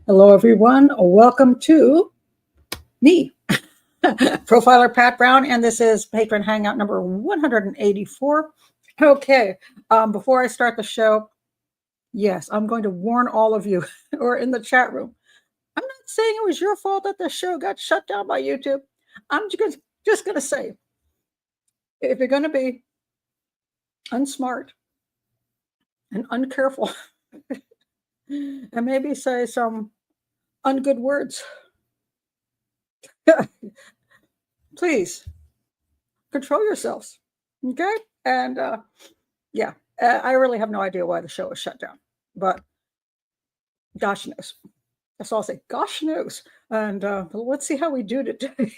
Hello, everyone. Welcome to me, Profiler Pat Brown, and this is Patron Hangout number 184. Okay, before I start the show, yes, I'm going to warn all of you who are in the chat room. I'm not saying it was your fault that the show got shut down by YouTube. I'm just going to say, if you're going to be unsmart and uncareful and maybe say some ungood words, please control yourselves. Okay. And yeah, I really have no idea why the show was shut down, but gosh knows. That's all I'll say. Gosh knows. And let's see how we do today.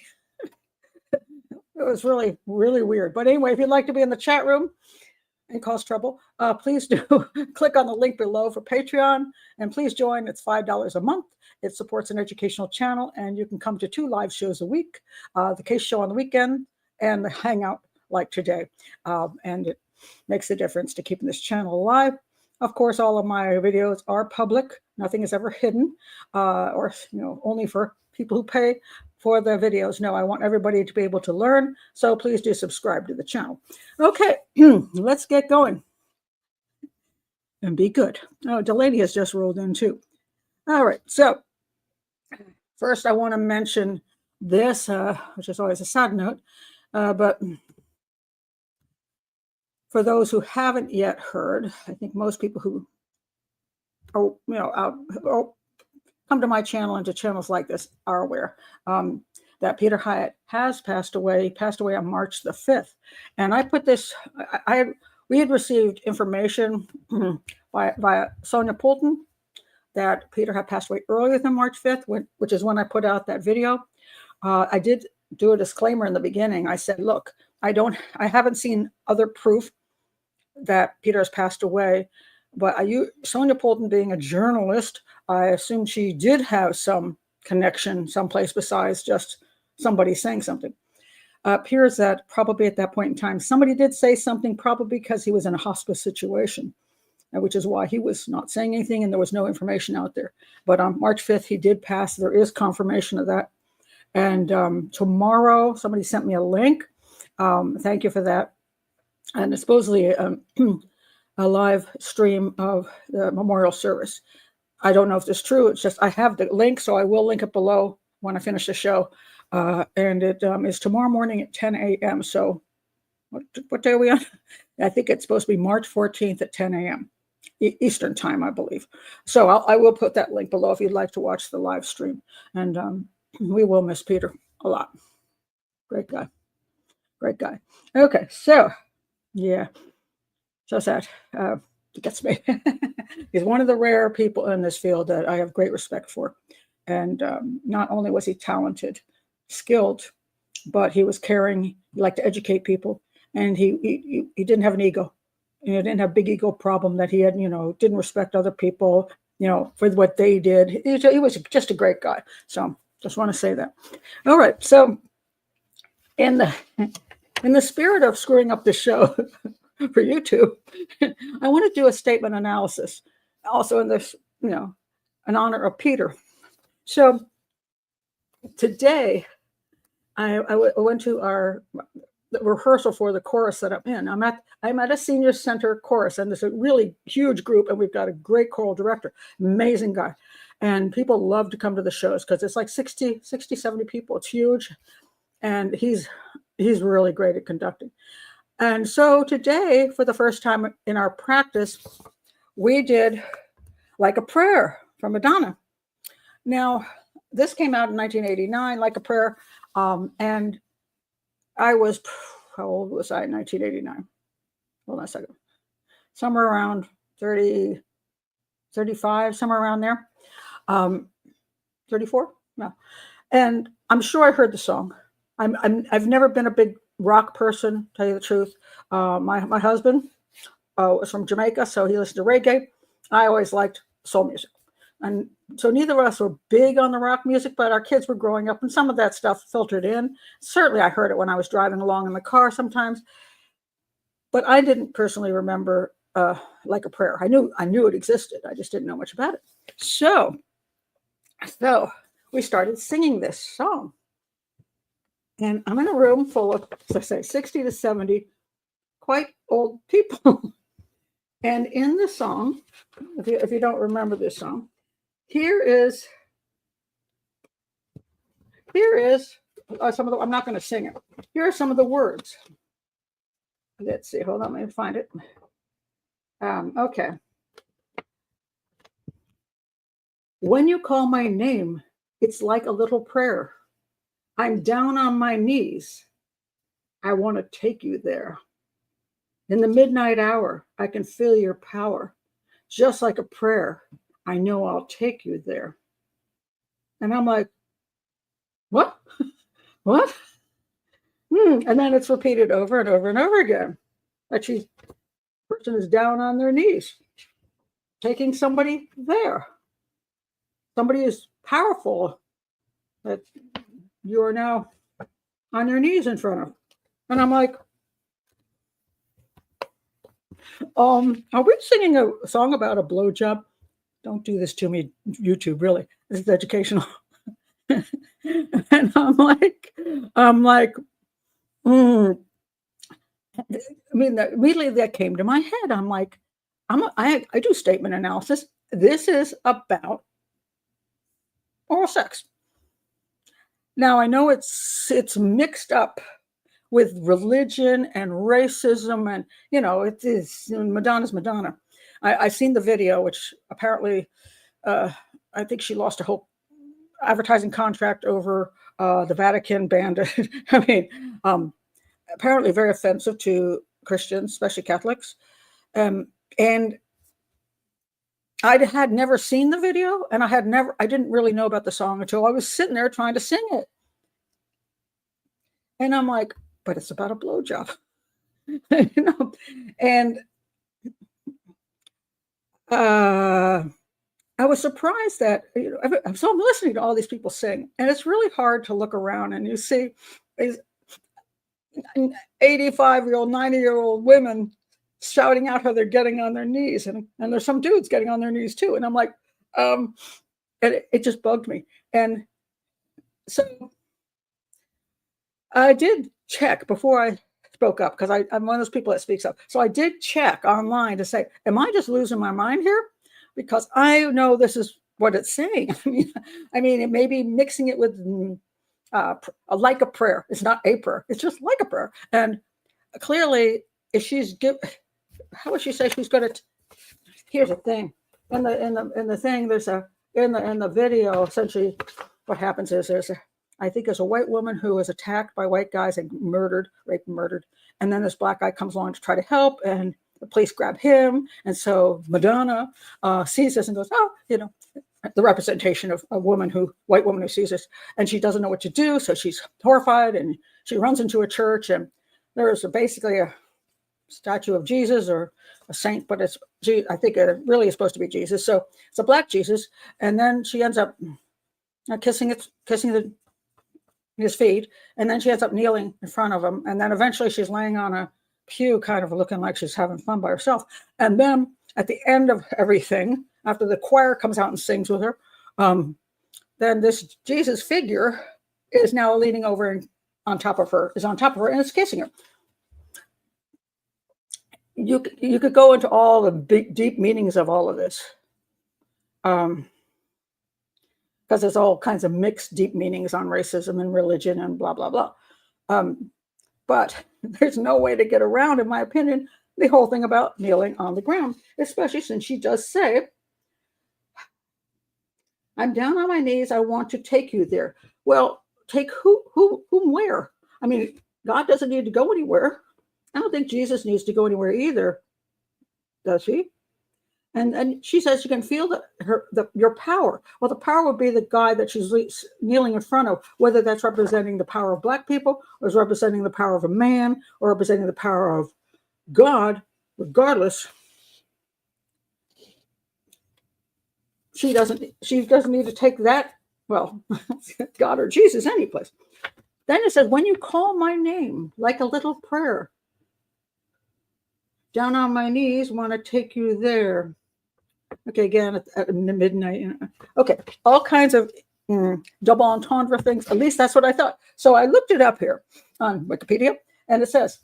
It was really, really weird. But anyway, if you'd like to be in the chat room and cause trouble, please do click on the link below for Patreon. And please join. It's $5 a month. It supports an educational channel. And you can come to 2 live shows a week, the case show on the weekend and the hangout like today. And it makes a difference to keeping this channel alive. Of course, all of my videos are public. Nothing is ever hidden or only for people who pay for the videos. No, I want everybody to be able to learn. So please do subscribe to the channel. Okay, let's get going. And be good. Oh, Delaney has just rolled in too. All right, so first I want to mention this, which is always a sad note, but for those who haven't yet heard, I think most people who come to my channel and to channels like this are aware that Peter Hyatt has passed away. He passed away on March the 5th. And I put this, we had received information via Sonia Poulton that Peter had passed away earlier than March 5th, which is when I put out that video. I did do a disclaimer in the beginning. I said, look, I haven't seen other proof that Peter has passed away, but Sonia Poulton being a journalist, I assume she did have some connection someplace besides just somebody saying something. Appears that probably at that point in time, somebody did say something, probably because he was in a hospice situation, which is why he was not saying anything and there was no information out there. But on March 5th, he did pass. There is confirmation of that. And tomorrow, somebody sent me a link. Thank you for that. And it's supposedly a live stream of the memorial service. I don't know if this is true. It's just I have the link, so I will link it below when I finish the show. And it is tomorrow morning at 10 a.m. So what day are we on? I think it's supposed to be March 14th at 10 a.m. Eastern time, I believe. So I will put that link below if you'd like to watch the live stream. And we will miss Peter a lot. Great guy. Great guy. Okay, so yeah, so sad. It gets me. He's one of the rare people in this field that I have great respect for. And not only was he talented, skilled, but he was caring. He liked to educate people. And he didn't have an ego. He didn't have a big ego problem that he had, didn't respect other people, for what they did. He was just a great guy. So just want to say that. All right. So in the spirit of screwing up the show for YouTube, I want to do a statement analysis also in this, in honor of Peter. So today I went to the rehearsal for the chorus that I'm in. I'm at a senior center chorus, and there's a really huge group, and we've got a great choral director, amazing guy. And people love to come to the shows because it's like 60, 70 people. It's huge. And he's really great at conducting. And so today, for the first time in our practice, we did Like a Prayer from Madonna. Now, this came out in 1989, Like a Prayer. And I was, how old was I in 1989? Hold on a second. Somewhere around 30, 35, somewhere around there. 34? No. And I'm sure I heard the song. I've never been a big rock person, tell you the truth. My husband was from Jamaica, so he listened to reggae. I always liked soul music. And so neither of us were big on the rock music, but our kids were growing up and some of that stuff filtered in. Certainly I heard it when I was driving along in the car sometimes, but I didn't personally remember Like a Prayer. I knew it existed. I just didn't know much about it. So So we started singing this song. And I'm in a room full of, as I say, 60 to 70 quite old people. And in the song, if you don't remember this song, here is some of the, I'm not going to sing it. Here are some of the words. Let's see, hold on, let me find it. Okay. When you call my name, it's like a little prayer. I'm down on my knees. I want to take you there. In the midnight hour, I can feel your power. Just like a prayer, I know I'll take you there. And I'm like, what? What? And then it's repeated over and over and over again. That person is down on their knees, taking somebody there. Somebody is powerful that you are now on your knees in front of. And I'm like, are we singing a song about a blowjob? Don't do this to me, YouTube, really. This is educational. And I'm like, I mean, immediately that came to my head. I'm like, I do statement analysis. This is about oral sex. Now I know it's mixed up with religion and racism, and it is Madonna's Madonna. I've seen the video, which apparently I think she lost a whole advertising contract over the Vatican banned it. I mean, apparently very offensive to Christians, especially Catholics. And I had never seen the video, and I didn't really know about the song until I was sitting there trying to sing it. And I'm like, but it's about a blowjob, and I was surprised that, so I'm listening to all these people sing, and it's really hard to look around and you see these 85-year-old, 90-year-old women shouting out how they're getting on their knees, and there's some dudes getting on their knees too. And I'm like, and it just bugged me. And so I did check before I spoke up, because I'm one of those people that speaks up. So I did check online to say, am I just losing my mind here? Because I know this is what it's saying. I mean, it may be mixing it with like a prayer. It's not a prayer. It's just like a prayer. And clearly, if she's how would she say she's going to? Here's the thing. In the thing, there's in the video. Essentially, what happens is I think there's a white woman who is attacked by white guys and raped and murdered. And then this black guy comes along to try to help, and the police grab him. And so Madonna sees this and goes, oh, the representation of a white woman who sees this, and she doesn't know what to do. So she's horrified, and she runs into a church, and there's basically a statue of Jesus or a saint, but I think it really is supposed to be Jesus. So it's a black Jesus. And then she ends up kissing his feet, and then she ends up kneeling in front of him, and then eventually she's laying on a pew, kind of looking like she's having fun by herself. And then at the end of everything, after the choir comes out and sings with her, then this Jesus figure is now leaning over and on top of her, and is kissing her. You could go into all the big, deep meanings of all of this. Because there's all kinds of mixed deep meanings on racism and religion and blah, blah, blah. But there's no way to get around, in my opinion, the whole thing about kneeling on the ground, especially since she does say, I'm down on my knees, I want to take you there. Well, take whom, where? I mean, God doesn't need to go anywhere. I don't think Jesus needs to go anywhere either, does he? And she says you can feel your power. Well, the power would be the guy that she's kneeling in front of, whether that's representing the power of black people, or is representing the power of a man, or representing the power of God. Regardless, she doesn't need to take that, well, God or Jesus anyplace. Then it says, when you call my name, like a little prayer, down on my knees, want to take you there. Okay, again, at midnight. Okay, all kinds of double entendre things. At least that's what I thought. So I looked it up here on Wikipedia, and it says,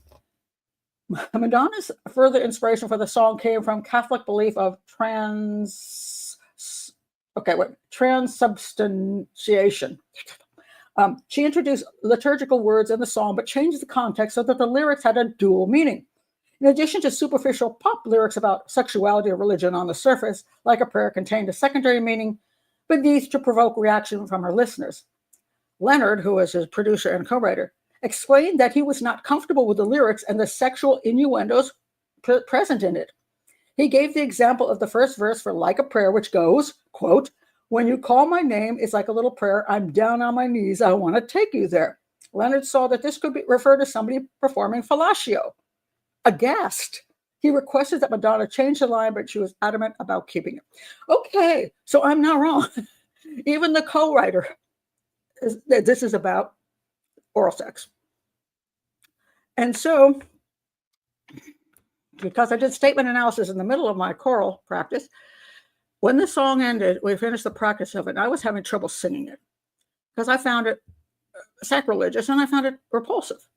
Madonna's further inspiration for the song came from Catholic belief of transubstantiation. She introduced liturgical words in the song, but changed the context so that the lyrics had a dual meaning. In addition to superficial pop lyrics about sexuality or religion on the surface, Like a Prayer contained a secondary meaning beneath to provoke reaction from her listeners. Leonard, who was his producer and co-writer, explained that he was not comfortable with the lyrics and the sexual innuendos present in it. He gave the example of the first verse for Like a Prayer, which goes, quote, "When you call my name, it's like a little prayer. I'm down on my knees. I want to take you there." Leonard saw that this could refer to somebody performing fellatio. Aghast, he requested that Madonna change the line, but she was adamant about keeping it. Okay, so I'm not wrong. Even the co-writer, this is about oral sex. And so, because I did statement analysis in the middle of my choral practice, when the song ended, we finished the practice of it, and I was having trouble singing it because I found it sacrilegious and I found it repulsive.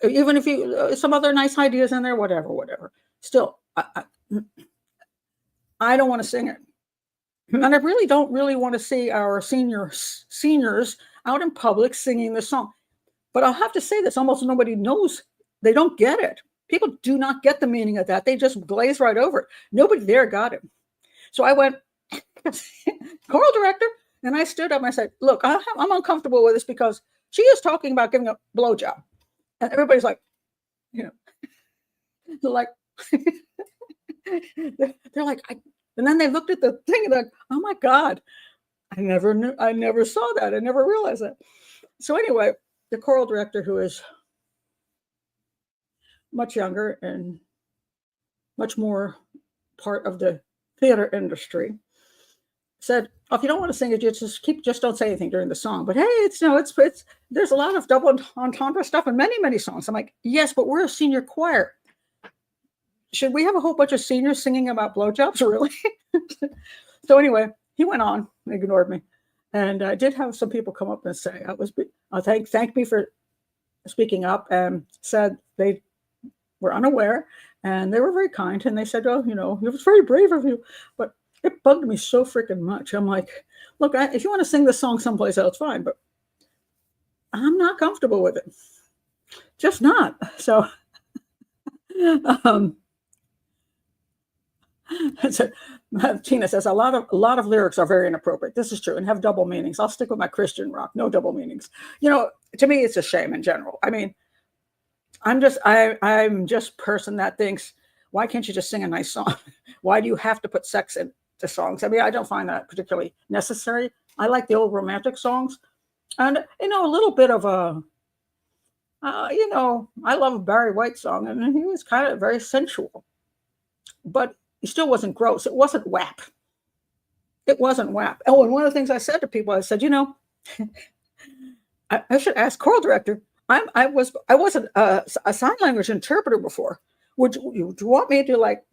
Even if you, some other nice ideas in there, whatever. Still, I don't want to sing it. And I really don't want to see our seniors out in public singing this song. But I'll have to say this, almost nobody knows. They don't get it. People do not get the meaning of that. They just glaze right over it. Nobody there got it. So I went, choral director, and I stood up and I said, look, I'm uncomfortable with this because she is talking about giving a blowjob. And everybody's like, they're like, they're like, and then they looked at the thing and they're like, oh my God, I never saw that. I never realized that. So anyway, the choral director, who is much younger and much more part of the theater industry, said, oh, if you don't want to sing it, just don't say anything during the song. But hey, it's there's a lot of double entendre stuff in many songs. I'm like, yes, but we're a senior choir. Should we have a whole bunch of seniors singing about blowjobs, really? So anyway, he went on, ignored me, and I did have some people come up and say, thank me for speaking up, and said they were unaware, and they were very kind, and they said, oh, it was very brave of you, but it bugged me so freaking much. I'm like, look, if you want to sing this song someplace else, fine, but I'm not comfortable with it. Just not. So, Tina says a lot of lyrics are very inappropriate. This is true and have double meanings. I'll stick with my Christian rock. No double meanings. To me, it's a shame in general. I mean, I'm just a person that thinks, why can't you just sing a nice song? Why do you have to put sex into songs? I mean, I don't find that particularly necessary. I like the old romantic songs, and a little bit of I love a Barry White song, and he was kind of very sensual, but he still wasn't gross. It wasn't WAP. Oh, and one of the things I said to people, I said, I should ask choral director. I wasn't a sign language interpreter before. Would you want me to like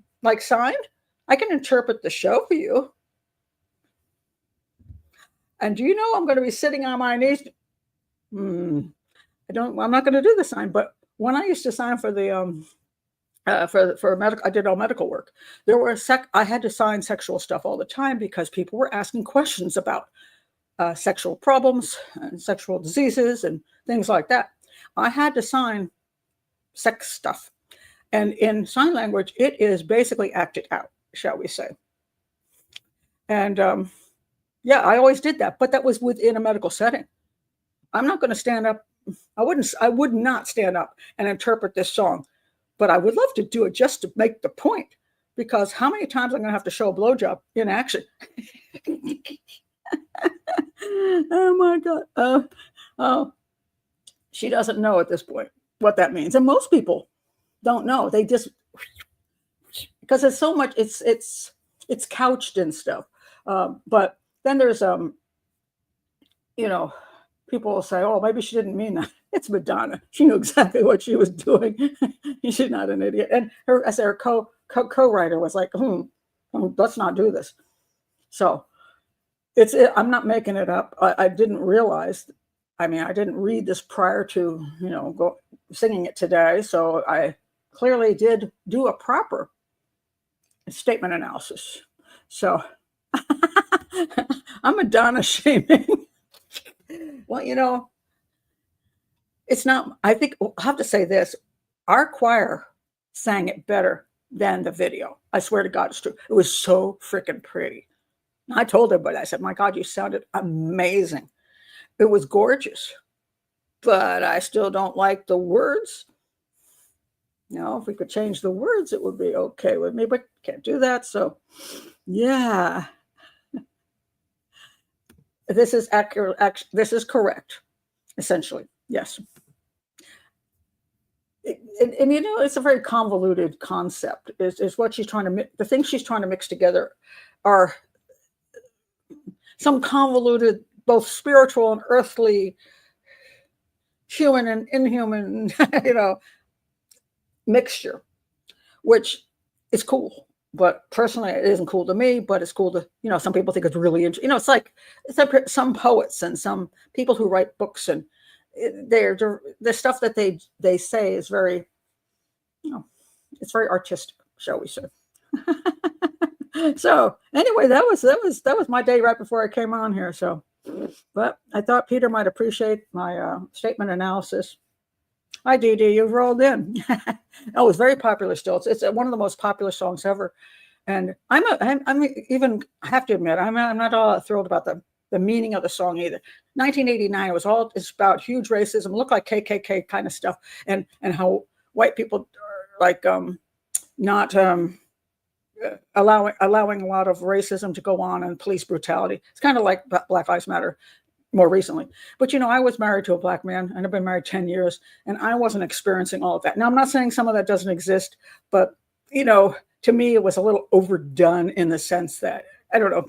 signed? I can interpret the show for you. And do you know I'm going to be sitting on my knees? I'm not going to do the sign. But when I used to sign for the for medical, I did all medical work. I had to sign sexual stuff all the time because people were asking questions about sexual problems and sexual diseases and things like that. I had to sign sex stuff. And in sign language, it is basically acted out, shall we say. And I always did that, but that was within a medical setting. I'm not going to stand up. I would not stand up and interpret this song, but I would love to do it just to make the point, because how many times I'm going to have to show a blowjob in action? Oh my God. Oh, she doesn't know at this point what that means. And most people don't know. They just, because it's so much, it's couched in stuff. But then there's, people will say, oh, maybe she didn't mean that. It's Madonna. She knew exactly what she was doing. She's not an idiot. And her co-writer was like, let's not do this. So I'm not making it up. I didn't realize, I didn't read this prior to, singing it today. So I clearly did do a proper statement analysis. So I'm Madonna shaming. Well, it's not, I think I'll have to say this. Our choir sang it better than the video. I swear to God, it's true. It was so freaking pretty. I told everybody, I said, my God, you sounded amazing. It was gorgeous, but I still don't like the words. If we could change the words, it would be okay with me, but can't do that. So yeah, this is accurate. This is correct, essentially. Yes. And it's a very convoluted concept. Is what she's trying to, the things she's trying to mix together are some convoluted, both spiritual and earthly, human and inhuman, mixture, which is cool. But personally, it isn't cool to me, but it's cool to, some people think it's really interesting. It's like some poets and some people who write books, and the stuff that they say is very, it's very artistic, shall we say. So anyway, that was my day right before I came on here. So, but I thought Peter might appreciate my statement analysis. Hi, Dee Dee, you've rolled in. Oh, it's very popular still. It's one of the most popular songs ever. And I'm even, I have to admit, I'm not all thrilled about the meaning of the song either. 1989, it's about huge racism, looked like KKK kind of stuff, and how white people are like not allowing a lot of racism to go on and police brutality. It's kind of like Black Lives Matter more recently. But, I was married to a Black man, and I've been married 10 years, and I wasn't experiencing all of that. Now, I'm not saying some of that doesn't exist, but, to me, it was a little overdone in the sense that, I don't know,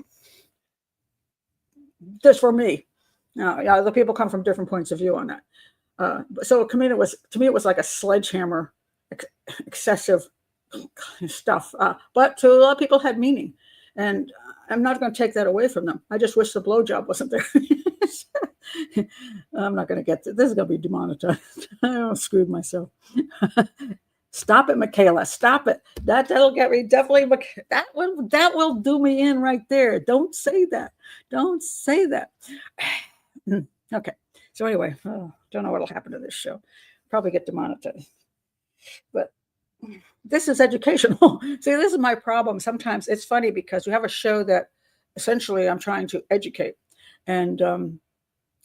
just for me. Now, other people come from different points of view on that. So to me, it was like a sledgehammer, excessive stuff. But to a lot of people, had meaning, and I'm not going to take that away from them. I just wish the blowjob wasn't there. I'm not going to get this. This is going to be demonetized. I screwed myself. Stop it, Michaela. Stop it. That'll get me definitely. That will do me in right there. Don't say that. Don't say that. Okay. So anyway, don't know what'll happen to this show. Probably get demonetized. But this is educational. See, this is my problem. Sometimes it's funny because you have a show that essentially I'm trying to educate, and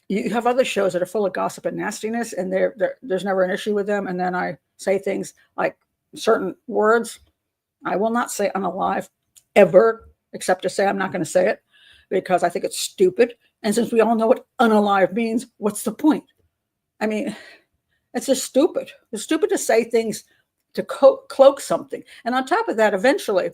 you have other shows that are full of gossip and nastiness, and there's never an issue with them. And then I say things like certain words I will not say unalive ever, except to say I'm not going to say it because I think it's stupid. And since we all know what unalive means, what's the point? I mean, it's just stupid. It's stupid to say things to cloak something. And on top of that, eventually,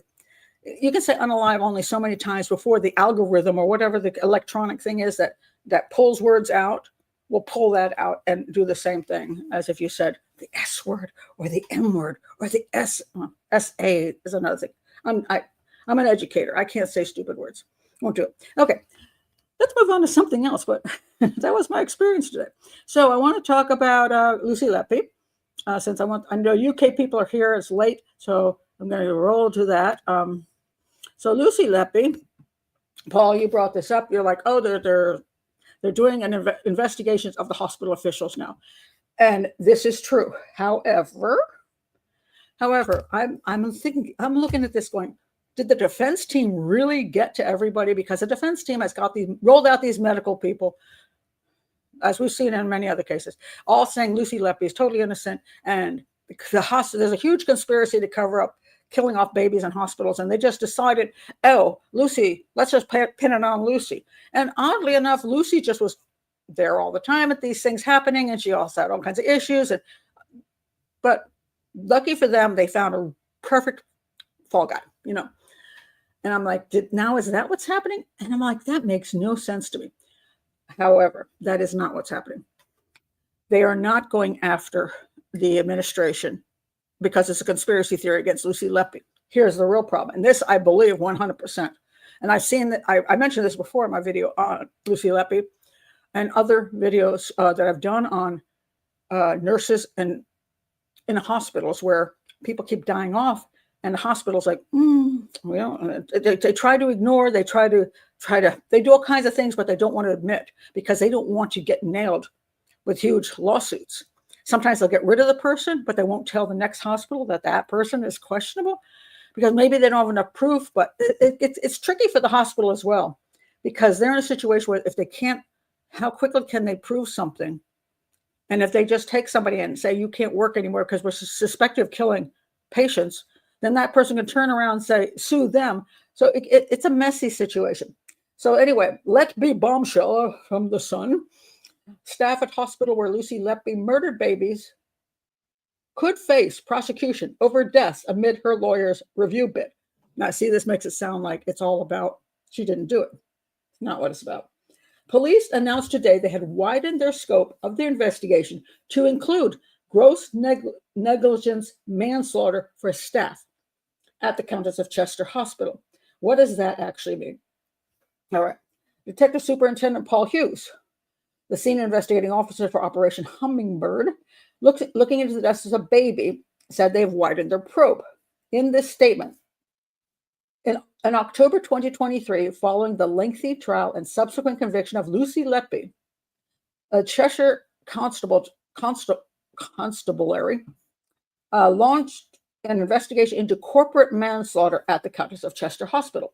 you can say unalive only so many times before the algorithm or whatever the electronic thing is that pulls words out will pull that out and do the same thing as if you said the S word or the M word or the SA is another thing. I'm an educator. I can't say stupid words. Won't do it. Okay. Let's move on to something else, but that was my experience today. So I want to talk about Lucile Lacorellu. Since I know UK people are here, it's late, so I'm going to roll to that. So Lucile Lacorellu, Paul, you brought this up. You're like, oh, they're doing an investigations of the hospital officials now, and this is true. However, I'm looking at this going, did the defense team really get to everybody? Because the defense team has rolled out these medical people, as we've seen in many other cases, all saying Lucile Lacorellu is totally innocent, and there's a huge conspiracy to cover up killing off babies in hospitals, and they just decided, oh, Lucy, let's just pin it on Lucy. And oddly enough, Lucy just was there all the time at these things happening, and she also had all kinds of issues. But lucky for them, they found a perfect fall guy, And I'm like, now is that what's happening? And I'm like, that makes no sense to me. However, that is not what's happening. They are not going after the administration because it's a conspiracy theory against Lucile Lacorellu. here's the real problem. And this, I believe 100%. And I've seen that, I mentioned this before in my video on Lucile Letby and other videos that I've done on nurses and in hospitals where people keep dying off, and the hospital's like, they try to ignore, they do all kinds of things, but they don't want to admit because they don't want to get nailed with huge lawsuits. Sometimes they'll get rid of the person, but they won't tell the next hospital that that person is questionable because maybe they don't have enough proof. But it's tricky for the hospital as well, because they're in a situation where if they can't, how quickly can they prove something? And if they just take somebody in and say, you can't work anymore because we're suspected of killing patients, then that person can turn around and say, sue them. So it's a messy situation. So anyway, Letby bombshell from the Sun. Staff at hospital where Lucile Letby murdered babies could face prosecution over deaths amid her lawyer's review bid. Now, see, this makes it sound like it's all about she didn't do it. It's not what it's about. Police announced today they had widened their scope of their investigation to include gross negligence manslaughter for staff at the Countess of Chester Hospital. What does that actually mean? All right. Detective Superintendent Paul Hughes, the senior investigating officer for Operation Hummingbird, looking into the deaths of a baby, said they've widened their probe. In this statement, in October 2023, following the lengthy trial and subsequent conviction of Lucile Letby, a Cheshire constabulary launched an investigation into corporate manslaughter at the Countess of Chester Hospital.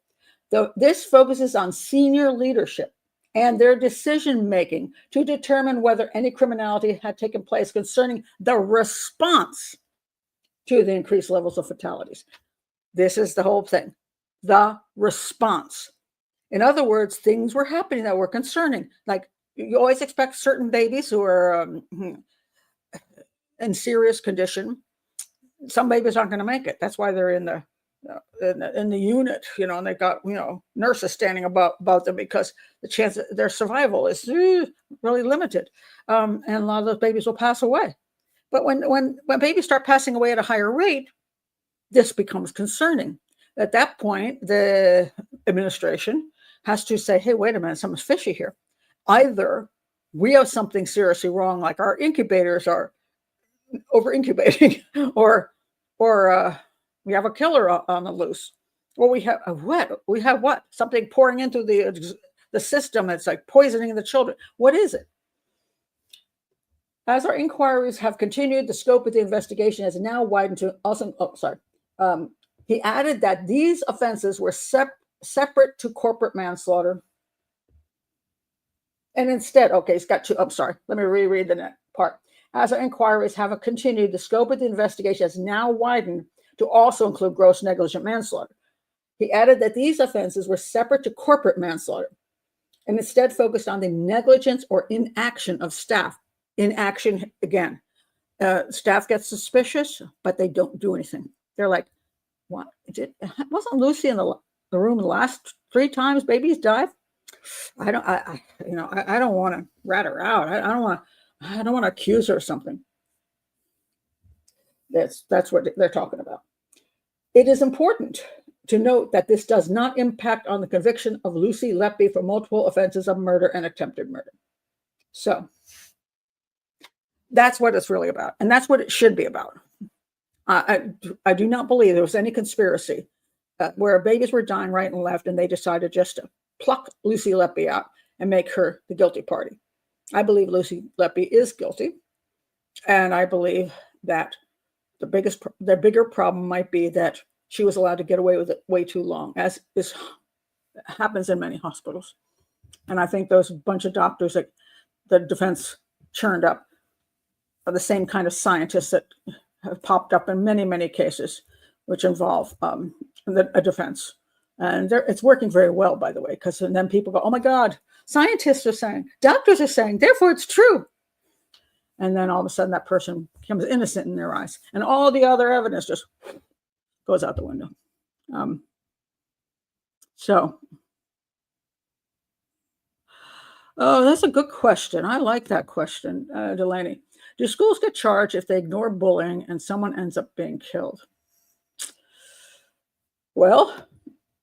This focuses on senior leadership and their decision-making to determine whether any criminality had taken place concerning the response to the increased levels of fatalities. This is the whole thing, the response. In other words, things were happening that were concerning. Like you always expect certain babies who are in serious condition. Some babies aren't going to make it. That's why they're in the unit, and they've got, nurses standing about them because the chance of their survival is really limited. And a lot of those babies will pass away. But when babies start passing away at a higher rate, this becomes concerning. At that point, the administration has to say, hey, wait a minute, something's fishy here. Either we have something seriously wrong, like our incubators are over incubating, or we have a killer on the loose, or we have what? Something pouring into the system. It's like poisoning the children. What is it? As our inquiries have continued, the scope of the investigation has now widened to also. He added that these offenses were separate to corporate manslaughter, and instead, he's got two. Let me reread the next part. As our inquiries have continued, the scope of the investigation has now widened to also include gross negligent manslaughter. He added that these offenses were separate to corporate manslaughter and instead focused on the negligence or inaction of staff. Inaction, again, staff get suspicious, but they don't do anything. They're like, what? Wasn't Lucy in the room the last 3 times babies died? I don't want to rat her out. I don't want to accuse her of something. That's what they're talking about. It is important to note that this does not impact on the conviction of Lucile Letby for multiple offenses of murder and attempted murder. So that's what it's really about. And that's what it should be about. I do not believe there was any conspiracy where babies were dying right and left, and they decided just to pluck Lucile Letby out and make her the guilty party. I believe Lucile Letby is guilty. And I believe that the bigger problem might be that she was allowed to get away with it way too long, as this happens in many hospitals. And I think those bunch of doctors that the defense churned up are the same kind of scientists that have popped up in many, many cases, which involve a defense. And it's working very well, by the way, because then people go, oh my God, scientists are saying, doctors are saying, therefore it's true. And then all of a sudden that person becomes innocent in their eyes. And all the other evidence just goes out the window. That's a good question. I like that question, Delaney. Do schools get charged if they ignore bullying and someone ends up being killed? Well,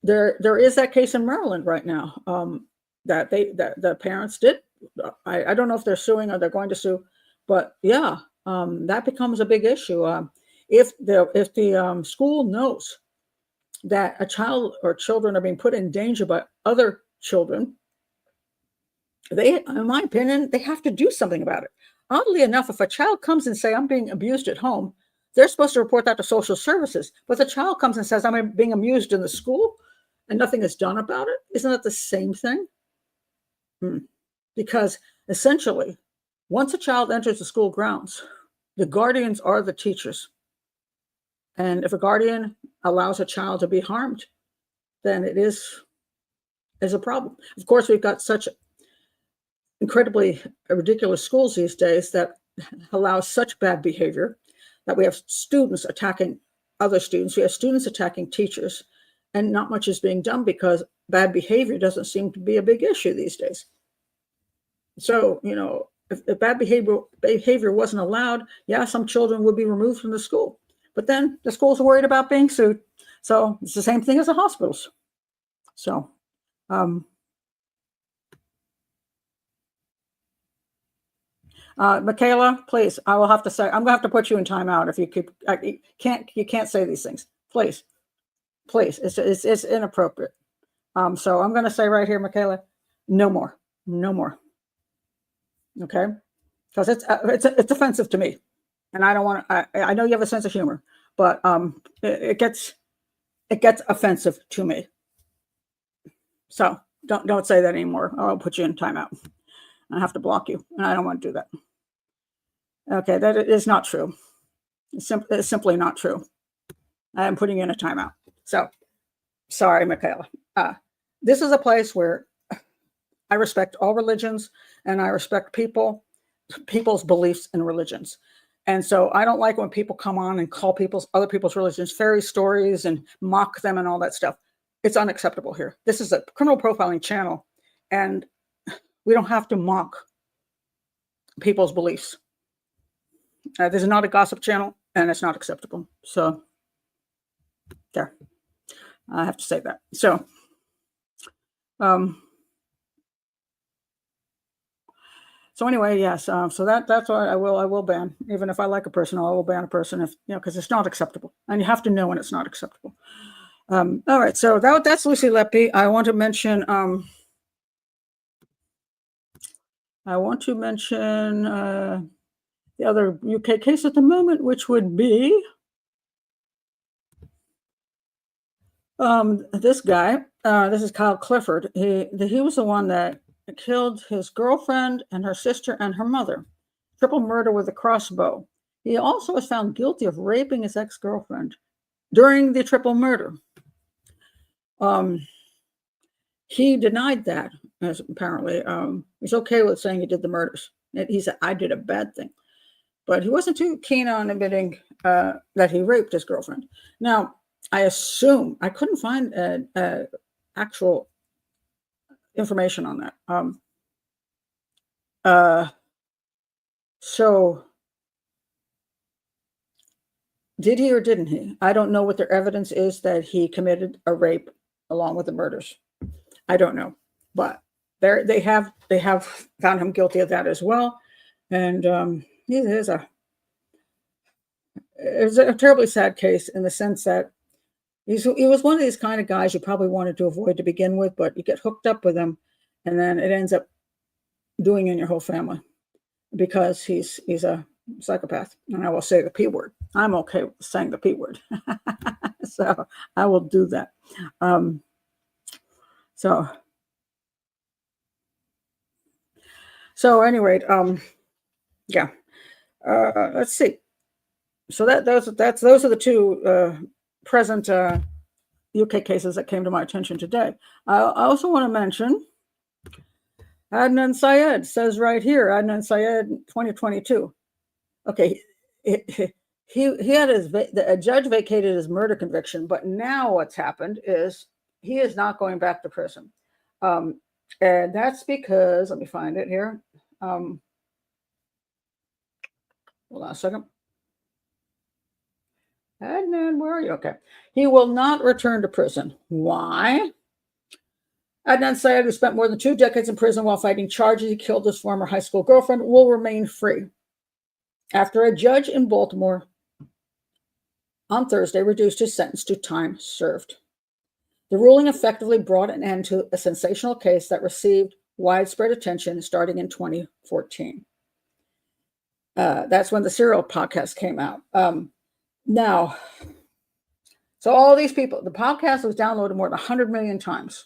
there is that case in Maryland right now, that the parents did. I don't know if they're suing or they're going to sue, but yeah, that becomes a big issue. If the school knows that a child or children are being put in danger by other children, in my opinion, they have to do something about it. Oddly enough, if a child comes and say, I'm being abused at home, they're supposed to report that to social services. But the child comes and says, I'm being abused in the school and nothing is done about it. Isn't that the same thing? Because essentially, once a child enters the school grounds, the guardians are the teachers. And if a guardian allows a child to be harmed, then it is a problem. Of course, we've got such incredibly ridiculous schools these days that allow such bad behavior that we have students attacking other students. We have students attacking teachers, and not much is being done because bad behavior doesn't seem to be a big issue these days. So, if bad behavior wasn't allowed, yeah, some children would be removed from the school. But then the schools are worried about being sued. So it's the same thing as the hospitals. So, Michaela, please, I will have to say, I'm gonna have to put you in timeout if you keep. You can't say these things. Please, it's inappropriate. So I'm gonna say right here, Michaela, no more. Okay, because it's offensive to me, and I don't want. I know you have a sense of humor, but it gets offensive to me. So don't say that anymore, or I'll put you in timeout. I have to block you, and I don't want to do that. Okay, that is not true. It's simply not true. I am putting you in a timeout. So, sorry, Michaela. This is a place where I respect all religions, and I respect people's beliefs and religions. And so I don't like when people come on and call other people's religions fairy stories and mock them and all that stuff. It's unacceptable here. This is a criminal profiling channel, and we don't have to mock people's beliefs. This is not a gossip channel, and it's not acceptable. So, there. I have to say that. So, anyway, yes. So that's what I will ban. Even if I like a person, I will ban a person if because it's not acceptable, and you have to know when it's not acceptable. All right. So that's Lucy Letby. I want to mention. The other UK case at the moment, which would be this guy. This is Kyle Clifford. He was the one that killed his girlfriend and her sister and her mother. Triple murder with a crossbow. He also was found guilty of raping his ex-girlfriend during the triple murder. He denied that, as apparently. He's okay with saying he did the murders. He said, I did a bad thing. But he wasn't too keen on admitting that he raped his girlfriend. Now, I assume, I couldn't find actual information on that. So, did he or didn't he? I don't know what their evidence is that he committed a rape along with the murders. I don't know, but they have found him guilty of that as well, and it's a terribly sad case in the sense that he was one of these kind of guys you probably wanted to avoid to begin with, but you get hooked up with him, and then it ends up doing in your whole family because he's a psychopath. And I will say the P word. I'm okay with saying the P word, so I will do that. So anyway, yeah. Let's see. So those are the two present UK cases that came to my attention today. I also want to mention Adnan Syed says right here, Adnan Syed 2022. Okay, he had a judge vacated his murder conviction, but now what's happened is he is not going back to prison. And that's because, let me find it here. Hold on a second. Adnan, where are you? Okay. He will not return to prison. Why? Adnan Syed, who spent more than 2 decades in prison while fighting charges he killed his former high school girlfriend, will remain free after a judge in Baltimore on Thursday reduced his sentence to time served. The ruling effectively brought an end to a sensational case that received widespread attention starting in 2014. That's when the Serial podcast came out. Now, so all these people, the podcast was downloaded more than 100 million times.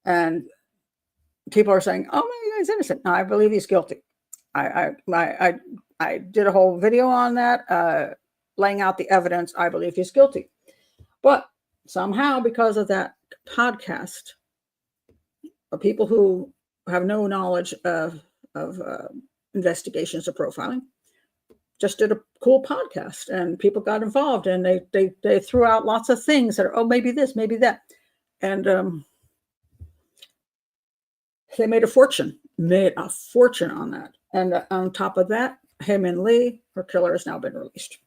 And people are saying, oh, no, he's innocent. No, I believe he's guilty. I did a whole video on that, laying out the evidence. I believe he's guilty. But somehow, because of that podcast, people who have no knowledge of investigations or profiling just did a cool podcast, and people got involved, and they threw out lots of things that are, oh, maybe this, maybe that. And they made a fortune on that. And on top of that, him and Lee, her killer, has now been released.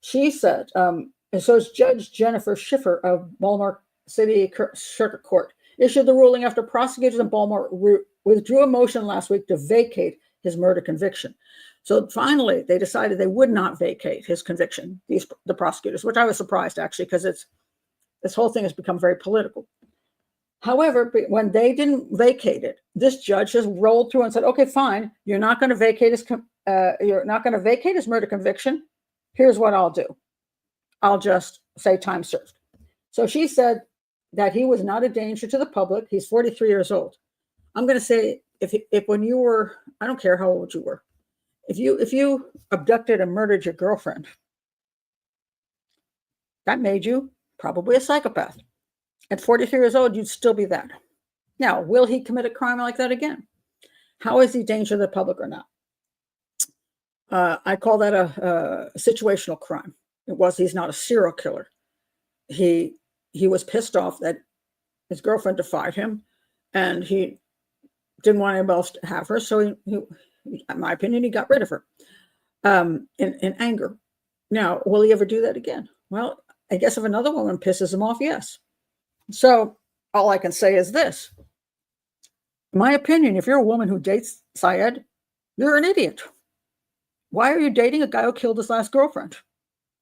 She said, and so is Judge Jennifer Schiffer of Baltimore City Circuit Court, issued the ruling after prosecutors in Baltimore withdrew a motion last week to vacate his murder conviction. So finally, they decided they would not vacate his conviction, the prosecutors, which I was surprised, actually, because this whole thing has become very political. However, when they didn't vacate it, this judge just rolled through and said, okay, fine, you're not going to vacate his murder conviction. Here's what I'll do. I'll just say time served. So she said that he was not a danger to the public. He's 43 years old. I'm going to say, if when you were, I don't care how old you were, if you abducted and murdered your girlfriend, that made you probably a psychopath. At 43 years old, you'd still be that. Now, will he commit a crime like that again? How is he a danger to the public or not? I call that a situational crime. He's not a serial killer. He was pissed off that his girlfriend defied him, and he didn't want anybody else to have her. So he in my opinion, he got rid of her in anger. Now, will he ever do that again? Well, I guess if another woman pisses him off, yes. So all I can say is this. In my opinion, if you're a woman who dates Syed, you're an idiot. Why are you dating a guy who killed his last girlfriend?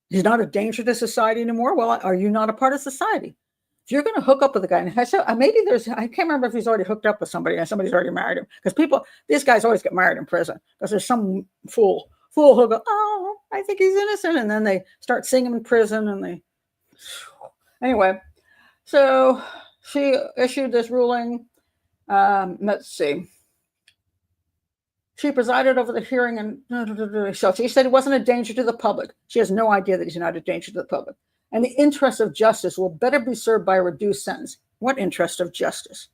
He's not a danger to society anymore. Well, are you not a part of society? If you're going to hook up with a guy, and maybe I can't remember if he's already hooked up with somebody and somebody's already married him. Because these guys always get married in prison because there's some fool who'll go, oh, I think he's innocent. And then they start seeing him in prison anyway. So she issued this ruling. Let's see. She presided over the hearing, and so she said he wasn't a danger to the public. She has no idea that he's not a danger to the public. And the interest of justice will better be served by a reduced sentence. What interest of justice?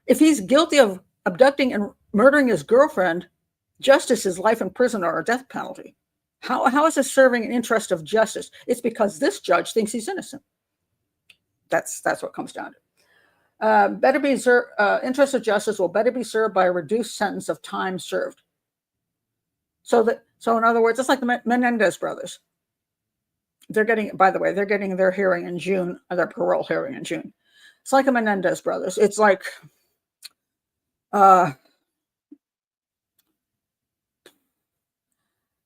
If he's guilty of abducting and murdering his girlfriend, justice is life in prison or a death penalty. How is this serving an interest of justice? It's because this judge thinks he's innocent. That's what it comes down to. Interest of justice will better be served by a reduced sentence of time served. So in other words, it's like the Menendez brothers. They're getting their hearing in June, their parole hearing in June. It's like the Menendez brothers. It's like,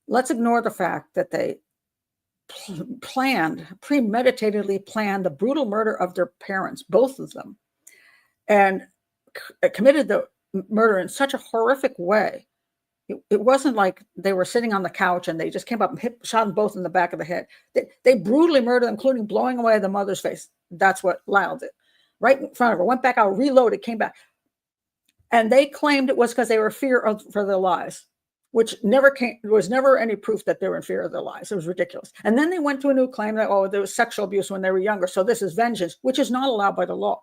let's ignore the fact that they premeditatedly planned the brutal murder of their parents, both of them, and committed the murder in such a horrific way. It wasn't like they were sitting on the couch and they just came up and shot them both in the back of the head. They brutally murdered them, including blowing away the mother's face. That's what Lyle did. Right in front of her, went back out, reloaded, came back. And they claimed it was because they were for their lives, which was never any proof that they were in fear of their lives. It was ridiculous. And then they went to a new claim that, there was sexual abuse when they were younger. So this is vengeance, which is not allowed by the law.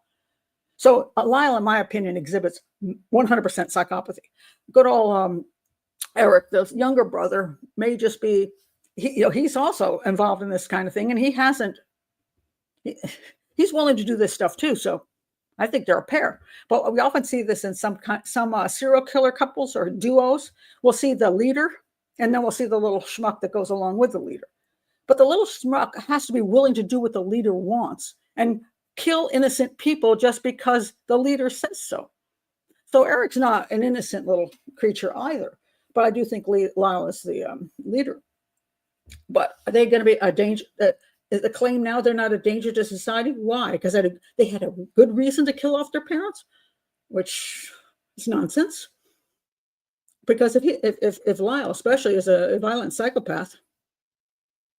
So Lyle, in my opinion, exhibits 100% psychopathy. Good old Eric, the younger brother, may just be, he's also involved in this kind of thing, and he's willing to do this stuff too. So I think they're a pair. But we often see this in some serial killer couples or duos. We'll see the leader And then we'll see the little schmuck that goes along with the leader. But the little schmuck has to be willing to do what the leader wants and kill innocent people just because the leader says so. So Eric's not an innocent little creature either. But I do think Lyle is the leader. But are they going to be a danger? The claim now they're not a danger to society? Why? Because they had a good reason to kill off their parents, which is nonsense. Because if Lyle, especially, is a violent psychopath,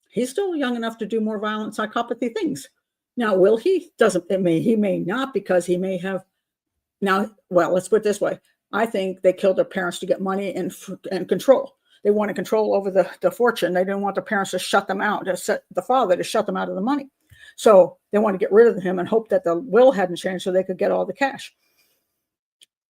he's still young enough to do more violent psychopathy things. Now, will he? He may not, because he may have. Now, well, let's put it this way. I think they killed their parents to get money and control. They wanted control over the fortune. They didn't want the parents to shut them out, the father to shut them out of the money. So they want to get rid of him and hope that the will hadn't changed so they could get all the cash.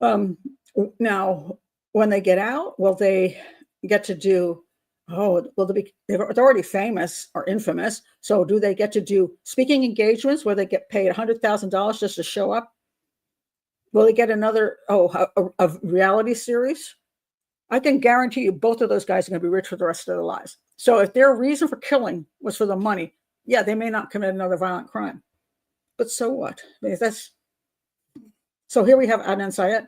Now, when they get out, will they get to do, they're already famous or infamous. So do they get to do speaking engagements where they get paid $100,000 just to show up? Will they get another, a reality series? I can guarantee you both of those guys are going to be rich for the rest of their lives. So if their reason for killing was for the money, yeah, they may not commit another violent crime. But so what? So here we have Adnan Syed.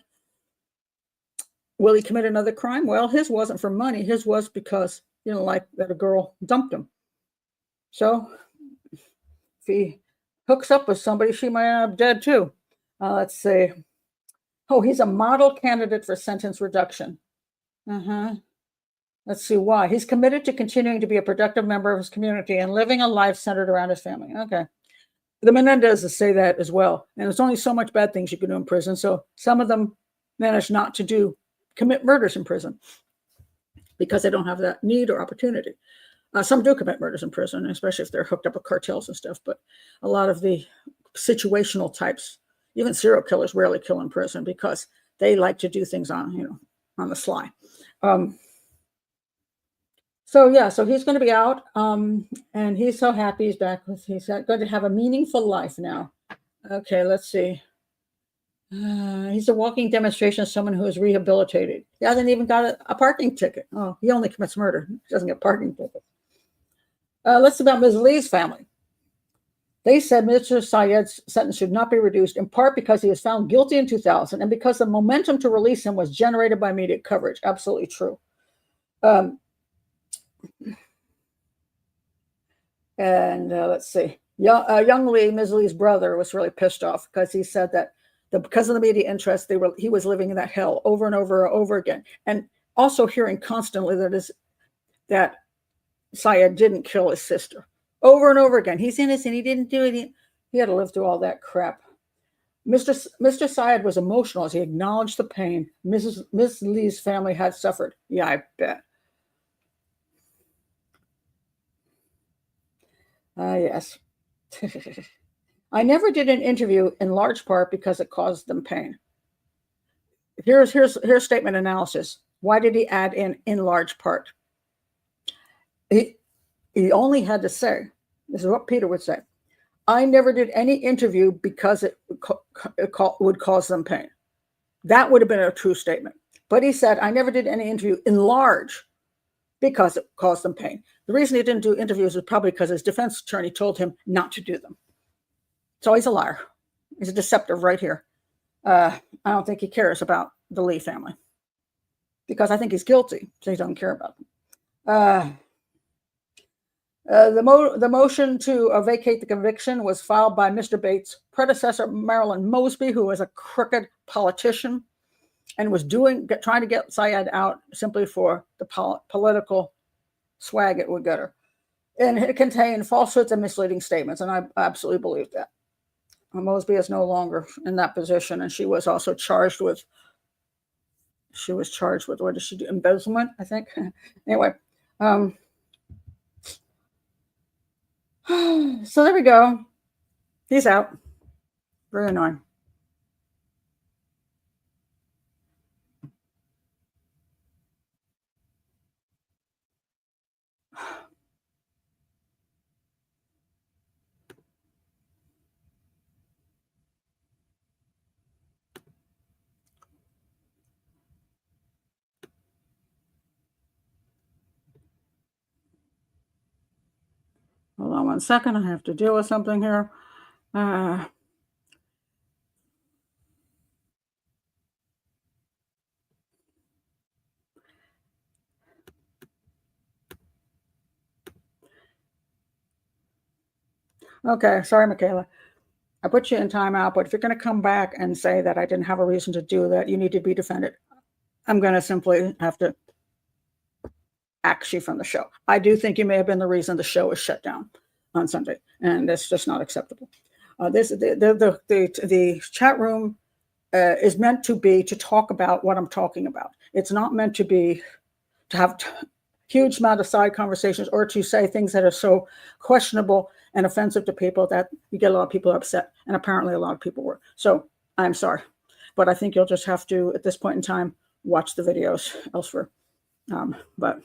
Will he commit another crime? Well, his wasn't for money. His was because, like that a girl dumped him. So if he hooks up with somebody, she might end up dead too. Let's see. Oh, he's a model candidate for sentence reduction. Let's see why. He's committed to continuing to be a productive member of his community and living a life centered around his family. Okay. The Menendezes say that as well. And there's only so much bad things you can do in prison. So some of them manage not to commit murders in prison because they don't have that need or opportunity. Some do commit murders in prison, especially if they're hooked up with cartels and stuff. But a lot of the situational types, even serial killers, rarely kill in prison because they like to do things on the sly. So he's going to be out, and he's so happy he's back. He's going to have a meaningful life now. Okay, let's see. He's a walking demonstration of someone who is rehabilitated. He hasn't even got a parking ticket. Oh, he only commits murder. He doesn't get parking tickets. Let's see about Ms. Lee's family. They said Mr. Syed's sentence should not be reduced, in part because he was found guilty in 2000 and because the momentum to release him was generated by media coverage. Absolutely true. Let's see. Young Lee, Ms. Lee's brother, was really pissed off because he said that because of the media interest, he was living in that hell over and over and over again. And also hearing constantly that Syed didn't kill his sister. Over and over again. He's innocent. He didn't do it. He had to live through all that crap. Mr. Syed was emotional as he acknowledged the pain Ms. Lee's family had suffered. Yeah, I bet. Yes. I never did an interview in large part because it caused them pain. Here's statement analysis. Why did he add in large part? He only had to say, this is what Peter would say, I never did any interview because it would cause them pain. That would have been a true statement. But he said, I never did any interview in large because it caused them pain. The reason he didn't do interviews was probably because his defense attorney told him not to do them. So he's a liar. He's a deceptive right here. I don't think he cares about the Lee family because I think he's guilty, so he doesn't care about them. The motion to vacate the conviction was filed by Mr. Bates' predecessor, Marilyn Mosby, who was a crooked politician and was trying to get Syed out simply for the political swag it would get her. And it contained falsehoods and misleading statements, and I absolutely believe that. Mosby is no longer in that position, and she was also charged with, what did she do? Embezzlement, I think. Anyway. So there we go. He's out. Very annoying. on 1 second. I have to deal with something here. Okay, sorry, Michaela. I put you in timeout, but if you're going to come back and say that I didn't have a reason to do that, you need to be defended. I'm going to simply have to axe you from the show. I do think you may have been the reason the show was shut down on Sunday, and that's just not acceptable. The chat room is meant to be to talk about what I'm talking about. It's not meant to be to have huge amount of side conversations or to say things that are so questionable and offensive to people that you get a lot of people upset, and apparently a lot of people were. So I'm sorry, but I think you'll just have to, at this point in time, watch the videos elsewhere. But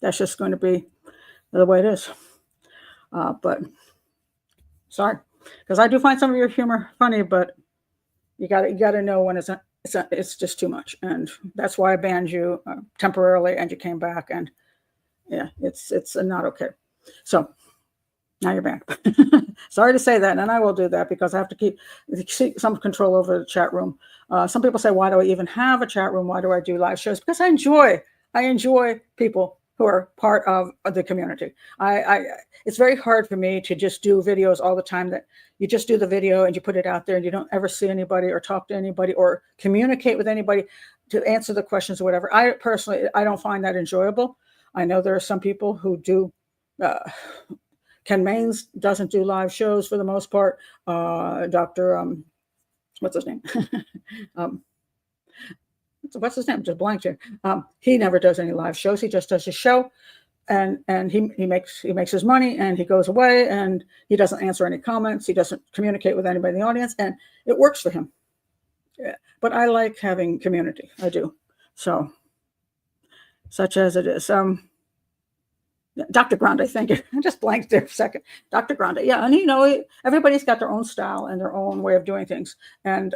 that's just going to be the way it is. But sorry, because I do find some of your humor funny, but you got to know when it's just too much, and that's why I banned you temporarily, and you came back, and yeah, it's not okay. So now you're banned. Sorry to say that, and I will do that because I have to keep some control over the chat room. Some people say, why do I even have a chat room? Why do I do live shows? Because I enjoy people who are part of the community. It's very hard for me to just do videos all the time that you just do the video and you put it out there and you don't ever see anybody or talk to anybody or communicate with anybody to answer the questions or whatever. I personally don't find that enjoyable. I know there are some people who do. Ken Maines doesn't do live shows for the most part. Dr. What's his name? What's his name? Just blanked here. He never does any live shows. He just does his show, and he makes his money, and he goes away, and he doesn't answer any comments. He doesn't communicate with anybody in the audience, and it works for him. Yeah. But I like having community. I do. So, such as it is. Dr. Grande, thank you. I just blanked there for a second. Dr. Grande, yeah, and everybody's got their own style and their own way of doing things. And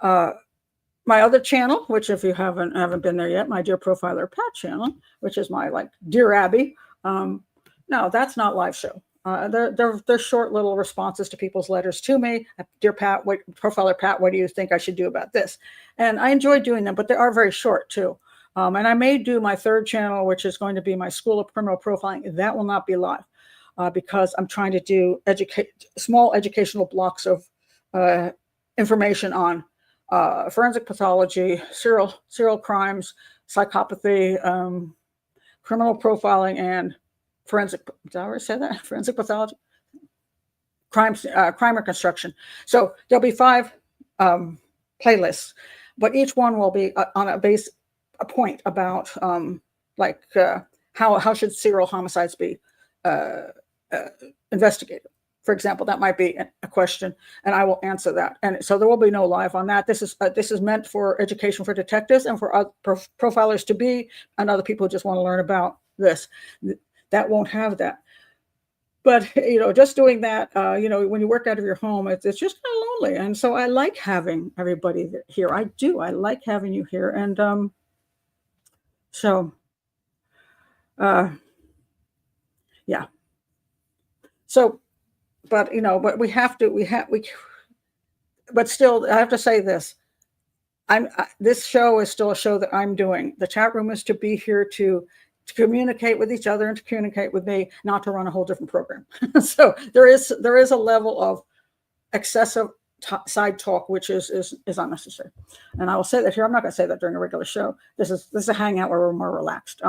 my other channel, which if you haven't been there yet, my Dear Profiler Pat channel, which is my Dear Abby. No, that's not live show. They're short little responses to people's letters to me. Dear Pat, Profiler Pat, what do you think I should do about this? And I enjoy doing them, but they are very short too. And I may do my third channel, which is going to be my School of Criminal Profiling. That will not be live because I'm trying to do small educational blocks of information on forensic pathology, serial crimes, psychopathy, criminal profiling, and forensic. Did I already say that? Forensic pathology, crime reconstruction. So there'll be 5 playlists, but each one will be on a point about how should serial homicides be investigated. For example, that might be a question, and I will answer that. And so there will be no live on that. This is meant for education for detectives and for profilers to be, and other people who just want to learn about this. That won't have that. But just doing that, when you work out of your home, it's just kind of lonely. And so I like having everybody here. I do. I like having you here, and so, yeah. So, but but still, I have to say this. This show is still a show that I'm doing. The chat room is to be here to communicate with each other and to communicate with me, not to run a whole different program. So there is a level of excessive side talk, which is unnecessary. And I will say that here. I'm not going to say that during a regular show. This is a hangout where we're more relaxed.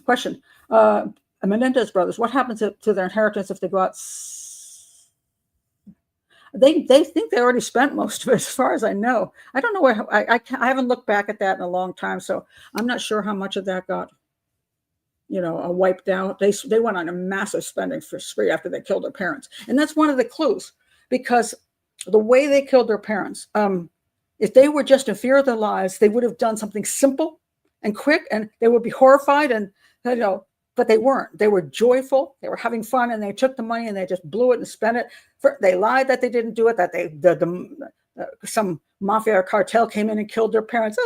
Question. Menendez brothers, what happens to their inheritance if they go out? They think they already spent most of it, as far as I know. I don't know where I haven't looked back at that in a long time, so I'm not sure how much of that got wiped out. They went on a massive spending spree after they killed their parents, and that's one of the clues, because the way they killed their parents, if they were just in fear of their lives, they would have done something simple and quick, and they would be horrified, and but they weren't. They were joyful. They were having fun, and they took the money and they just blew it and spent it. They lied that they didn't do it, that some mafia or cartel came in and killed their parents.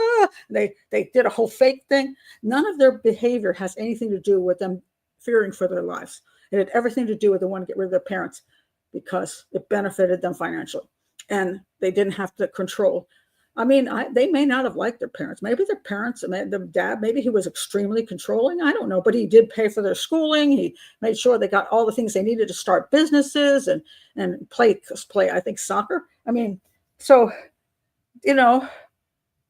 They did a whole fake thing. None of their behavior has anything to do with them fearing for their lives. It had everything to do with the one to get rid of their parents because it benefited them financially. And they didn't have to control. I mean, they may not have liked their parents. Maybe their parents, the dad, maybe he was extremely controlling. I don't know, but he did pay for their schooling. He made sure they got all the things they needed to start businesses and play, I think, soccer. I mean, so, you know,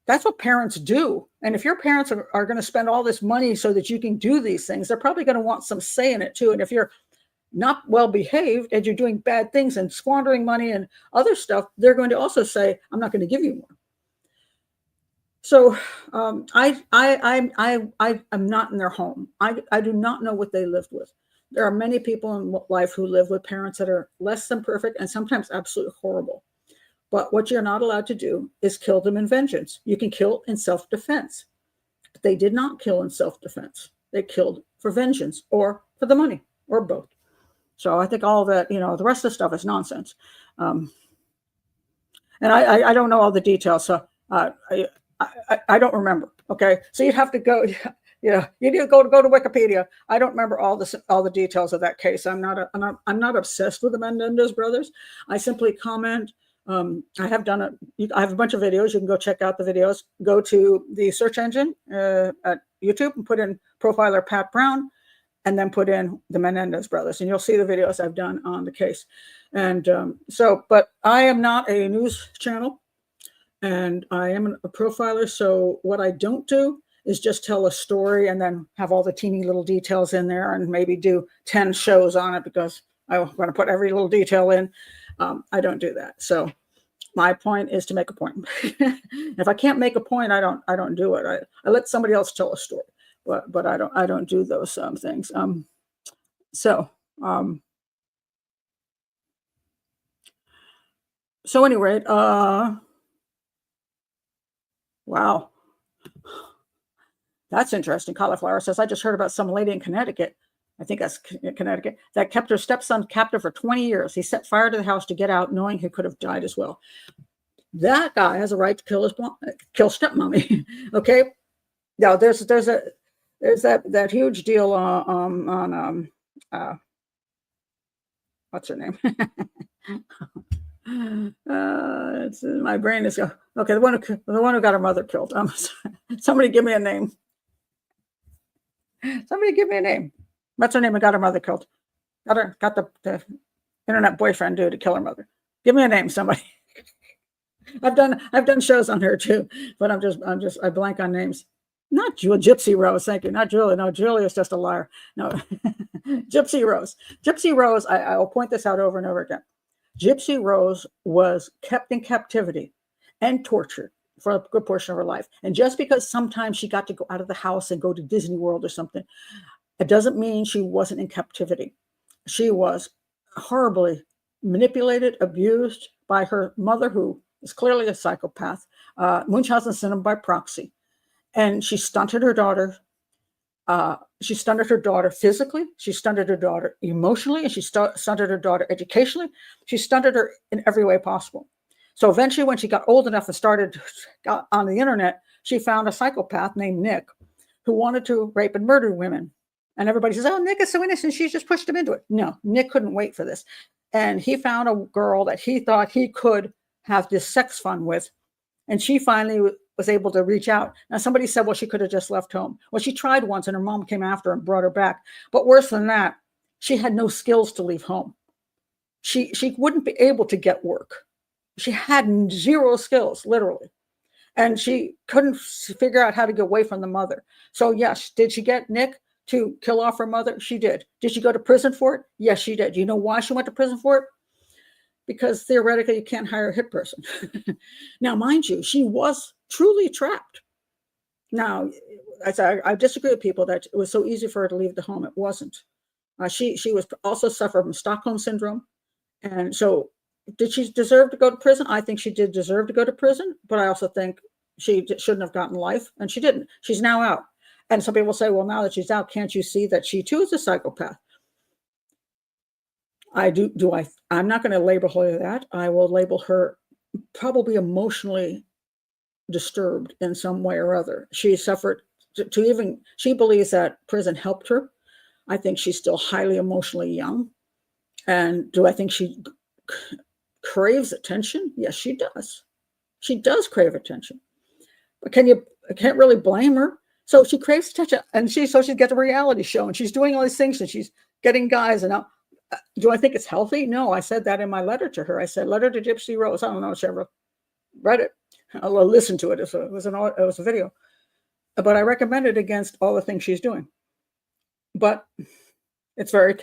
that's what parents do. And if your parents are going to spend all this money so that you can do these things, they're probably going to want some say in it too. And if you're not well behaved and you're doing bad things and squandering money and other stuff, they're going to also say, I'm not going to give you more. So I'm not in their home. I do not know what they lived with. There are many people in life who live with parents that are less than perfect and sometimes absolutely horrible. But what you're not allowed to do is kill them in vengeance. You can kill in self-defense. But they did not kill in self-defense. They killed for vengeance or for the money or both. So I think all that, the rest of the stuff is nonsense. And I don't know all the details. So I don't remember. Okay. So you'd have to go, you need to go to Wikipedia. I don't remember all the details of that case. I'm not obsessed with the Menendez brothers. I simply comment. I have a bunch of videos. You can go check out the videos. Go to the search engine at YouTube and put in profiler Pat Brown, and then put in the Menendez brothers, and you'll see the videos I've done on the case. And but I am not a news channel, and I am a profiler. So what I don't do is just tell a story and then have all the teeny little details in there and maybe do 10 shows on it because I want to put every little detail in. I don't do that. So my point is to make a point. If I can't make a point, I don't do it. I let somebody else tell a story, but I don't do those things. So anyway, wow. That's interesting. Cauliflower says, I just heard about some lady in Connecticut, I think that's Connecticut, that kept her stepson captive for 20 years. He set fire to the house to get out, knowing he could have died as well. That guy has a right to kill stepmommy. Okay. Now there's that huge deal on what's her name? It's my brain is okay. The one who got her mother killed. Somebody give me a name. Somebody give me a name. What's her name? Who got her mother killed? Got the internet boyfriend dude to kill her mother. Give me a name, somebody. I've done shows on her too, but I blank on names. Not Gypsy Rose, thank you. Not Julia. No, Julia's just a liar. No, Gypsy Rose. Gypsy Rose. I will point this out over and over again. Gypsy Rose was kept in captivity and tortured for a good portion of her life. And just because sometimes she got to go out of the house and go to Disney World or something, it doesn't mean she wasn't in captivity. She was horribly manipulated, abused by her mother, who is clearly a psychopath, Munchausen syndrome by proxy. And she stunted her daughter. She stunted her daughter physically. She stunted her daughter emotionally, and she stunted her daughter educationally. She stunted her in every way possible. So eventually, when she got old enough and got on the internet, she found a psychopath named Nick who wanted to rape and murder women. And everybody says, oh, Nick is so innocent. She just pushed him into it. No, Nick couldn't wait for this. And he found a girl that he thought he could have this sex fun with. And she finally was able to reach out. Now, somebody said, well, she could have just left home. Well, she tried once and her mom came after her and brought her back. But worse than that, she had no skills to leave home. She wouldn't be able to get work. She had zero skills, literally. And she couldn't figure out how to get away from the mother. So yes, did she get Nick to kill off her mother? She did. Did she go to prison for it? Yes, she did. You know why she went to prison for it? Because theoretically, you can't hire a hit person. Now, mind you, she was truly trapped. Now, I disagree with people that it was so easy for her to leave the home. It wasn't. She was also suffered from Stockholm syndrome. And so did she deserve to go to prison? I think she did deserve to go to prison, but I also think she shouldn't have gotten life, and she didn't. She's now out. And some people say, well, now that she's out, can't you see that she too is a psychopath? I'm not going to label her that. I will label her probably emotionally disturbed in some way or other. She suffered she believes that prison helped her. I think she's still highly emotionally young. And do I think she craves attention? Yes, she does. She does crave attention. But I can't really blame her. So she craves attention, and she's got a reality show, and she's doing all these things, and she's getting guys. And now, do I think it's healthy? No, I said that in my letter to her. I said, letter to Gypsy Rose. I don't know if she ever read it. I'll listen to it. It was a video. But I recommend it against all the things she's doing. But it's very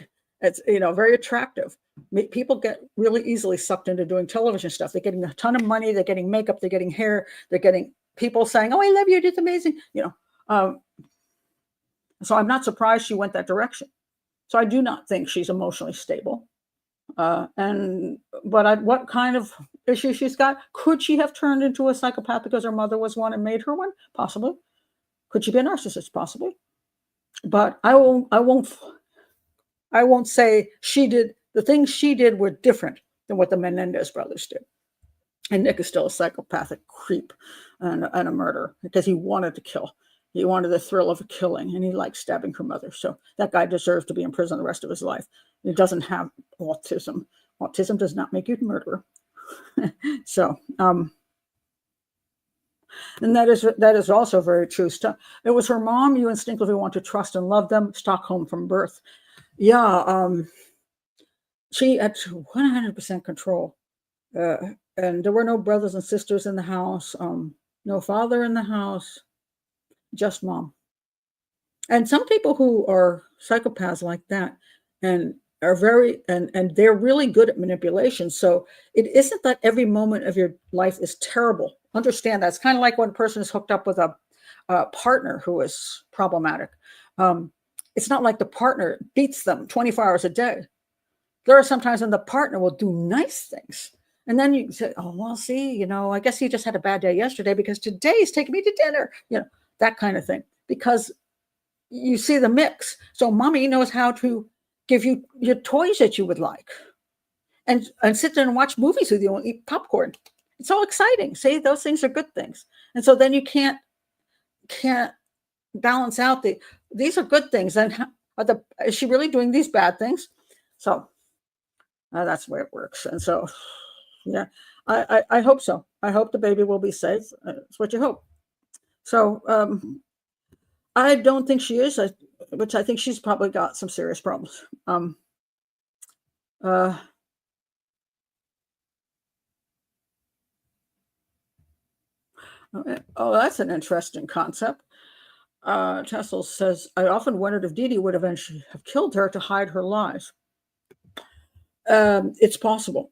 attractive. People get really easily sucked into doing television stuff. They're getting a ton of money. They're getting makeup. They're getting hair. They're getting people saying, "Oh, I love you. It's amazing." So I'm not surprised she went that direction. So I do not think she's emotionally stable. What kind of issue she's got? Could she have turned into a psychopath because her mother was one and made her one? Possibly. Could she be a narcissist? Possibly. But I won't say she did. The things she did were different than what the Menendez brothers did. And Nick is still a psychopathic creep and a murderer because he wanted to kill. He wanted the thrill of killing, and he liked stabbing her mother. So that guy deserves to be in prison the rest of his life. He doesn't have autism. Autism does not make you a murderer. So, and that is also very true. It was her mom you instinctively want to trust and love them. Stockholm from birth. Yeah, she had 100% control. And there were no brothers and sisters in the house, no father in the house, just mom. And some people who are psychopaths like that and are and they're really good at manipulation. So it isn't that every moment of your life is terrible. Understand that. It's kind of like when a person is hooked up with a partner who is problematic. It's not like the partner beats them 24 hours a day. There are sometimes when the partner will do nice things. And then you say, oh, well, see, I guess he just had a bad day yesterday because today he's taking me to dinner, that kind of thing. Because you see the mix. So mommy knows how to give you your toys that you would like and sit there and watch movies with you and eat popcorn. It's all exciting. See, those things are good things. And so then you can't balance out these are good things. And is she really doing these bad things? So that's the way it works. And so, yeah, I hope so. I hope the baby will be safe. That's what you hope. So I don't think she is, which I think she's probably got some serious problems. Oh, that's an interesting concept. Tessel says, I often wondered if Dee Dee would eventually have killed her to hide her lies. It's possible.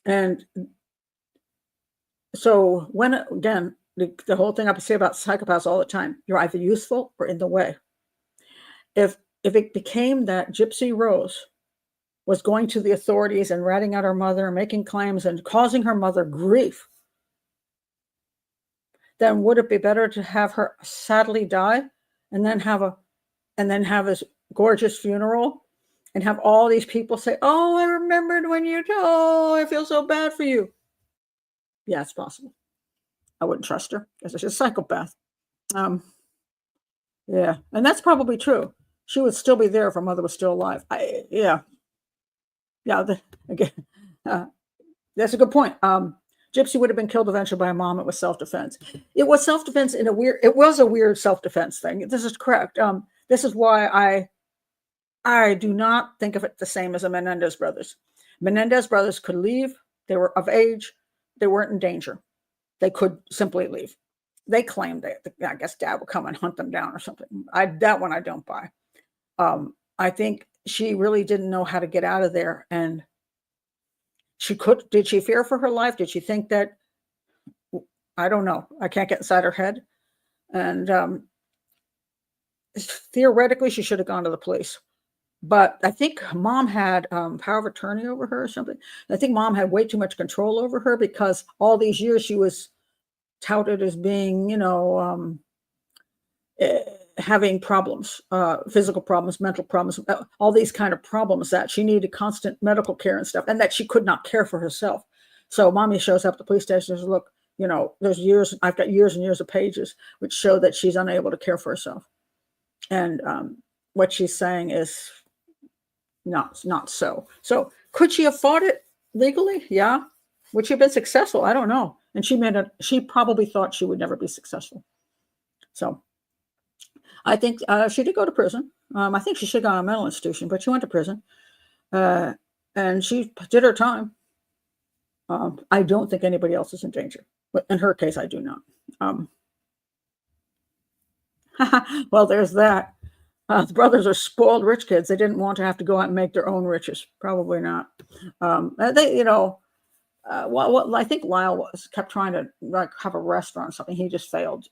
And so again, the whole thing I say about psychopaths all the time, you're either useful or in the way. If it became that Gypsy Rose was going to the authorities and ratting out her mother and making claims and causing her mother grief, then would it be better to have her sadly die and then have this gorgeous funeral and have all these people say, oh, I remembered when you told, I feel so bad for you. Yeah, it's possible. I wouldn't trust her because she's a psychopath. Yeah, and that's probably true. She would still be there if her mother was still alive. Again, that's a good point. Gypsy would have been killed eventually by a mom. It was self-defense. It was self-defense it was a weird self-defense thing. This is correct. This is why I do not think of it the same as the Menendez brothers. Menendez brothers could leave. They were of age. They weren't in danger. They could simply leave. They claimed that, I guess, dad would come and hunt them down or something. That one I don't buy. I think she really didn't know how to get out of there. And did she fear for her life? Did she think that, I don't know. I can't get inside her head. And theoretically, she should have gone to the police. But I think mom had power of attorney over her or something. I think mom had way too much control over her because all these years she was touted as being, having problems, physical problems, mental problems, all these kind of problems that she needed constant medical care and stuff, and that she could not care for herself. So mommy shows up at the police station and says, look, I've got years and years of pages which show that she's unable to care for herself. And what she's saying is not so. So could she have fought it legally? Yeah. Would she have been successful? I don't know. And she probably thought she would never be successful. So I think she did go to prison. I think she should have gone to a mental institution, but she went to prison. And she did her time. I don't think anybody else is in danger. But in her case, I do not. Well, there's that. The brothers are spoiled rich kids. They didn't want to have to go out and make their own riches. Probably not. They, I think Lyle kept trying to like have a restaurant or something. He just failed.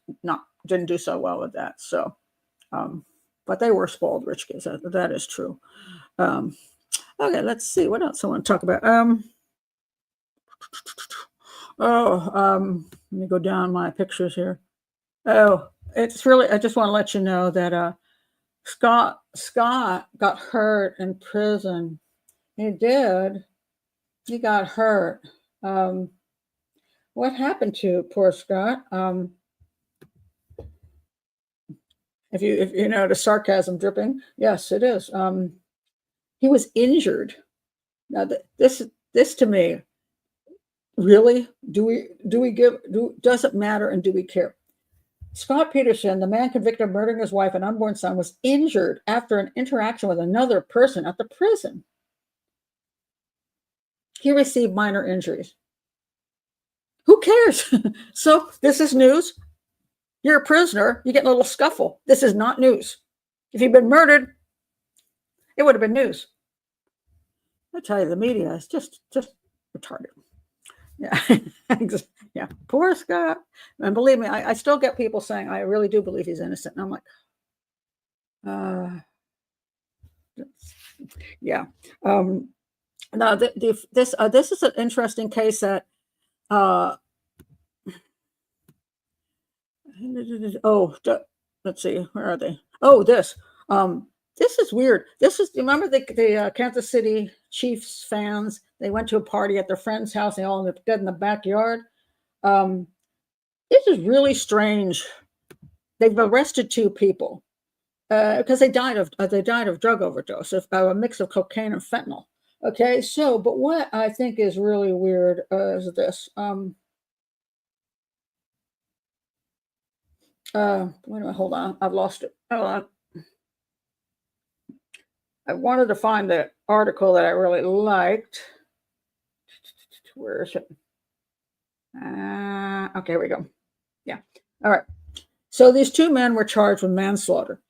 Didn't do so well with that. So, but they were spoiled rich kids. That is true. Okay, let's see what else I want to talk about. Let me go down my pictures here. Oh, it's really. I just want to let you know that Scott got hurt in prison. He did. He got hurt. What happened to poor Scott? If you know the sarcasm dripping, yes, it is. He was injured. Now this to me, really, does it matter, and do we care? Scott Peterson, the man convicted of murdering his wife and unborn son, was injured after an interaction with another person at the prison. He received minor injuries. Who cares? So this is news. You're a prisoner. You get a little scuffle. This is not news. If you'd been murdered, it would have been news. I tell you, the media is just retarded. Yeah, yeah. Poor Scott. And believe me, I still get people saying, I really do believe he's innocent. And I'm like, yeah. Now, this is an interesting case that, let's see, where are they? Oh, this is weird. Remember the Kansas City Chiefs fans? They went to a party at their friend's house. They all ended up dead in the backyard. This is really strange. They've arrested 2 people because they died of drug overdose, a mix of cocaine and fentanyl. Okay, so but what I think is really weird is this. Wait a minute, hold on. I've lost it. Hold on. I wanted to find the article that I really liked. Where is it? Okay, here we go. Yeah. All right. So these 2 men were charged with manslaughter.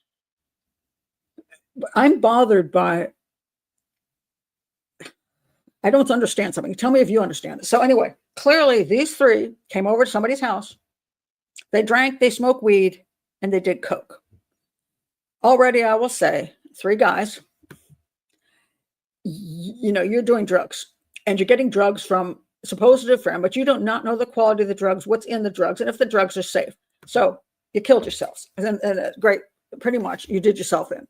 I'm bothered by. I don't understand something. Tell me if you understand it. So anyway, clearly these 3 came over to somebody's house. They drank, they smoked weed, and they did coke. Already, I will say, 3 guys. You're doing drugs, and you're getting drugs from supposed friend, but you do not know the quality of the drugs, what's in the drugs, and if the drugs are safe. So you killed yourselves, and great, pretty much you did yourself in.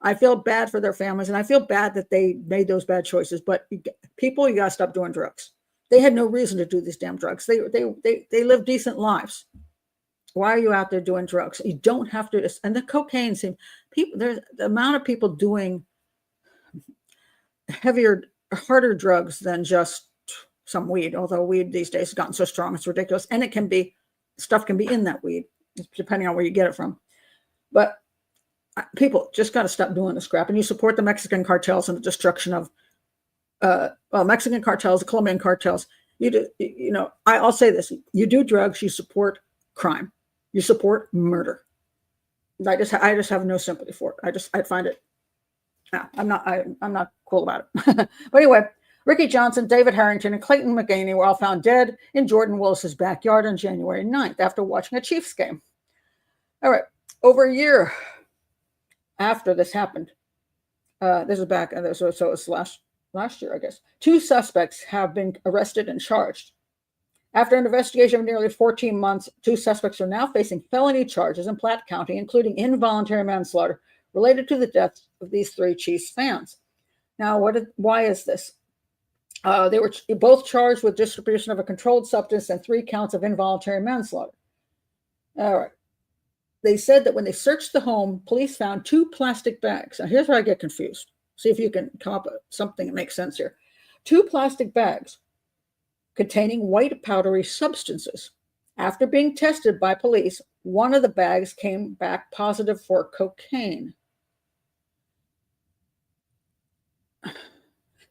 I feel bad for their families, and I feel bad that they made those bad choices. But you gotta stop doing drugs. They had no reason to do these damn drugs. They live decent lives. Why are you out there doing drugs? You don't have to. And the cocaine there's the amount of people doing heavier, harder drugs than just some weed. Although weed these days has gotten so strong, it's ridiculous. And stuff can be in that weed, depending on where you get it from. But people just got to stop doing this crap. And you support the Mexican cartels and the destruction of Mexican cartels, the Colombian cartels. I'll say this: you do drugs, you support crime, you support murder. I just have no sympathy for it. I find it. I'm not cool about it. But anyway, Ricky Johnson, David Harrington, and Clayton McGaney were all found dead in Jordan Willis's backyard on January 9th after watching a Chiefs game. All right, over a year after this happened, this is back, so it's last year, I guess. 2 suspects have been arrested and charged. After an investigation of nearly 14 months, 2 suspects are now facing felony charges in Platte County, including involuntary manslaughter related to the deaths of these 3 Chiefs fans. Now, why is this? They were both charged with distribution of a controlled substance and 3 counts of involuntary manslaughter. All right. they said that when they searched the home, police found 2 plastic bags. Now, here's where I get confused. See if you can come up with something that makes sense here. 2 plastic bags containing white powdery substances. After being tested by police, one of the bags came back positive for cocaine.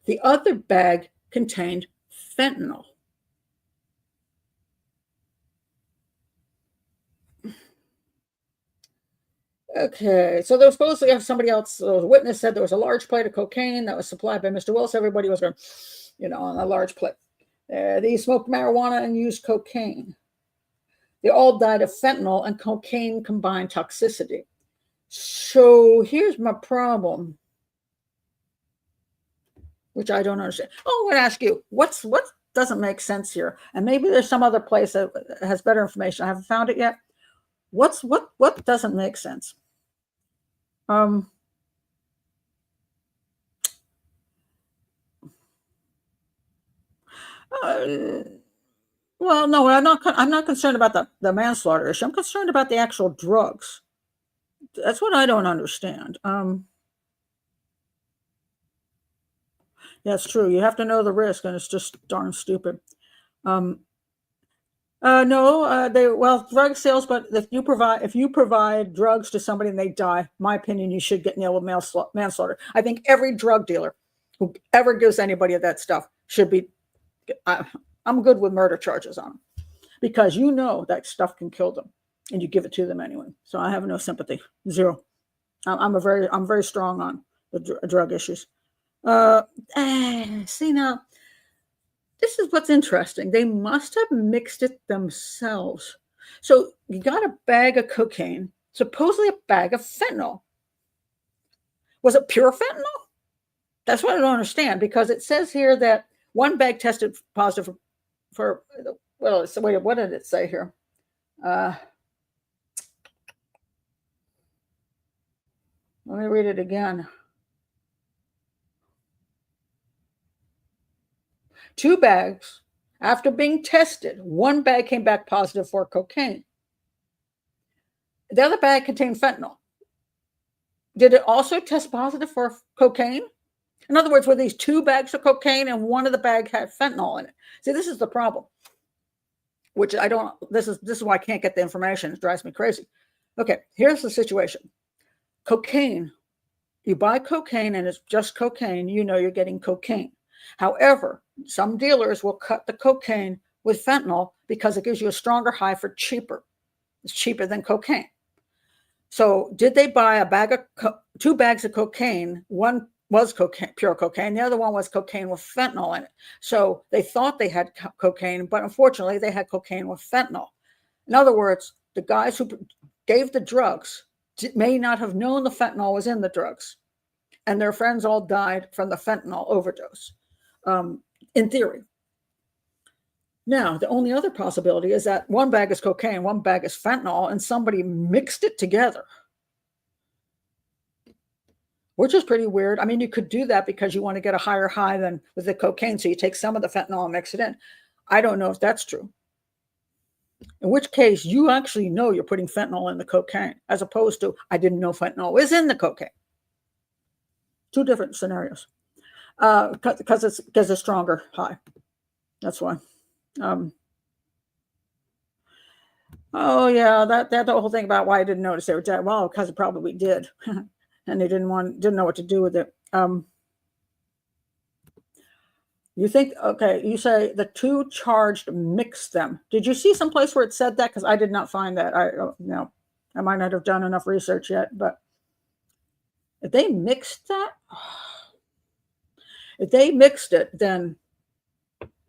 The other bag contained fentanyl. Okay, so they were supposed to have somebody else, a witness said there was a large plate of cocaine that was supplied by Mr. Wills. Everybody was going, on a large plate. They smoked marijuana and used cocaine. They all died of fentanyl and cocaine combined toxicity. So here's my problem, which I don't understand. Oh, I'm going to ask you, what doesn't make sense here? And maybe there's some other place that has better information. I haven't found it yet. What doesn't make sense? Well, no, I'm not concerned about the manslaughter issue. I'm concerned about the actual drugs. That's what I don't understand. Yeah, it's true. You have to know the risk, and it's just darn stupid. No, drug sales, but if you provide drugs to somebody and they die, my opinion, you should get nailed with manslaughter. I think every drug dealer who ever gives anybody of that stuff should be, I'm good with murder charges on them, because that stuff can kill them and you give it to them anyway. So I have no sympathy, zero. I'm very strong on the drug issues. See now, this is what's interesting. They must have mixed it themselves. So you got a bag of cocaine, supposedly a bag of fentanyl. Was it pure fentanyl? That's what I don't understand, because it says here that one bag tested positive for wait, what did it say here? Let me read it again. 2 bags, after being tested, one bag came back positive for cocaine. The other bag contained fentanyl. Did it also test positive for cocaine? In other words, were these 2 bags of cocaine and one of the bag had fentanyl in it? See, this is the problem, which I don't, this is why I can't get the information. It drives me crazy. Okay, here's the situation. Cocaine, you buy cocaine and it's just cocaine, you're getting cocaine. However, some dealers will cut the cocaine with fentanyl because it gives you a stronger high for cheaper. It's cheaper than cocaine. So did they buy 2 bags of cocaine? One was cocaine, pure cocaine. The other one was cocaine with fentanyl in it. So they thought they had cocaine, but unfortunately they had cocaine with fentanyl. In other words, the guys who gave the drugs may not have known the fentanyl was in the drugs, and their friends all died from the fentanyl overdose. In theory. Now, the only other possibility is that one bag is cocaine, one bag is fentanyl, and somebody mixed it together, which is pretty weird. I mean, you could do that because you want to get a higher high than with the cocaine, so you take some of the fentanyl and mix it in. I don't know if that's true. In which case, you actually know you're putting fentanyl in the cocaine, as opposed to, I didn't know fentanyl was in the cocaine. 2 different scenarios. Because it's a stronger high. That's why. Oh yeah, that the whole thing about why I didn't notice they were dead. Well, because it probably did, and they didn't know what to do with it. You think? Okay, you say the 2 charged mixed them. Did you see some place where it said that? Because I did not find that. I might not have done enough research yet, but if they mixed that. If they mixed it, then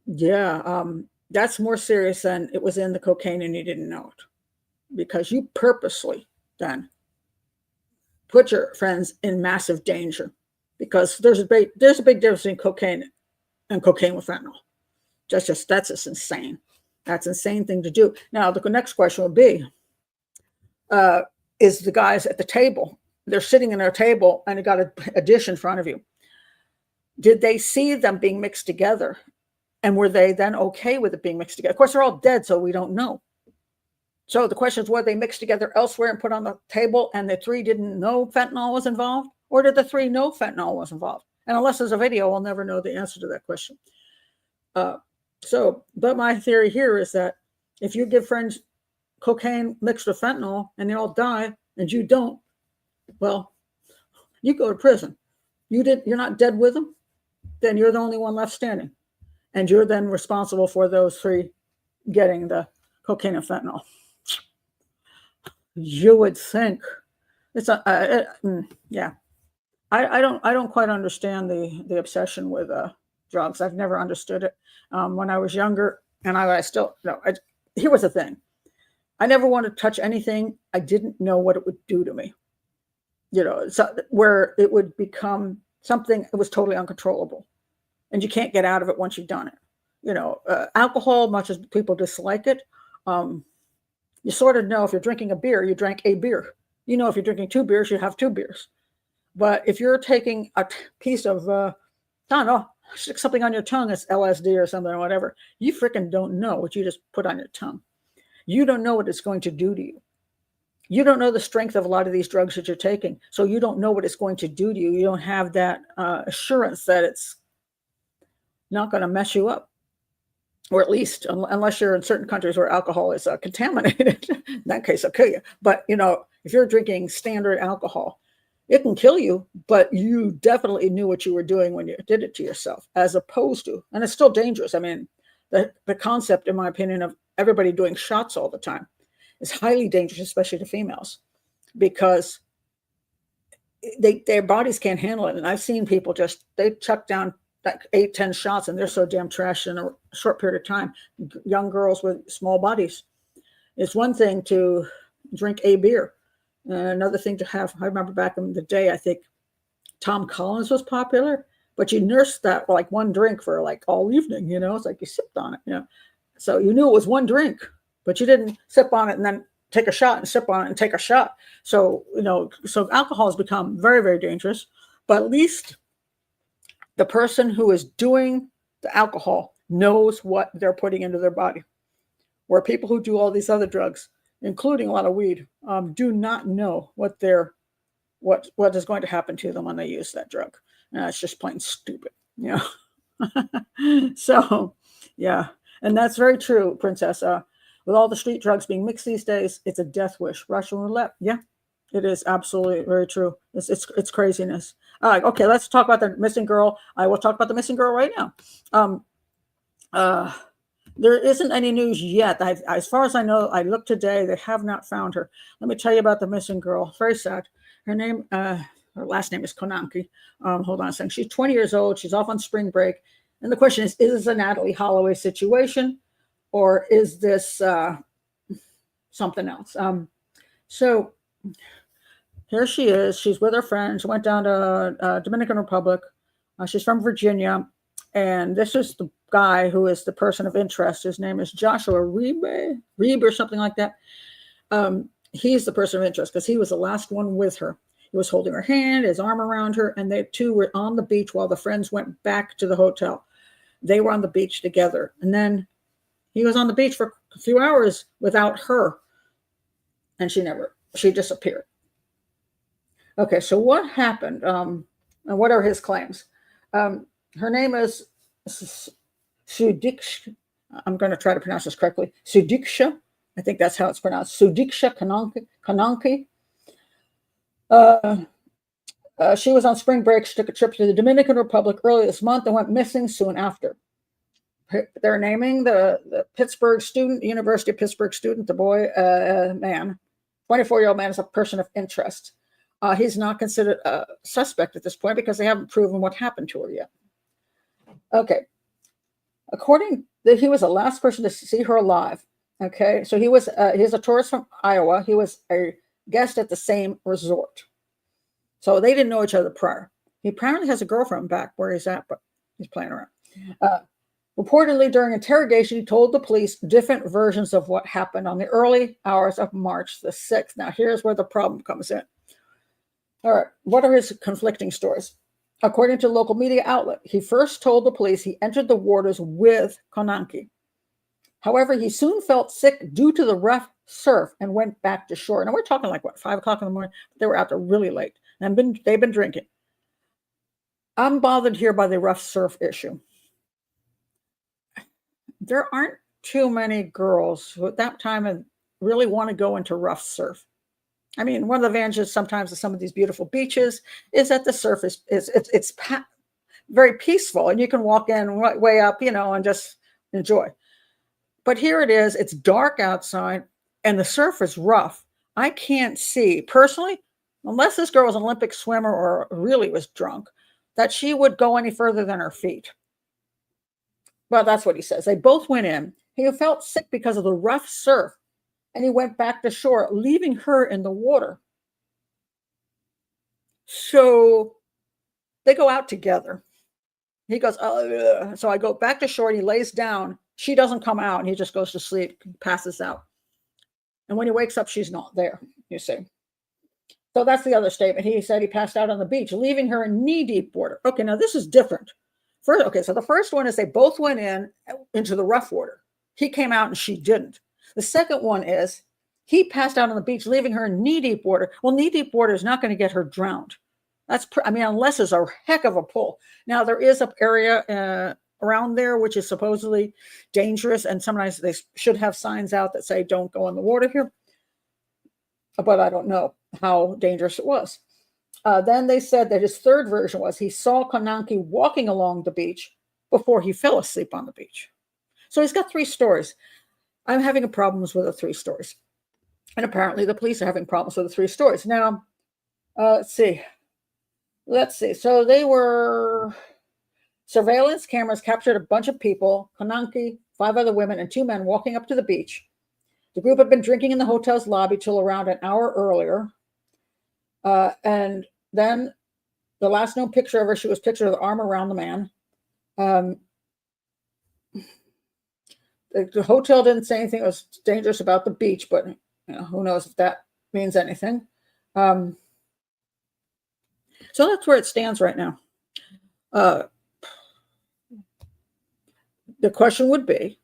yeah, that's more serious than it was in the cocaine and you didn't know it, because you purposely then put your friends in massive danger, because there's a big difference between cocaine and cocaine with fentanyl. That's just insane. That's an insane thing to do. Now, the next question would be, is the guys at the table, they're sitting in their table and you got a dish in front of you. Did they see them being mixed together? And were they then okay with it being mixed together? Of course, they're all dead, so we don't know. So the question is, were they mixed together elsewhere and put on the table and the three didn't know fentanyl was involved? Or did the three know fentanyl was involved? And unless there's a video, I'll never know the answer to that question. But my theory here is that if you give friends cocaine mixed with fentanyl and they all die and you don't, well, you go to prison. You're not dead with them, then you're the only one left standing. And you're then responsible for those three getting the cocaine and fentanyl. You would think. It's yeah. I don't quite understand the obsession with drugs. I've never understood it. When I was younger, and I still no. Here was the thing. I never wanted to touch anything I didn't know what it would do to me. So where it would become something that was totally uncontrollable, and you can't get out of it once you've done it. Alcohol, much as people dislike it, you sort of know if you're drinking a beer, you drank a beer. If you're drinking 2 beers, you have 2 beers. But if you're taking a piece of, I don't know, stick something on your tongue, it's LSD or something or whatever, you freaking don't know what you just put on your tongue. You don't know what it's going to do to you. You don't know the strength of a lot of these drugs that you're taking. So you don't know what it's going to do to you. You don't have that assurance that it's not going to mess you up. Or at least, unless you're in certain countries where alcohol is contaminated. In that case, it'll kill you. But, if you're drinking standard alcohol, it can kill you, but you definitely knew what you were doing when you did it to yourself, as opposed to, and it's still dangerous. I mean, the concept, in my opinion, of everybody doing shots all the time is highly dangerous, especially to females, because their bodies can't handle it. And I've seen people they chuck down like 8-10 shots and they're so damn trashed in a short period of time. Young girls with small bodies. It's one thing to drink a beer. Another thing to have, I remember back in the day, I think Tom Collins was popular, but you nursed that like one drink for like all evening, it's like you sipped on it, So you knew it was one drink, but you didn't sip on it and then take a shot and sip on it and take a shot. So, so alcohol has become very, very dangerous, but at least the person who is doing the alcohol knows what they're putting into their body. Where people who do all these other drugs, including a lot of weed, do not know what is going to happen to them when they use that drug. And it's just plain stupid, So, yeah. And that's very true, Princess. With all the street drugs being mixed these days, it's a death wish. Russian roulette. Yeah, it is absolutely very true. It's craziness. Okay, let's talk about the missing girl. I will talk about the missing girl right now. There isn't any news yet. As far as I know, I looked today. They have not found her. Let me tell you about the missing girl. Very sad. Her last name is Konanki. Hold on a second. She's 20 years old. She's off on spring break. And the question is this a Natalie Holloway situation, or is this something else? So here she is. She's with her friends. Went down to Dominican Republic. She's from Virginia. And this is the guy who is the person of interest. His name is Joshua Reeb or something like that. He's the person of interest because he was the last one with her. He was holding her hand, his arm around her, and they two were on the beach while the friends went back to the hotel. They were on the beach together. And then he was on the beach for a few hours without her. And she disappeared. Okay, so what happened? And what are his claims? Her name is Sudiksha. I'm going to try to pronounce this correctly. Sudiksha. I think that's how it's pronounced. Sudiksha Konanki. She was on spring break. She took a trip to the Dominican Republic early this month and went missing soon after. They're naming the Pittsburgh student, University of Pittsburgh student, the boy, man, 24-year-old man, is a person of interest. He's not considered a suspect at this point because they haven't proven what happened to her yet. Okay. He was the last person to see her alive. Okay. So he's a tourist from Iowa. He was a guest at the same resort. So they didn't know each other prior. He apparently has a girlfriend back where he's at, but he's playing around. Reportedly, during interrogation, he told the police different versions of what happened on the early hours of March the 6th. Now, here's where the problem comes in. All right. What are his conflicting stories? According to a local media outlet, he first told the police he entered the waters with Konanki. However, he soon felt sick due to the rough surf and went back to shore. Now we're talking like what, 5 o'clock in the morning? They were out there really late and they've been drinking. I'm bothered here by the rough surf issue. There aren't too many girls who at that time really want to go into rough surf. I mean, one of the advantages sometimes of some of these beautiful beaches is that the surf is very peaceful, and you can walk in way up, and just enjoy. But here it is, it's dark outside, and the surf is rough. I can't see, personally, unless this girl was an Olympic swimmer or really was drunk, that she would go any further than her feet. Well, that's what he says. They both went in. He felt sick because of the rough surf, and he went back to shore, leaving her in the water. So they go out together. He goes, oh, so I go back to shore, and he lays down. She doesn't come out, and he just goes to sleep, passes out. And when he wakes up, she's not there, you see. So that's the other statement. He said he passed out on the beach, leaving her in knee-deep water. Okay, now this is different. So the first one is they both went into the rough water. He came out and she didn't. The second one is he passed out on the beach, leaving her in knee-deep water. Well, knee-deep water is not going to get her drowned. Unless there's a heck of a pull. Now, there is an area around there which is supposedly dangerous, and sometimes they should have signs out that say, don't go in the water here. But I don't know how dangerous it was. Then they said that his third version was he saw Konanki walking along the beach before he fell asleep on the beach. So he's got 3 stories. I'm having problems with the 3 stories. And apparently the police are having problems with the 3 stories. Now, let's see. So they were surveillance cameras captured a bunch of people, Konanki, 5 other women, and 2 men walking up to the beach. The group had been drinking in the hotel's lobby till around an hour earlier. And then the last known picture of her, she was pictured with the arm around the man. The hotel didn't say anything that was dangerous about the beach, but who knows if that means anything. So that's where it stands right now. The question would be,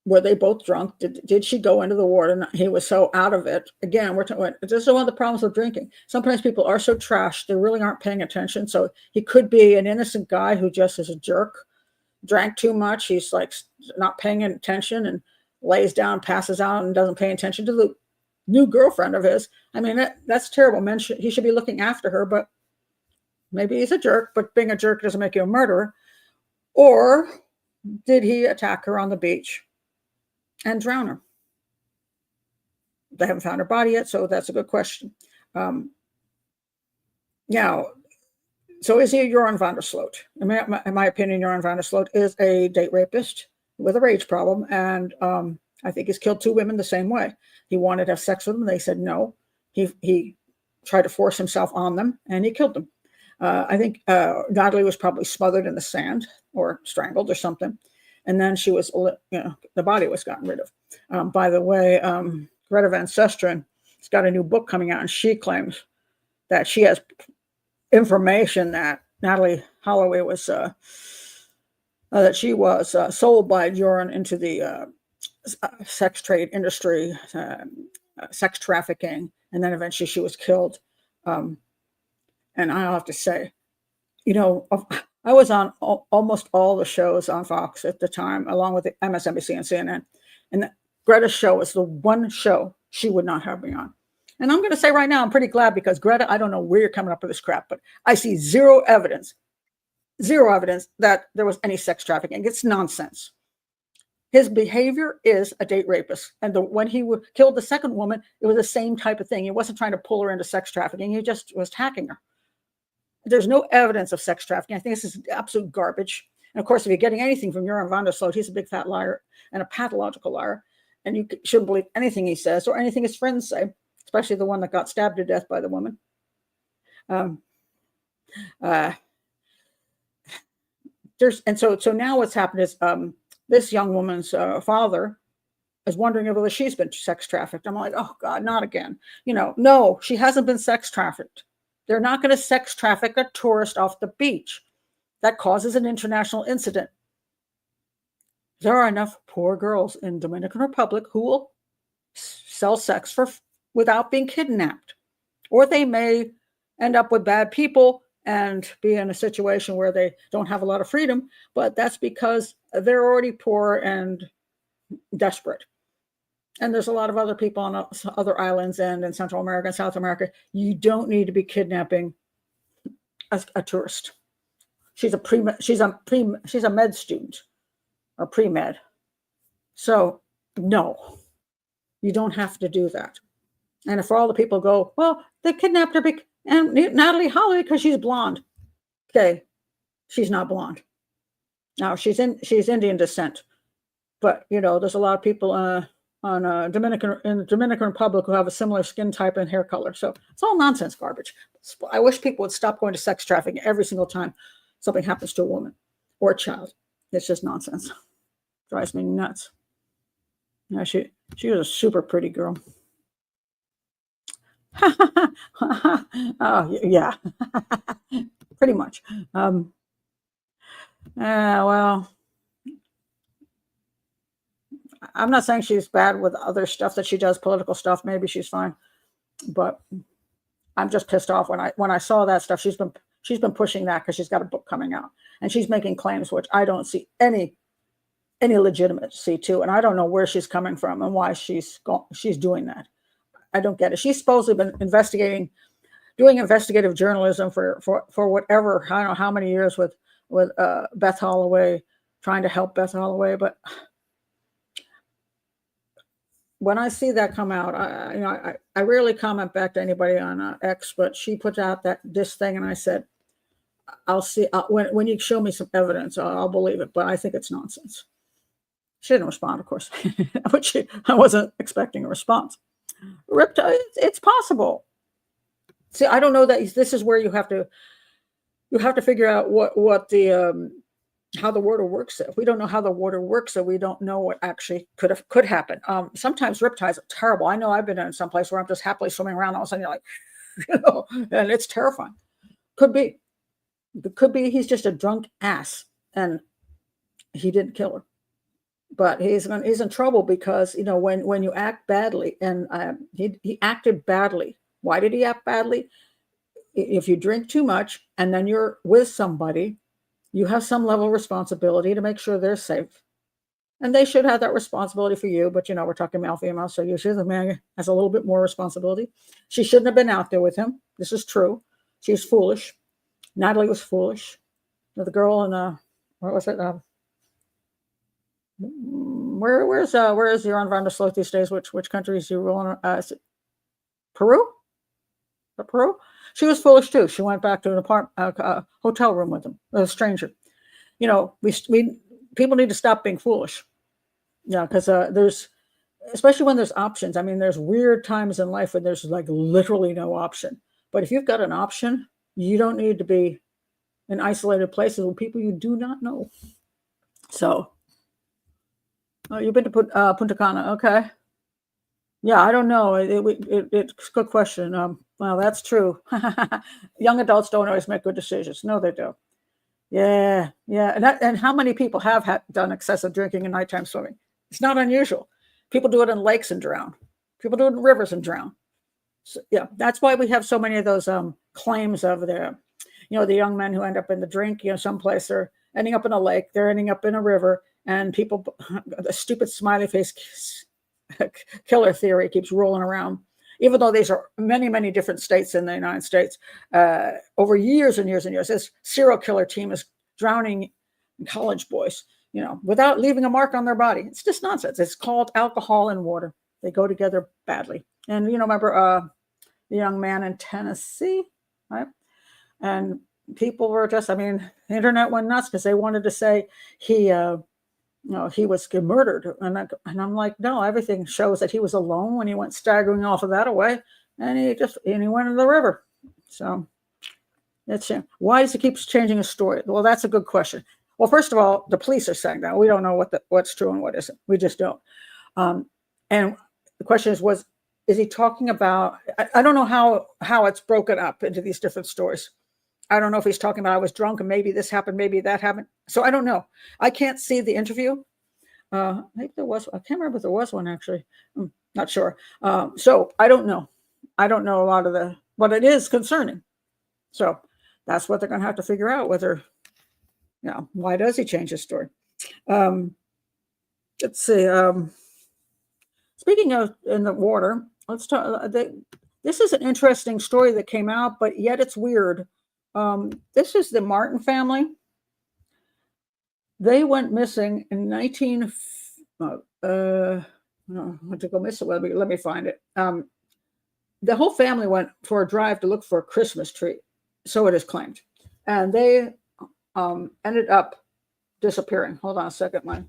were they both drunk? Did she go into the water? And he was so out of it. Again, this is one of the problems with drinking. Sometimes people are so trashed, they really aren't paying attention. So he could be an innocent guy who just is a jerk, drank too much. He's like not paying attention and lays down, passes out, and doesn't pay attention to the new girlfriend of his. I mean, that's terrible. He should be looking after her, but maybe he's a jerk, but being a jerk doesn't make you a murderer. Or did he attack her on the beach and drown her? They haven't found her body yet, so that's a good question. Now, so is he a Joran van der Sloot? In my opinion, Joran van der Sloot is a date rapist with a rage problem, and I think he's killed 2 women the same way. He wanted to have sex with them. They said no. He tried to force himself on them, and he killed them. I think Natalie was probably smothered in the sand or strangled or something. And then she was, the body was gotten rid of. By the way, Greta Van Susteren has got a new book coming out, and she claims that she has information that Natalie Holloway was, that she was sold by Joran into the sex trade industry, sex trafficking, and then eventually she was killed. And I'll have to say, I was on almost all the shows on Fox at the time, along with the MSNBC and CNN. And Greta's show was the one show she would not have me on. And I'm going to say right now, I'm pretty glad, because Greta, I don't know where you're coming up with this crap, but I see zero evidence that there was any sex trafficking. It's nonsense. His behavior is a date rapist. And when he killed the second woman, it was the same type of thing. He wasn't trying to pull her into sex trafficking. He just was attacking her. There's no evidence of sex trafficking. I think this is absolute garbage. And of course, if you're getting anything from Joran van der Sloot, he's a big fat liar and a pathological liar. And you shouldn't believe anything he says or anything his friends say, especially the one that got stabbed to death by the woman. So now what's happened is this young woman's father is wondering whether she's been sex trafficked. I'm like, oh God, not again. No, she hasn't been sex trafficked. They're not going to sex traffic a tourist off the beach. That causes an international incident. There are enough poor girls in Dominican Republic who will sell sex without being kidnapped, or they may end up with bad people and be in a situation where they don't have a lot of freedom, but that's because they're already poor and desperate. And there's a lot of other people on other islands and in Central America and South America. You don't need to be kidnapping a tourist. She's a med student or pre-med. So no, you don't have to do that. And if all the people go, well, they kidnapped her and Natalie Holloway because she's blonde. Okay, she's not blonde. Now she's Indian descent, but there's a lot of people in the Dominican Republic who have a similar skin type and hair color. So it's all nonsense garbage. I wish people would stop going to sex trafficking every single time something happens to a woman or a child. It's just nonsense. Drives me nuts. Yeah, she was a super pretty girl. Oh, yeah, pretty much. Well, I'm not saying she's bad with other stuff that she does, political stuff. Maybe she's fine, but I'm just pissed off when I saw that stuff. She's been pushing that because she's got a book coming out and she's making claims which I don't see any legitimacy to, and I don't know where she's coming from and why she's doing that. I don't get it. She's supposedly been doing investigative journalism for whatever, I don't know how many years with Beth Holloway, trying to help Beth Holloway. But when I see that come out, I rarely comment back to anybody on X, but she put out this thing, and I said, I'll see when you show me some evidence, I'll believe it. But I think it's nonsense. She didn't respond, of course, but I wasn't expecting a response. Riptide, it's possible. See, I don't know that this is where you have to figure out what the how the water works. If we don't know how the water works, so we don't know what actually could happen. Sometimes riptides are terrible. I know I've been in some place where I'm just happily swimming around, all of a sudden you're like, and it's terrifying. It could be he's just a drunk ass and he didn't kill her. But he's in trouble because when you act badly, and he acted badly. Why did he act badly? If you drink too much and then you're with somebody, you have some level of responsibility to make sure they're safe, and they should have that responsibility for you. But we're talking male female, so usually the man has a little bit more responsibility. She shouldn't have been out there with him. This is true. She was foolish. Natalie was foolish. The girl in what was it? Where is Iran Vandersloot these days? Which country is he ruling? Is it Peru? Peru? She was foolish too. She went back to an hotel room with him, a stranger. We people need to stop being foolish. Yeah, because especially when there's options. I mean, there's weird times in life when there's like literally no option. But if you've got an option, you don't need to be in isolated places with people you do not know. So. Oh, you've been to Punta Cana, okay? Yeah, I don't know. It's a good question. Well, that's true. Young adults don't always make good decisions. No, they don't. Yeah. And how many people have done excessive drinking and nighttime swimming? It's not unusual. People do it in lakes and drown. People do it in rivers and drown. So, yeah, that's why we have so many of those claims of the young men who end up in the drink. Someplace they're ending up in a lake, they're ending up in a river. And people, the stupid smiley face killer theory keeps rolling around, even though these are many, many different states in the United States. Over years and years and years, this serial killer team is drowning college boys, without leaving a mark on their body. It's just nonsense. It's called alcohol and water. They go together badly. And, remember the young man in Tennessee, right? And people were just, the internet went nuts because they wanted to say he was murdered. And I'm like, no, everything shows that he was alone when he went staggering off of that away. And he went in the river. So why does he keep changing his story? Well, that's a good question. Well, first of all, the police are saying that. We don't know what's true and what isn't. We just don't. And the question is he talking about, I don't know how it's broken up into these different stories. I don't know if he's talking about I was drunk and maybe this happened, maybe that happened. So I don't know. I can't see the interview. Maybe there was. I can't remember if there was one actually. I'm not sure. So I don't know. I don't know a lot of but it is concerning. So that's what they're going to have to figure out. Whether, why does he change his story? Let's see. Speaking of in the water, let's talk. This is an interesting story that came out, but yet it's weird. This is the Martin family. They went missing in 19. I want to go miss it. Let me find it. The whole family went for a drive to look for a Christmas tree, so it is claimed, and they ended up disappearing. Hold on a second, come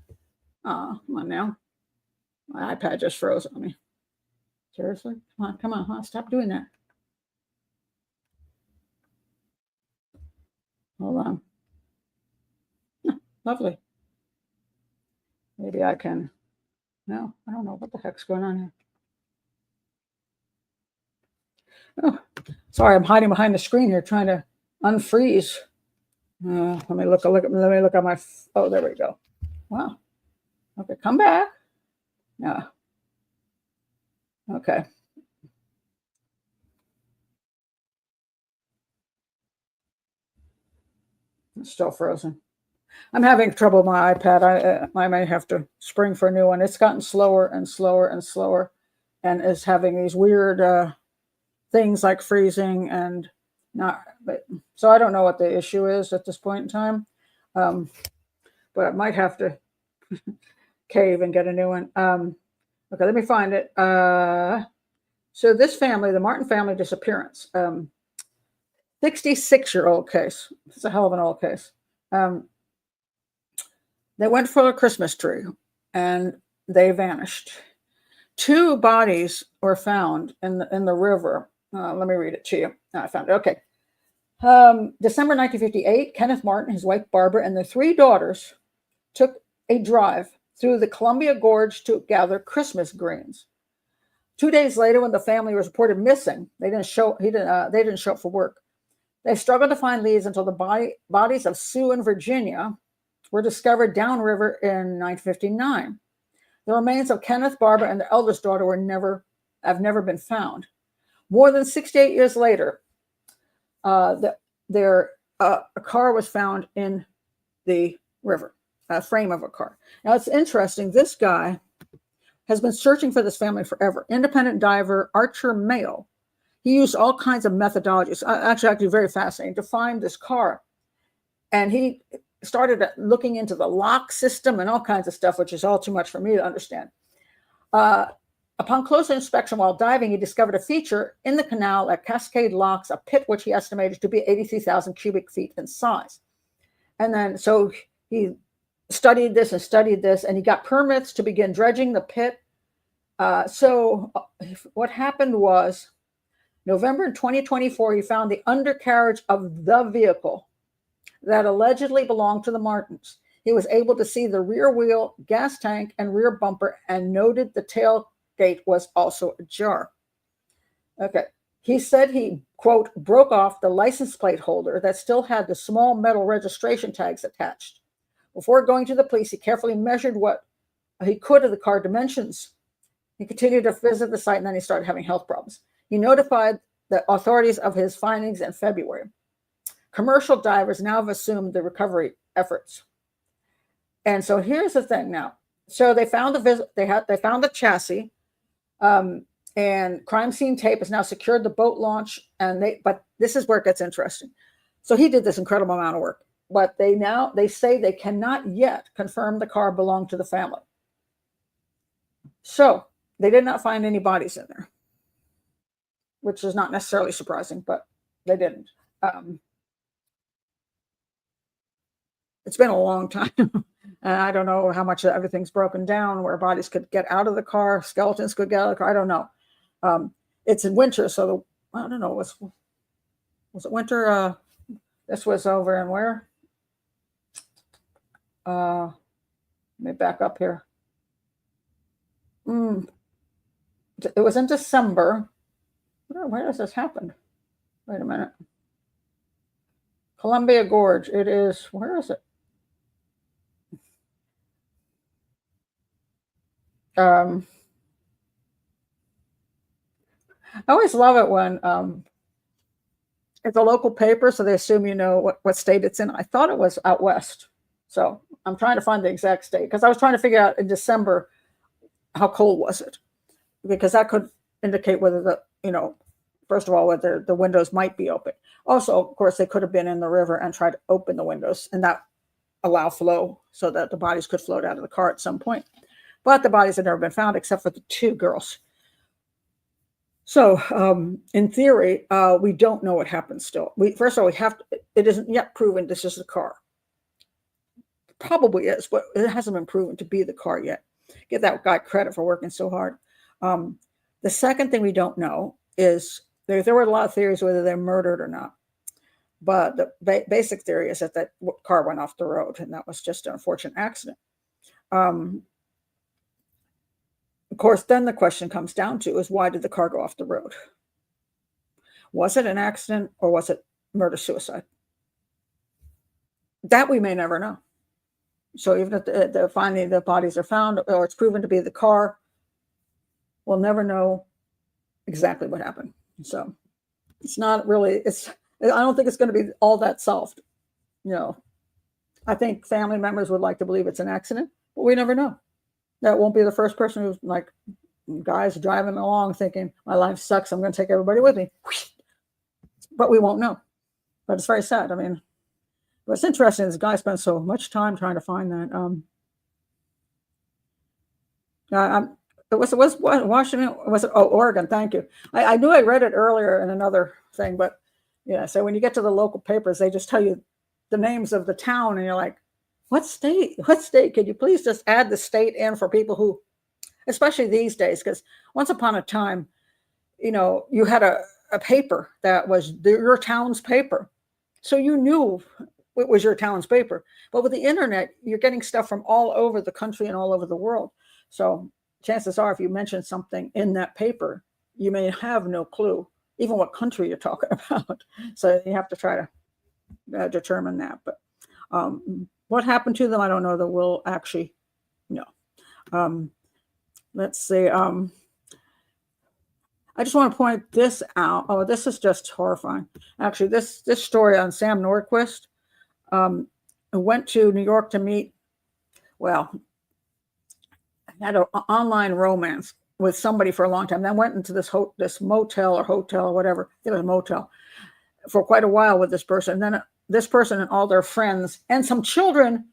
on now. My iPad just froze on me. Seriously? Come on, stop doing that. Hold on. Lovely. Maybe I can. No, I don't know what the heck's going on here. Oh, sorry, I'm hiding behind the screen here trying to unfreeze. Let me look at my. Oh, there we go. Wow. Okay, come back. Yeah. Okay. It's still frozen. I'm having trouble with my iPad. I may have to spring for a new one. It's gotten slower and slower and slower, and is having these weird things like freezing and not. So I don't know what the issue is at this point in time, but I might have to cave and get a new one. Okay, let me find it. So this family, the Martin family disappearance, 66-year-old case. It's a hell of an old case. They went for a Christmas tree and they vanished. 2 bodies were found in the river. Let me read it to you. I found it. Okay. December 1958, Kenneth Martin, his wife Barbara, and their 3 daughters took a drive through the Columbia Gorge to gather Christmas greens. 2 days later, when the family was reported missing, they didn't show up for work. They struggled to find leads until the bodies of Sue and Virginia were discovered downriver in 1959. The remains of Kenneth, Barbara, and their eldest daughter have never been found. More than 68 years later, a car was found in the river, a frame of a car. Now, it's interesting. This guy has been searching for this family forever. Independent diver, archer male. He used all kinds of methodologies, actually very fascinating, to find this car. And he started looking into the lock system and all kinds of stuff, which is all too much for me to understand. Upon closer inspection while diving, he discovered a feature in the canal at Cascade Locks, a pit which he estimated to be 83,000 cubic feet in size. And then so he studied this, and he got permits to begin dredging the pit. So what happened was, November 2024, he found the undercarriage of the vehicle that allegedly belonged to the Martins. He was able to see the rear wheel, gas tank, and rear bumper, and noted the tailgate was also ajar. Okay. He said he, quote, broke off the license plate holder that still had the small metal registration tags attached. Before going to the police, he carefully measured what he could of the car dimensions. He continued to visit the site, and then he started having health problems. He notified the authorities of his findings in February. Commercial divers now have assumed the recovery efforts. And so here's the thing now. So they found they found the chassis, and crime scene tape has now secured the boat launch. But this is where it gets interesting. So he did this incredible amount of work, but they say they cannot yet confirm the car belonged to the family. So they did not find any bodies in there, which is not necessarily surprising, but they didn't. It's been a long time. And I don't know how much everything's broken down, where bodies could get out of the car, skeletons could get out of the car. I don't know. It's in winter, so I don't know. Was it winter? This was over in where? Let me back up here. It was in December. Where does this happen? Wait a minute. Columbia Gorge. It is, where is it? Um, I always love it when it's a local paper, so they assume you know what state it's in. I thought it was out west, so I'm trying to find the exact state because I was trying to figure out in December how cold was it, because that could indicate whether first of all, whether the windows might be open. Also, of course, they could have been in the river and tried to open the windows and that allow flow so that the bodies could float out of the car at some point. But the bodies had never been found except for the two girls. So in theory, we don't know what happened still. First of all, it isn't yet proven this is the car. It probably is, but it hasn't been proven to be the car yet. Give that guy credit for working so hard. The second thing we don't know is there were a lot of theories whether they're murdered or not. But the basic theory is that car went off the road and that was just an unfortunate accident. Of course, then the question comes down to is why did the car go off the road? Was it an accident or was it murder-suicide? That we may never know. So even if finally the bodies are found or it's proven to be the car, we'll never know exactly what happened. So it's not really, I don't think it's going to be all that solved. I think family members would like to believe it's an accident, but we never know. That won't be the first person who's like, guys driving along thinking, my life sucks, I'm going to take everybody with me. But we won't know. But it's very sad. I mean, what's interesting is the guy spent so much time trying to find that. It was Washington, was it? Oh, Oregon, thank you. I knew I read it earlier in another thing, but yeah, so when you get to the local papers, they just tell you the names of the town and you're like, what state? What state? Could you please just add the state in for people who, especially these days, because once upon a time, you had a paper that was your town's paper. So you knew it was your town's paper. But with the internet, you're getting stuff from all over the country and all over the world. So chances are, if you mention something in that paper, you may have no clue, even what country you're talking about. So you have to try to determine that. But what happened to them, I don't know that we'll actually know. Let's see. I just want to point this out. Oh, this is just horrifying. Actually, this story on Sam Nordquist went to New York to meet, had an online romance with somebody for a long time. Then went into this motel or hotel or whatever. It was a motel for quite a while with this person. And then this person and all their friends and some children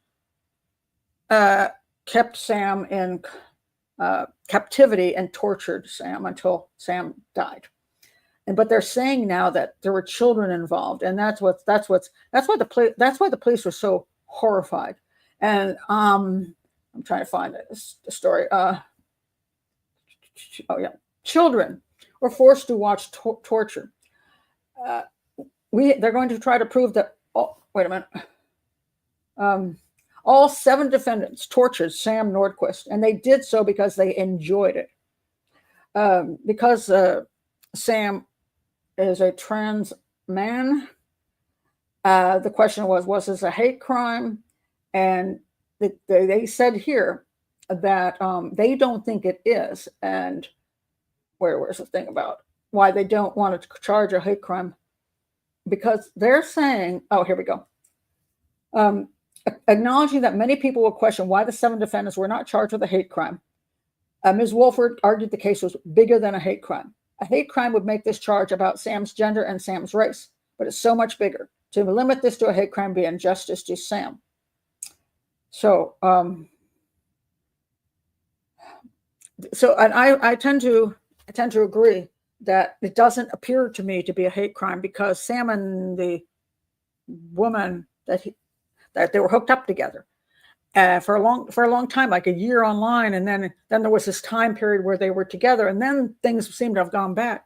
kept Sam in captivity and tortured Sam until Sam died. But they're saying now that there were children involved, and that's why the police were so horrified. And I'm trying to find the story. Children were forced to watch torture. They're going to try to prove that. Oh, wait a minute. All 7 defendants tortured Sam Nordquist, and they did so because they enjoyed it. Because Sam is a trans man, the question was this a hate crime? And they said here that they don't think it is. And where's the thing about why they don't want to charge a hate crime? Because they're saying, oh, here we go. Acknowledging that many people will question why the 7 defendants were not charged with a hate crime. Ms. Wolford argued the case was bigger than a hate crime. A hate crime would make this charge about Sam's gender and Sam's race, but it's so much bigger. To limit this to a hate crime be injustice to Sam. So, and I tend to agree that it doesn't appear to me to be a hate crime because Sam and the woman that they were hooked up together for a long time, like a year online, and then there was this time period where they were together, and then things seem to have gone back.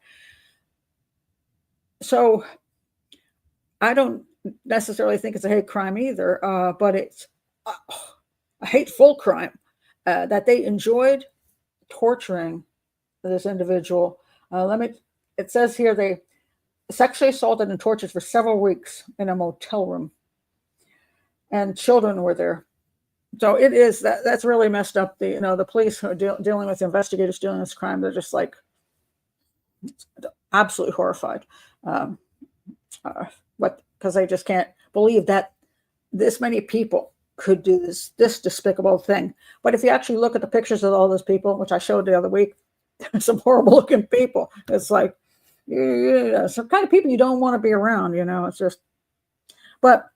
So I don't necessarily think it's a hate crime either, but it's a hateful crime that they enjoyed torturing this individual. It says here they sexually assaulted and tortured for several weeks in a motel room. And children were there. So it is that's really messed up. The police who are dealing with investigators dealing with this crime, they're just like absolutely horrified. Um, because they just can't believe that this many people could do this despicable thing. But if you actually look at the pictures of all those people, which I showed the other week, some horrible looking people. It's like, yeah, some kind of people you don't want to be around, it's just, but,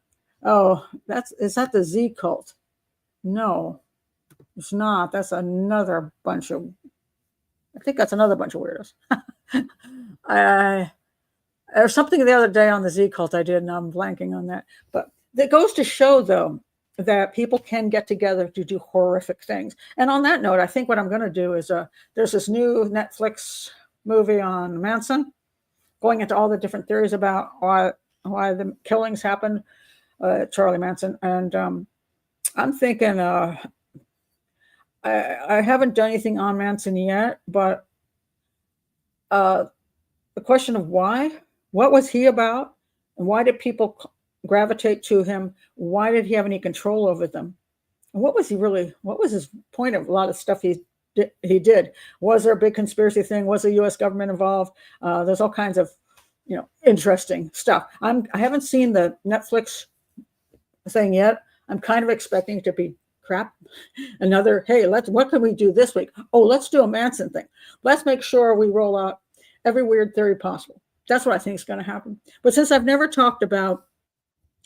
is that the Z cult? No, it's not. That's another bunch of, I think that's another bunch of weirdos. There's something the other day on the Z cult I did, and I'm blanking on that. But that goes to show, though, that people can get together to do horrific things. And on that note, I think what I'm going to do is there's this new Netflix movie on Manson, going into all the different theories about why the killings happened, Charlie Manson. And I'm thinking I haven't done anything on Manson yet, but the question of why, what was he about, and why did people gravitate to him? Why did he have any control over them? And what was his point of a lot of stuff he did? Was there a big conspiracy thing? Was the U.S. government involved? There's all kinds of, interesting stuff. I haven't seen the Netflix thing yet. I'm kind of expecting it to be crap. Another, hey, what can we do this week? Oh, let's do a Manson thing. Let's make sure we roll out every weird theory possible. That's what I think is going to happen. But since I've never talked about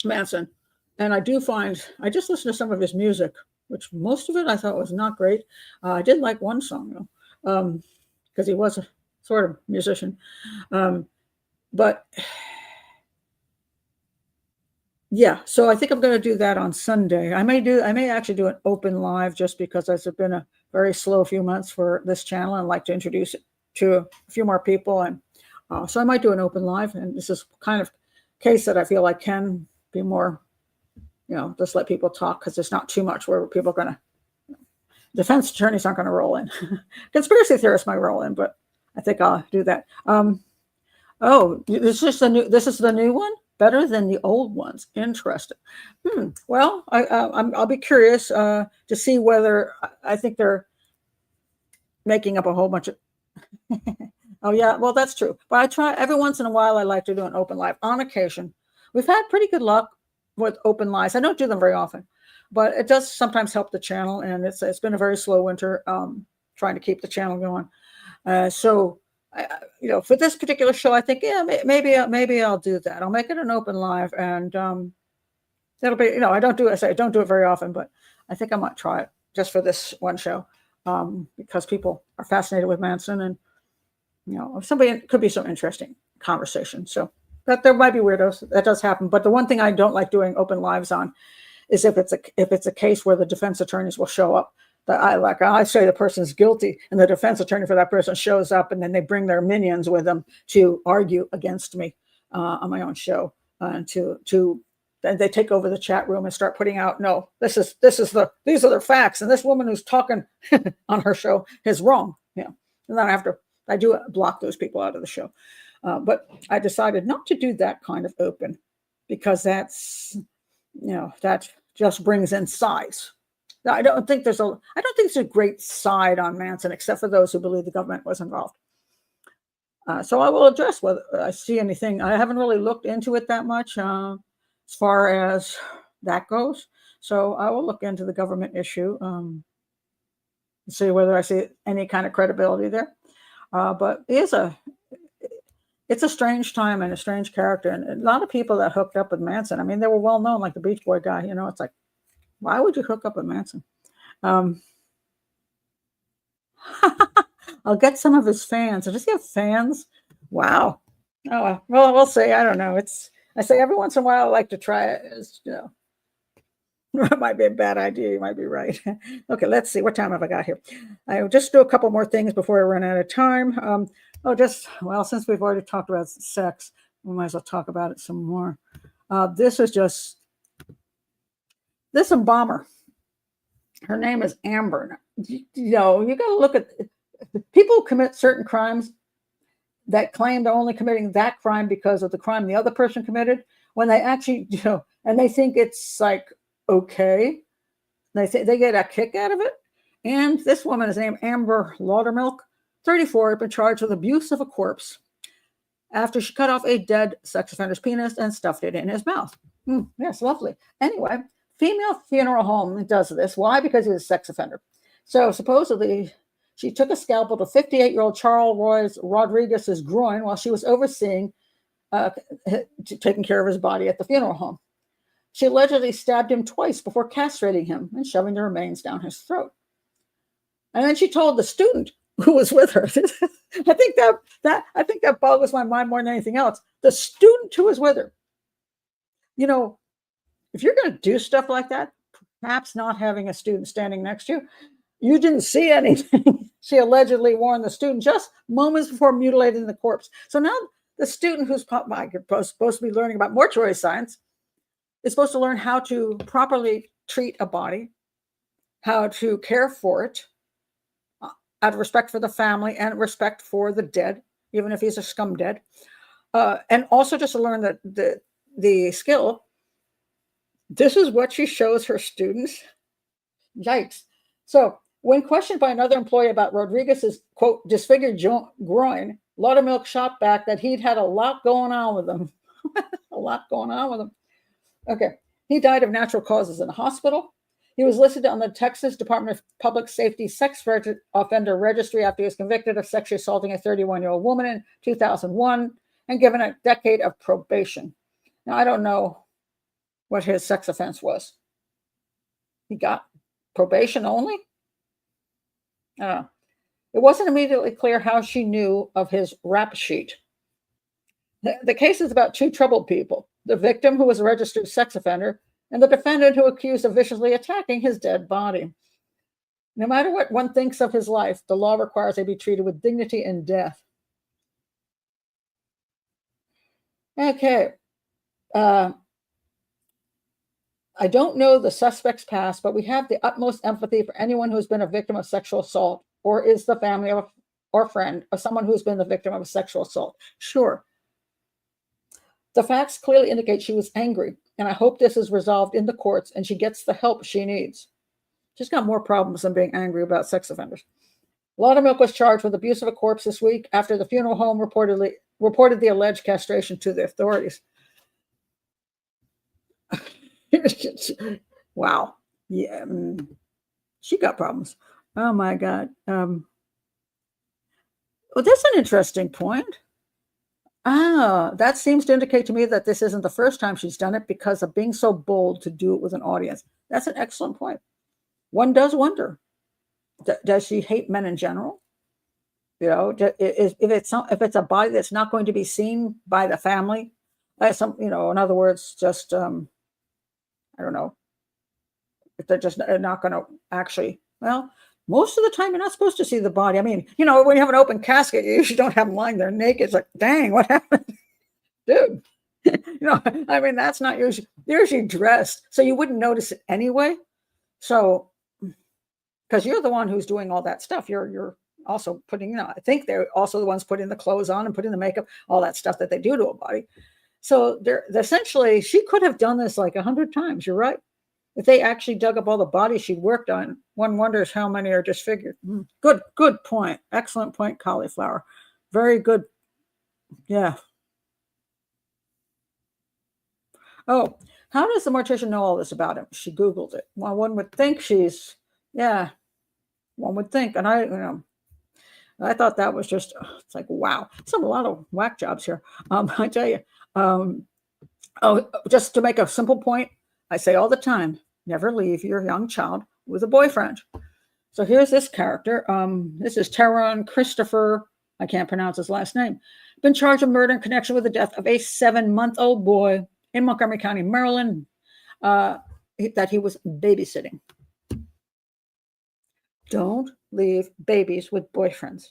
Manson, and I just listened to some of his music, which most of it I thought was not great. I did like one song, though, because he was a sort of musician. But yeah, so I think I'm going to do that on Sunday. I may actually do an open live, just because it's been a very slow few months for this channel. I'd like to introduce it to a few more people. And so I might do an open live. And this is kind of case that I feel like can be more, just let people talk, because there's not too much where people are going to, defense attorneys aren't going to roll in. Conspiracy theorists might roll in, but I think I'll do that. This is the new one? Better than the old ones. Interesting. Well, I'll be curious to see whether I think they're making up a whole bunch of. Oh yeah, well that's true. But I try every once in a while. I like to do an open live. On occasion, we've had pretty good luck with open lives. I don't do them very often, but it does sometimes help the channel. And it's been a very slow winter trying to keep the channel going. So. For this particular show, I think, maybe I'll do that. I'll make it an open live, and that'll be, I don't do it very often, but I think I might try it just for this one show, because people are fascinated with Manson, and it could be some interesting conversation. So, but there might be weirdos. That does happen. But the one thing I don't like doing open lives on is if it's a case where the defense attorneys will show up. I say the person's guilty, and the defense attorney for that person shows up, and then they bring their minions with them to argue against me on my own show, and then they take over the chat room and start putting out, no, these are the facts, and this woman who's talking on her show is wrong. And then I do block those people out of the show. But I decided not to do that kind of open, because that just brings in size. I don't think there's a great side on Manson, except for those who believe the government was involved. So I will address whether I see anything. I haven't really looked into it that much as far as that goes. So I will look into the government issue and see whether I see any kind of credibility there. But it's a strange time and a strange character. And a lot of people that hooked up with Manson, I mean, they were well known, like the Beach Boy guy. It's like, why would you hook up with Manson? I'll get some of his fans. Does he have fans? Wow. Oh, well, we'll see. I don't know. I say every once in a while, I like to try it. It might be a bad idea. You might be right. Okay, let's see. What time have I got here? I'll just do a couple more things before I run out of time. Since we've already talked about sex, we might as well talk about it some more. This embalmer, her name is Amber. You got to look at people who commit certain crimes that claim they're only committing that crime because of the crime the other person committed, when they actually, and they think it's like, okay. They say they get a kick out of it. And this woman is named Amber Laudermilk, 34, had been charged with abuse of a corpse after she cut off a dead sex offender's penis and stuffed it in his mouth. Yes, lovely. Anyway, female funeral home does this. Why? Because he was a sex offender. So supposedly, she took a scalpel to 58-year-old Charles Royce Rodriguez's groin while she was overseeing taking care of his body at the funeral home. She allegedly stabbed him twice before castrating him and shoving the remains down his throat. And then she told the student who was with her. I think that boggles my mind more than anything else. The student who was with her. You know, if you're going to do stuff like that, perhaps not having a student standing next to you, you didn't see anything. She allegedly warned the student just moments before mutilating the corpse. So now the student who's supposed to be learning about mortuary science is supposed to learn how to properly treat a body, how to care for it, out of respect for the family and respect for the dead, even if he's a scum dead. And also just to learn the skill. This is what she shows her students. Yikes. So when questioned by another employee about Rodriguez's, quote, disfigured groin, Laudermilk shot back that he'd had a lot going on with him. A lot going on with him. Okay. He died of natural causes in the hospital. He was listed on the Texas Department of Public Safety sex offender registry after he was convicted of sexually assaulting a 31-year-old woman in 2001 and given a decade of probation. Now, I don't know what his sex offense was. He got probation only? I don't know. It wasn't immediately clear how she knew of his rap sheet. The case is about two troubled people, the victim, who was a registered sex offender, and the defendant, who accused of viciously attacking his dead body. No matter what one thinks of his life, the law requires they be treated with dignity in death. Okay. I don't know the suspect's past, but we have the utmost empathy for anyone who's been a victim of sexual assault or is the family of or friend of someone who's been the victim of a sexual assault. Sure. The facts clearly indicate she was angry, and I hope this is resolved in the courts and she gets the help she needs. She's got more problems than being angry about sex offenders. Laudermilk was charged with abuse of a corpse this week after the funeral home reported the alleged castration to the authorities. Wow. Yeah. She got problems. Oh my God. Well, that's an interesting point. That seems to indicate to me that this isn't the first time she's done it because of being so bold to do it with an audience. That's an excellent point. One does wonder, does she hate men in general? You know, if it's a body that's not going to be seen by the family, in other words, just, I don't know, if they're just not going to actually, well, most of the time, you're not supposed to see the body. I mean, when you have an open casket, you usually don't have them lying there naked. It's like, dang, what happened? Dude, I mean, that's not usually, they're usually dressed. So you wouldn't notice it anyway. So, because you're the one who's doing all that stuff. You're also putting, I think they're also the ones putting the clothes on and putting the makeup, all that stuff that they do to a body. So they're essentially, she could have done this like 100 times. You're right. If they actually dug up all the bodies she'd worked on, one wonders how many are disfigured. Good point. Excellent point, Cauliflower. Very good. Yeah. Oh, how does the mortician know all this about him? She Googled it. Well, one would think one would think. And I thought that was just, it's like, wow. It's a lot of whack jobs here. I tell you. Just to make a simple point, I say all the time, never leave your young child with a boyfriend. So here's this character. This is Teron Christopher. I can't pronounce his last name. Been charged with murder in connection with the death of a 7-month-old boy in Montgomery County, Maryland, that he was babysitting. Don't leave babies with boyfriends.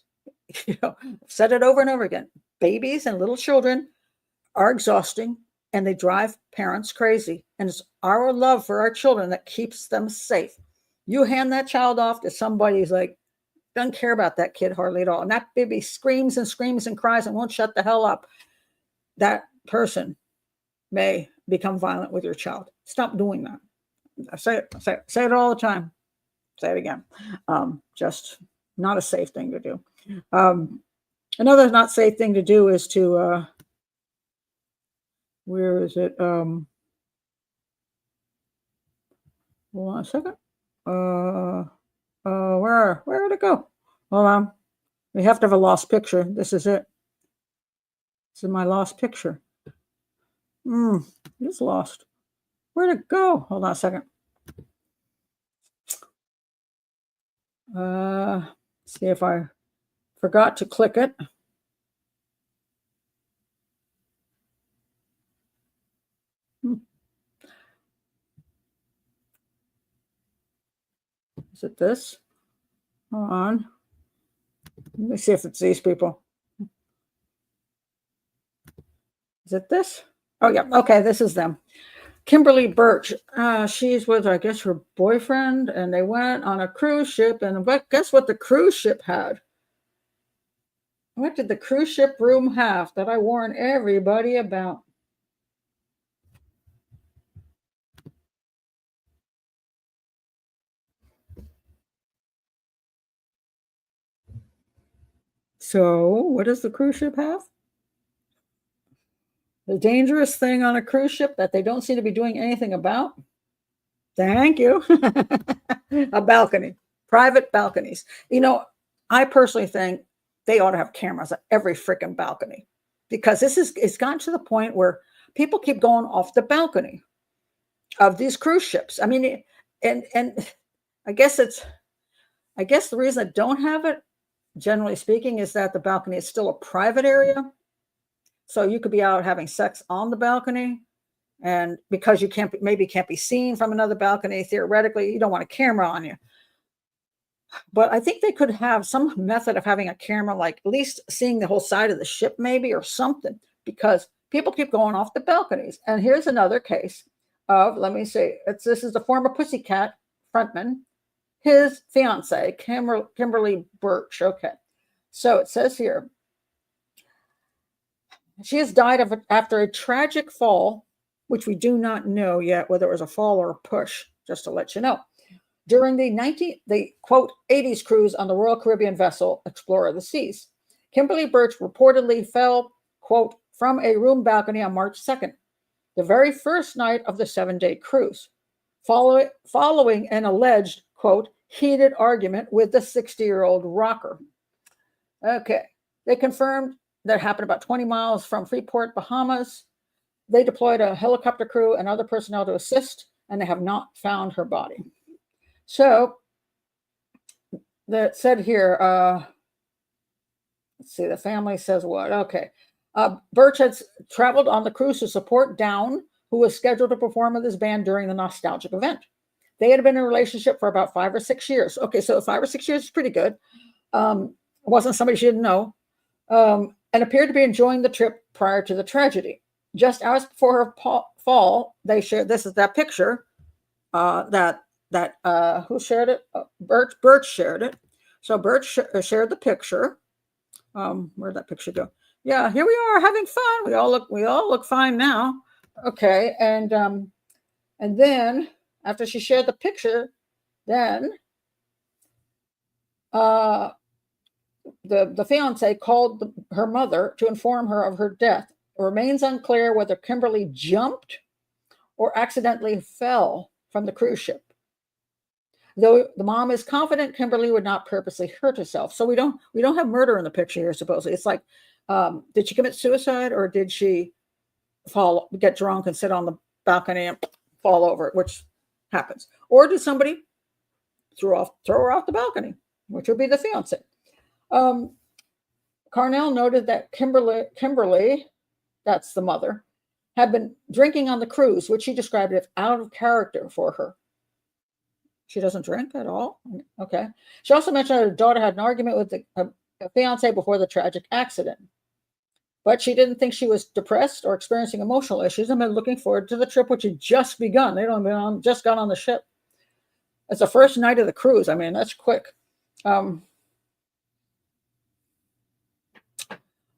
I've said it over and over again. Babies and little children are exhausting, and they drive parents crazy. And it's our love for our children that keeps them safe. You hand that child off to somebody who's like, doesn't care about that kid hardly at all. And that baby screams and screams and cries and won't shut the hell up. That person may become violent with your child. Stop doing that. I say it all the time. Say it again. Just not a safe thing to do. Another not safe thing to do is to, where is it? Hold on a second. Where did it go? Hold on. We have to have a lost picture. This is it. This is my lost picture. It's lost. Where'd it go? Hold on a second. See if I forgot to click it. Is it this? Hold on. Let me see if it's these people. Is it this? Oh, yeah. Okay, this is them. Kimberly Butch. She's with, I guess, her boyfriend, and they went on a cruise ship. And guess what the cruise ship had? What did the cruise ship room have that I warn everybody about? So, what does the cruise ship have? The dangerous thing on a cruise ship that they don't seem to be doing anything about? Thank you. A balcony, private balconies. You know, I personally think they ought to have cameras at every freaking balcony, because it's gotten to the point where people keep going off the balcony of these cruise ships. I mean, and I guess the reason I don't have it, generally speaking, is that the balcony is still a private area. So you could be out having sex on the balcony, and because you can't be seen from another balcony, theoretically, you don't want a camera on you. But I think they could have some method of having a camera, like at least seeing the whole side of the ship, maybe, or something, because people keep going off the balconies. And here's another case of, let me see, this is the former Pussycat frontman, his fiance, Kimberly Butch. Okay. So it says here, she has died after a tragic fall, which we do not know yet whether it was a fall or a push, just to let you know, during the quote 80s cruise on the Royal Caribbean vessel Explorer of the Seas. Kimberly Butch reportedly fell, quote, from a room balcony on March 2nd, the very first night of the 7-day cruise, following an alleged, quote, heated argument with the 60-year-old rocker. Okay, they confirmed that happened about 20 miles from Freeport, Bahamas. They deployed a helicopter crew and other personnel to assist, and they have not found her body. So that said here, let's see, the family says what? Okay. Butch had traveled on the cruise to support Down, who was scheduled to perform with his band during the nostalgic event. They had been in a relationship for about 5 or 6 years. Okay, so 5 or 6 years is pretty good. It wasn't somebody she didn't know, and appeared to be enjoying the trip prior to the tragedy. Just hours before her fall, they shared, this is that picture who shared it? Butch shared it. So Butch shared the picture. Where'd that picture go? Yeah, here we are having fun. We all look fine now. Okay, and then after she shared the picture, then the fiance called her mother to inform her of her death. It remains unclear whether Kimberly jumped or accidentally fell from the cruise ship, though the mom is confident Kimberly would not purposely hurt herself. So we don't have murder in the picture here, supposedly. It's like, did she commit suicide, or did she get drunk and sit on the balcony and fall over it, which happens? Or did somebody throw her off the balcony, which would be the fiance? Carnell noted that Kimberly, that's the mother, had been drinking on the cruise, which she described as out of character for her. She doesn't drink at all? Okay. She also mentioned that her daughter had an argument with the fiance before the tragic accident, but she didn't think she was depressed or experiencing emotional issues and been looking forward to the trip, which had just begun. They don't just got on the ship. It's the first night of the cruise. I mean, that's quick.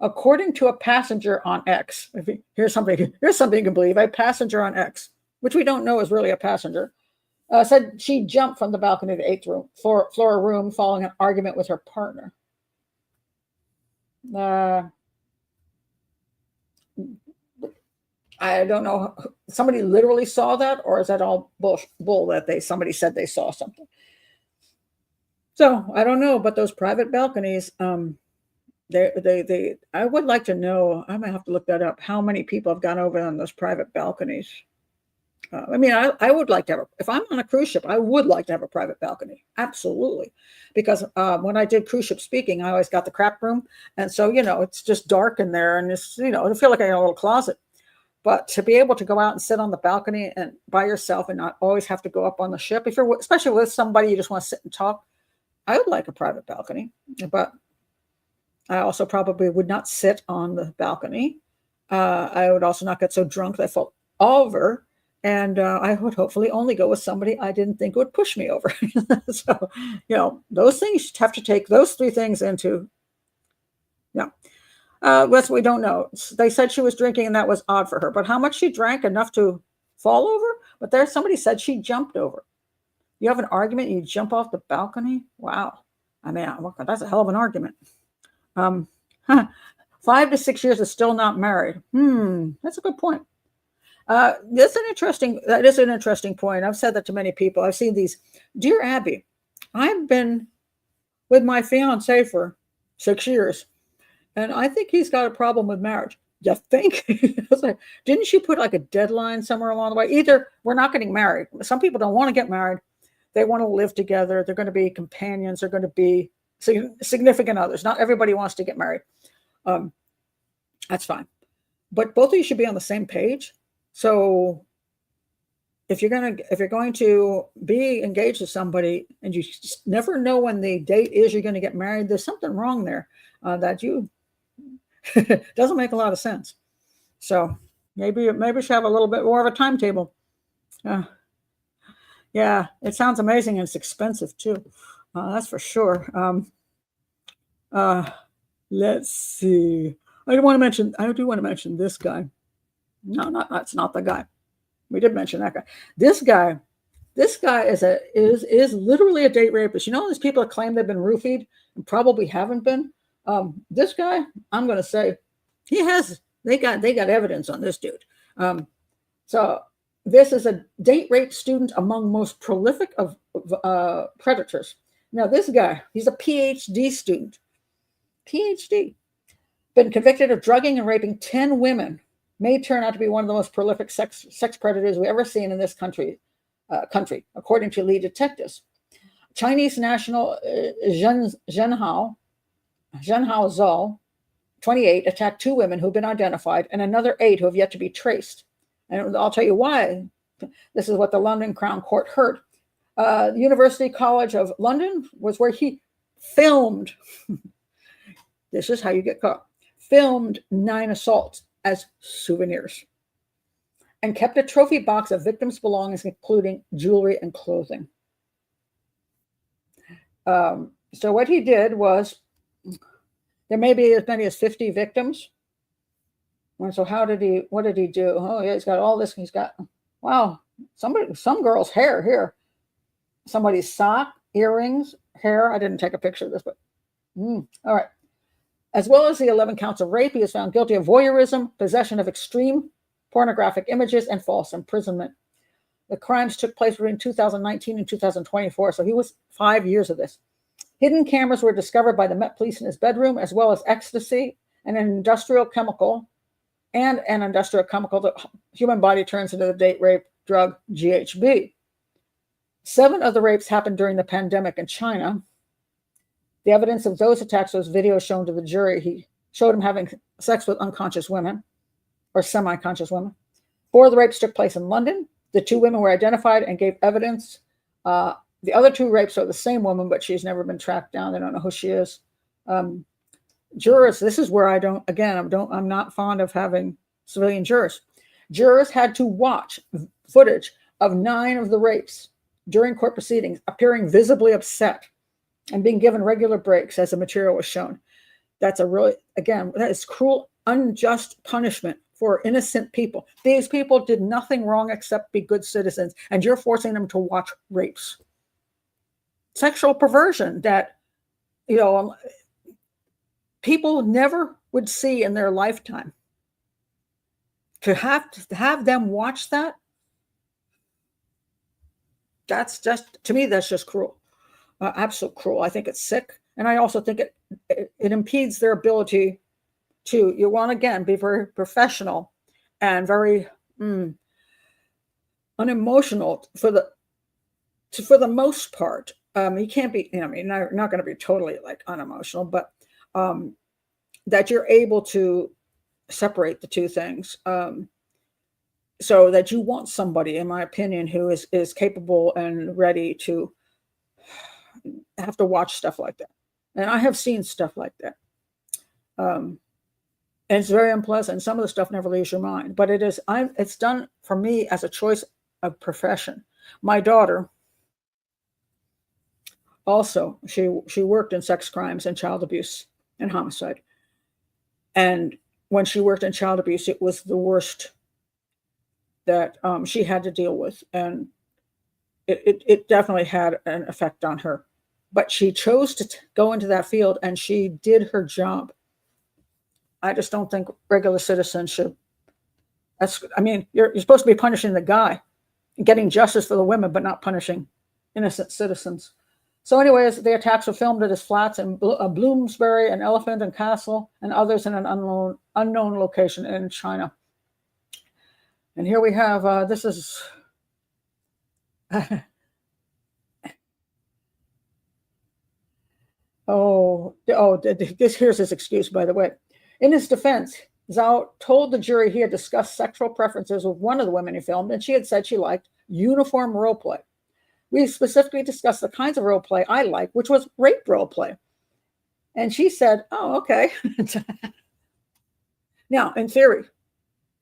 According to a passenger on X, here's something you can believe, a passenger on X, which we don't know is really a passenger. Said she jumped from the balcony to the eighth floor room following an argument with her partner. I don't know. Somebody literally saw that, or is that all bull that somebody said they saw something? So I don't know, but those private balconies, I would like to know. I might have to look that up. How many people have gone over on those private balconies? I mean, I would like to have, if I'm on a cruise ship, I would like to have a private balcony. Absolutely. Because when I did cruise ship speaking, I always got the crap room. And so, it's just dark in there and it's, I feel like I got a little closet. But to be able to go out and sit on the balcony and by yourself and not always have to go up on the ship, especially with somebody you just want to sit and talk, I would like a private balcony. But I also probably would not sit on the balcony. I would also not get so drunk that I fell over. And I would hopefully only go with somebody I didn't think would push me over. So, those things, you have to take those three things into, that's what we don't know. They said she was drinking and that was odd for her, but how much she drank enough to fall over? But somebody said she jumped over. You have an argument, you jump off the balcony? Wow. I mean, that's a hell of an argument. 5 to 6 years is still not married. That's a good point. That is an interesting point. I've said that to many people. I've seen these. Dear Abby, I've been with my fiance for 6 years, and I think he's got a problem with marriage. You think? Didn't she put like a deadline somewhere along the way? Either we're not getting married. Some people don't want to get married. They want to live together. They're going to be companions. They're going to be significant others. Not everybody wants to get married. That's fine. But both of you should be on the same page. So if you're going to be engaged to somebody and you just never know when the date is you're going to get married, there's something wrong there that doesn't make a lot of sense. So maybe we should have a little bit more of a timetable. Yeah, it sounds amazing and it's expensive too. That's for sure. Let's see. I do want to mention this guy. No, that's not the guy. We did mention that guy. This guy is literally a date rapist. These people that claim they've been roofied and probably haven't been. This guy, I'm going to say, they got evidence on this dude. So this is a date rape student among most prolific of predators. Now this guy, he's a PhD student. PhD. Been convicted of drugging and raping 10 women. May turn out to be one of the most prolific sex predators we've ever seen in this country, according to lead detectives. Chinese national Zhengzhou Zhou, 28, attacked 2 women who've been identified and another 8 who have yet to be traced. And I'll tell you why. This is what the London Crown Court heard. University College of London was where he filmed. This is how you get caught. Filmed 9 assaults as souvenirs and kept a trophy box of victims' belongings, including jewelry and clothing. So what he did was, there may be as many as 50 victims. And so what did he do? Oh yeah, he's got all this. He's got, wow, some girl's hair here. Somebody's sock, earrings, hair. I didn't take a picture of this, but all right. As well as the 11 counts of rape, he is found guilty of voyeurism, possession of extreme pornographic images, and false imprisonment. The crimes took place between 2019 and 2024, so he was 5 years of this. Hidden cameras were discovered by the Met Police in his bedroom, as well as ecstasy and an industrial chemical the human body turns into the date rape drug GHB. 7 of the rapes happened during the pandemic in China. The evidence of those attacks was video shown to the jury. He showed him having sex with unconscious women or semi-conscious women. 4 of the rapes took place in London. The 2 women were identified and gave evidence. The other 2 rapes are the same woman, but she's never been tracked down. They don't know who she is. Jurors, this is where I'm not fond of having civilian jurors. Jurors had to watch footage of 9 of the rapes during court proceedings, appearing visibly upset and being given regular breaks as the material was shown. That is cruel, unjust punishment for innocent people. These people did nothing wrong except be good citizens, and you're forcing them to watch rapes. Sexual perversion that, people never would see in their lifetime. To have them watch that, that's just, to me, that's just cruel. Absolute cruel. I think it's sick. And I also think it impedes their ability to, you want to, again, be very professional and very unemotional for the most part. You can't be, not going to be totally like unemotional, but that you're able to separate the two things, so that you want somebody, in my opinion, who is capable and ready to have to watch stuff like that. And I have seen stuff like that. And it's very unpleasant. Some of the stuff never leaves your mind, but it's done for me as a choice of profession. My daughter also, she worked in sex crimes and child abuse and homicide. And when she worked in child abuse, it was the worst that she had to deal with. And it definitely had an effect on her. But she chose to go into that field, and she did her job. I just don't think regular citizens should. You're supposed to be punishing the guy and getting justice for the women, but not punishing innocent citizens. So anyways, the attacks were filmed at his flats in Bloomsbury and Elephant and Castle, and others in an unknown location in China. And here we have, this is, here's his excuse, by the way. In his defense, Zhao told the jury he had discussed sexual preferences with one of the women he filmed, and she had said she liked uniform role play. We specifically discussed the kinds of role play I like, which was rape role play. And she said, oh, okay. Now, in theory,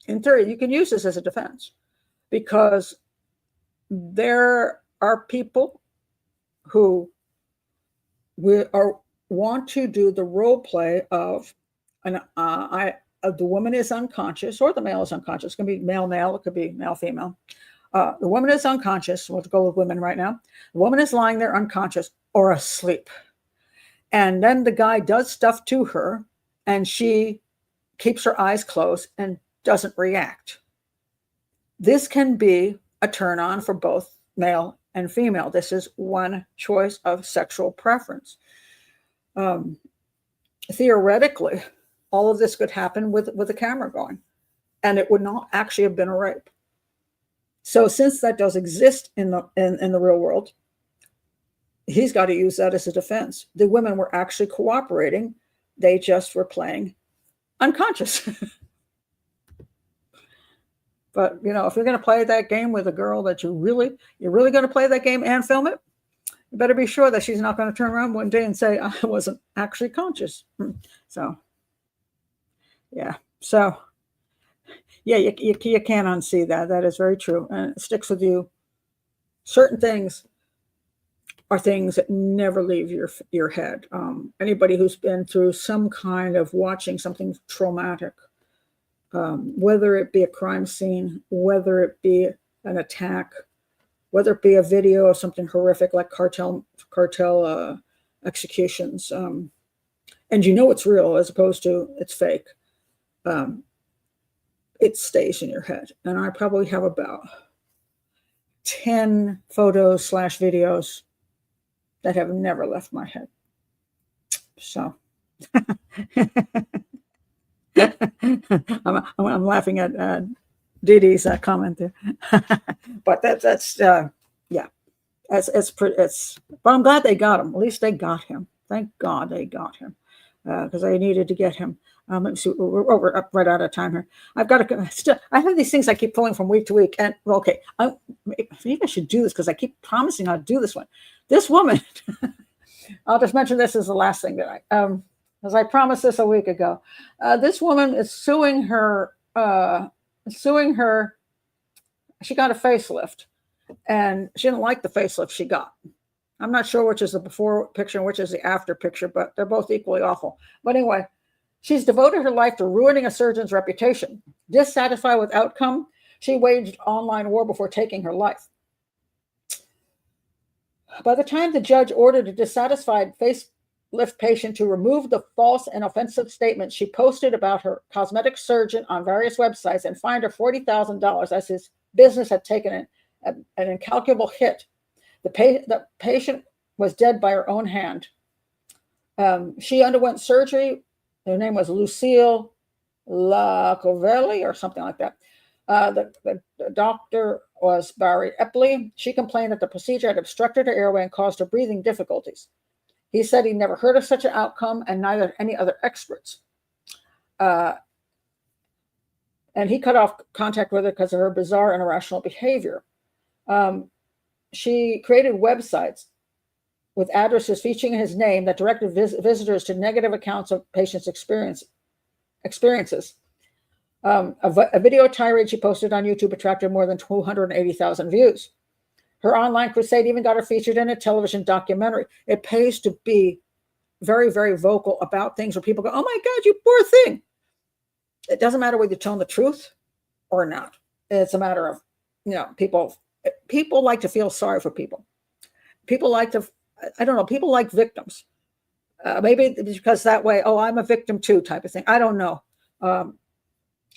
you can use this as a defense, because there are people who want to do the role play of the woman is unconscious, or the male is unconscious. It can be male, it could be male-female. The woman is unconscious. We'll go with women right now. The woman is lying there unconscious or asleep. And then the guy does stuff to her, and she keeps her eyes closed and doesn't react. This can be a turn on for both male and female. This is one choice of sexual preference. Theoretically, all of this could happen with a camera going, and it would not actually have been a rape. So since that does exist in the real world, he's got to use that as a defense. The women were actually cooperating. They just were playing unconscious. But, if you're going to play that game with a girl that you're really going to play that game and film it, you better be sure that she's not going to turn around one day and say, I wasn't actually conscious. So, yeah. So, yeah, you can't unsee that. That is very true. And it sticks with you. Certain things are things that never leave your head. Anybody who's been through some kind of watching something traumatic, whether it be a crime scene, whether it be an attack, whether it be a video of something horrific like cartel executions, and it's real as opposed to it's fake, it stays in your head. And I probably have about 10 photos / videos that have never left my head. So I'm laughing at Didi's comment there. But that's yeah, it's but I'm glad they got him. At least they got him. Thank God they got him, because I needed to get him. Let me see. We're up right out of time here. I've got to I have these things I keep pulling from week to week, and okay, maybe I should do this because I keep promising I'll do this one. This woman, I'll just mention this as the last thing that as I promised this a week ago. This woman is suing her. She got a facelift, and she didn't like the facelift she got. I'm not sure which is the before picture and which is the after picture, but they're both equally awful. But anyway, She's devoted her life to ruining a surgeon's reputation. Dissatisfied with outcome, she waged online war before taking her life. By the time the judge ordered a dissatisfied facelift patient to remove the false and offensive statements she posted about her cosmetic surgeon on various websites and fined her $40,000 as his business had taken an incalculable hit, the patient was dead by her own hand. She underwent surgery. Her name was Lucile Lacorellu or something like that. The doctor was Barry Epley. She complained that the procedure had obstructed her airway and caused her breathing difficulties. He said he'd never heard of such an outcome, and neither any other experts. And he cut off contact with her because of her bizarre and irrational behavior. She created websites with addresses featuring his name that directed visitors to negative accounts of patients' experiences. A video tirade she posted on YouTube attracted more than 280,000 views. Her online crusade even got her featured in a television documentary. It pays to be very, very vocal about things where people go, oh my God, you poor thing. It doesn't matter whether you're telling the truth or not. It's a matter of, people like to feel sorry for people. People like to, I don't know, people like victims. Maybe because that way, oh, I'm a victim too type of thing. I don't know.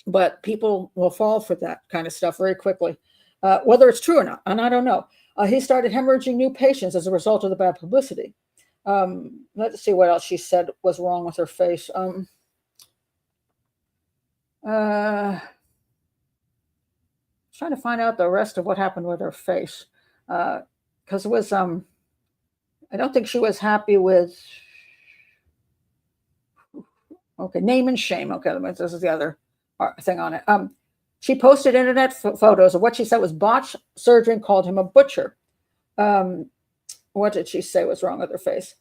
But people will fall for that kind of stuff very quickly, whether it's true or not. And I don't know. He started hemorrhaging new patients as a result of the bad publicity. Let's see what else she said was wrong with her face. Trying to find out the rest of what happened with her face. Because it was, I don't think she was happy with, okay, name and shame. Okay, this is the other thing on it. She posted internet photos of what she said was botched surgery and called him a butcher. What did she say was wrong with her face?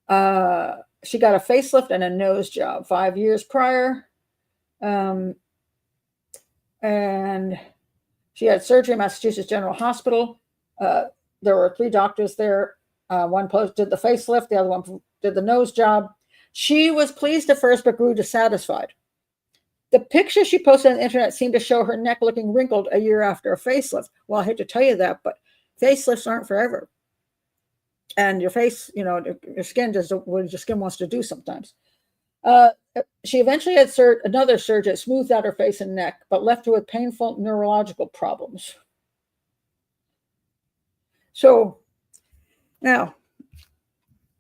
She got a facelift and a nose job 5 years prior. And she had surgery at Massachusetts General Hospital. There were 3 doctors there. One did the facelift, the other one did the nose job. She was pleased at first, but grew dissatisfied. The picture she posted on the internet seemed to show her neck looking wrinkled a year after a facelift. Well, I hate to tell you that, but facelifts aren't forever. And your face, your skin does what your skin wants to do sometimes. She eventually had another surgery that smoothed out her face and neck, but left her with painful neurological problems. So now,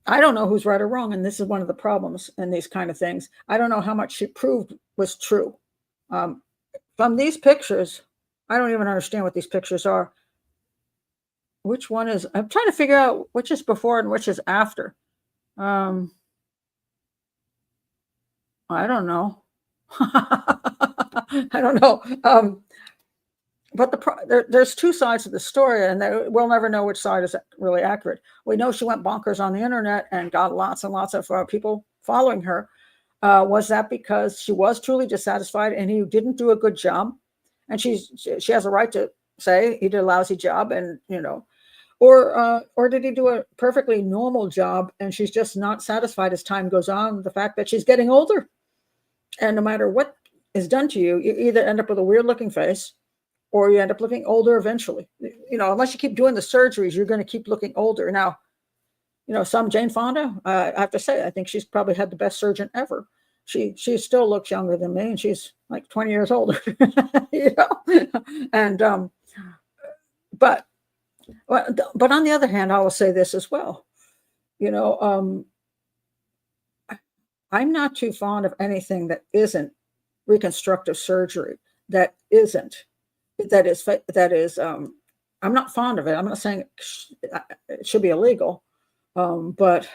I don't know who's right or wrong, and this is one of the problems in these kind of things. I don't know how much she proved was true. From these pictures, I don't even understand what these pictures are. Which one is, I'm trying to figure out which is before and which is after. I don't know. I don't know. But there's 2 sides of the story, and we'll never know which side is really accurate. We know she went bonkers on the internet and got lots and lots of people following her. Was that because she was truly dissatisfied and he didn't do a good job? And she has a right to say he did a lousy job, and or did he do a perfectly normal job and she's just not satisfied as time goes on with the fact that she's getting older, and no matter what is done to you, you either end up with a weird looking face or you end up looking older eventually. Unless you keep doing the surgeries, you're going to keep looking older. Now, some Jane Fonda, I have to say, I think she's probably had the best surgeon ever. She still looks younger than me, and she's like 20 years older. And but on the other hand, I will say this as well. I'm not too fond of anything that isn't reconstructive surgery. That is I'm not fond of it. I'm not saying it should be illegal, but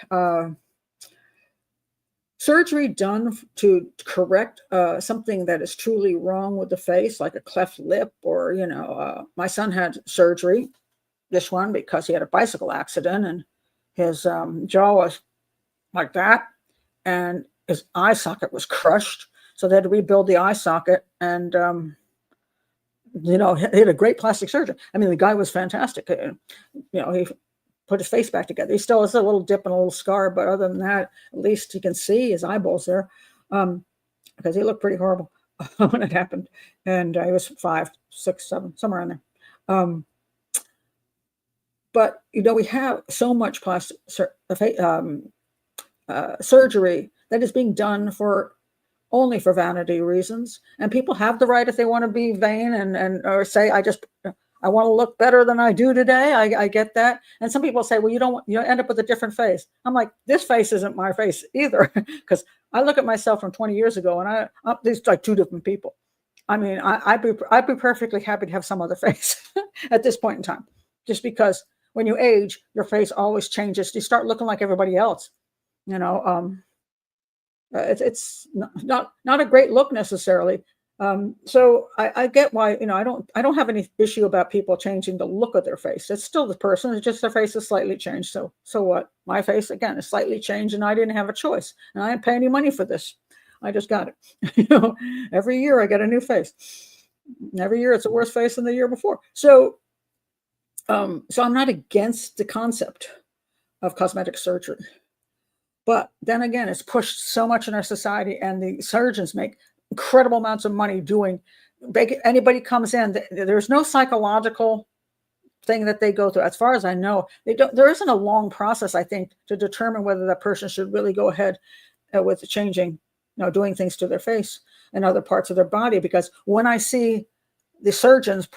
surgery done to correct something that is truly wrong with the face, like a cleft lip, or my son had surgery, this one, because he had a bicycle accident and his jaw was like that, and his eye socket was crushed, so they had to rebuild the eye socket. And he had a great plastic surgeon. I mean, the guy was fantastic. He put his face back together. He still has a little dip and a little scar, but other than that, at least he can see his eyeballs there. because he looked pretty horrible when it happened. And I was 5, 6, 7, somewhere in there. But, we have so much plastic surgery that is being done only for vanity reasons. And people have the right, if they want to be vain or say, I want to look better than I do today. I get that. And some people say, well, you end up with a different face. I'm like, this face isn't my face either, because I look at myself from 20 years ago and these like two different people. I mean, I'd be perfectly happy to have some other face at this point in time, just because when you age, your face always changes. You start looking like everybody else. It's not a great look necessarily. So I get why, I don't have any issue about people changing the look of their face. It's still the person, it's just their face is slightly changed. So what? My face, again, is slightly changed, and I didn't have a choice. And I didn't pay any money for this. I just got it. Every year I get a new face. Every year it's a worse face than the year before. So I'm not against the concept of cosmetic surgery. But then again, it's pushed so much in our society, and the surgeons make incredible amounts of money doing. Anybody comes in, there's no psychological thing that they go through. As far as I know, there isn't a long process, I think, to determine whether that person should really go ahead with changing, doing things to their face and other parts of their body. Because when I see the surgeons,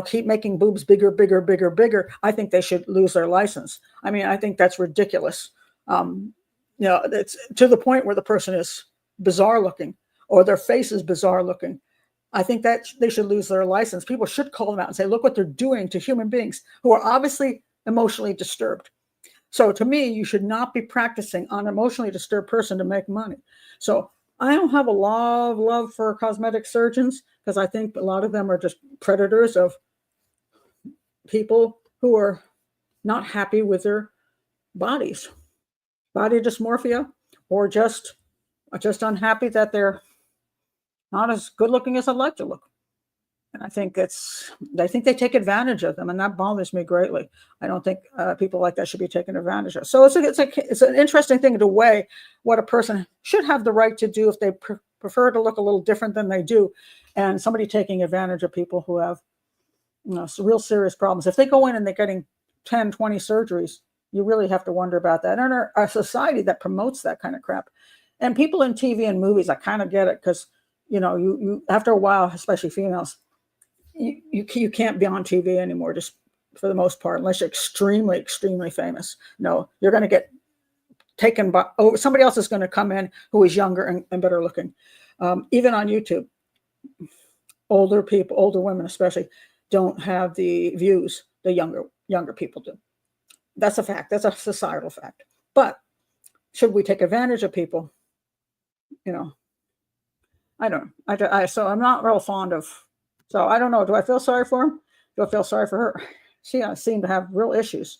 keep making boobs bigger, bigger, bigger, bigger, I think they should lose their license. I mean, I think that's ridiculous. It's to the point where the person is bizarre looking, or their face is bizarre looking. I think that they should lose their license. People should call them out and say, look what they're doing to human beings who are obviously emotionally disturbed. So to me, you should not be practicing on an emotionally disturbed person to make money. So I don't have a lot of love for cosmetic surgeons, because I think a lot of them are just predators of people who are not happy with their bodies, body dysmorphia, or just unhappy that they're not as good looking as I'd like to look. And I think they take advantage of them, and that bothers me greatly. I don't think people like that should be taken advantage of. So it's an interesting thing to weigh what a person should have the right to do if they prefer to look a little different than they do, and somebody taking advantage of people who have some real serious problems. If they go in and they're getting 10, 20 surgeries, you really have to wonder about that. And our society that promotes that kind of crap, and people in TV and movies, I kind of get it, because you after a while, especially females, you can't be on TV anymore, just for the most part, unless you're extremely, extremely famous. No, you're going to get taken by, somebody else is going to come in who is younger and better looking. Even on YouTube, older people, older women especially, don't have the views the younger people do. That's a fact. That's a societal fact. But should we take advantage of people? I don't know. So I'm not real fond of. So I don't know. Do I feel sorry for him? Do I feel sorry for her? She seemed to have real issues,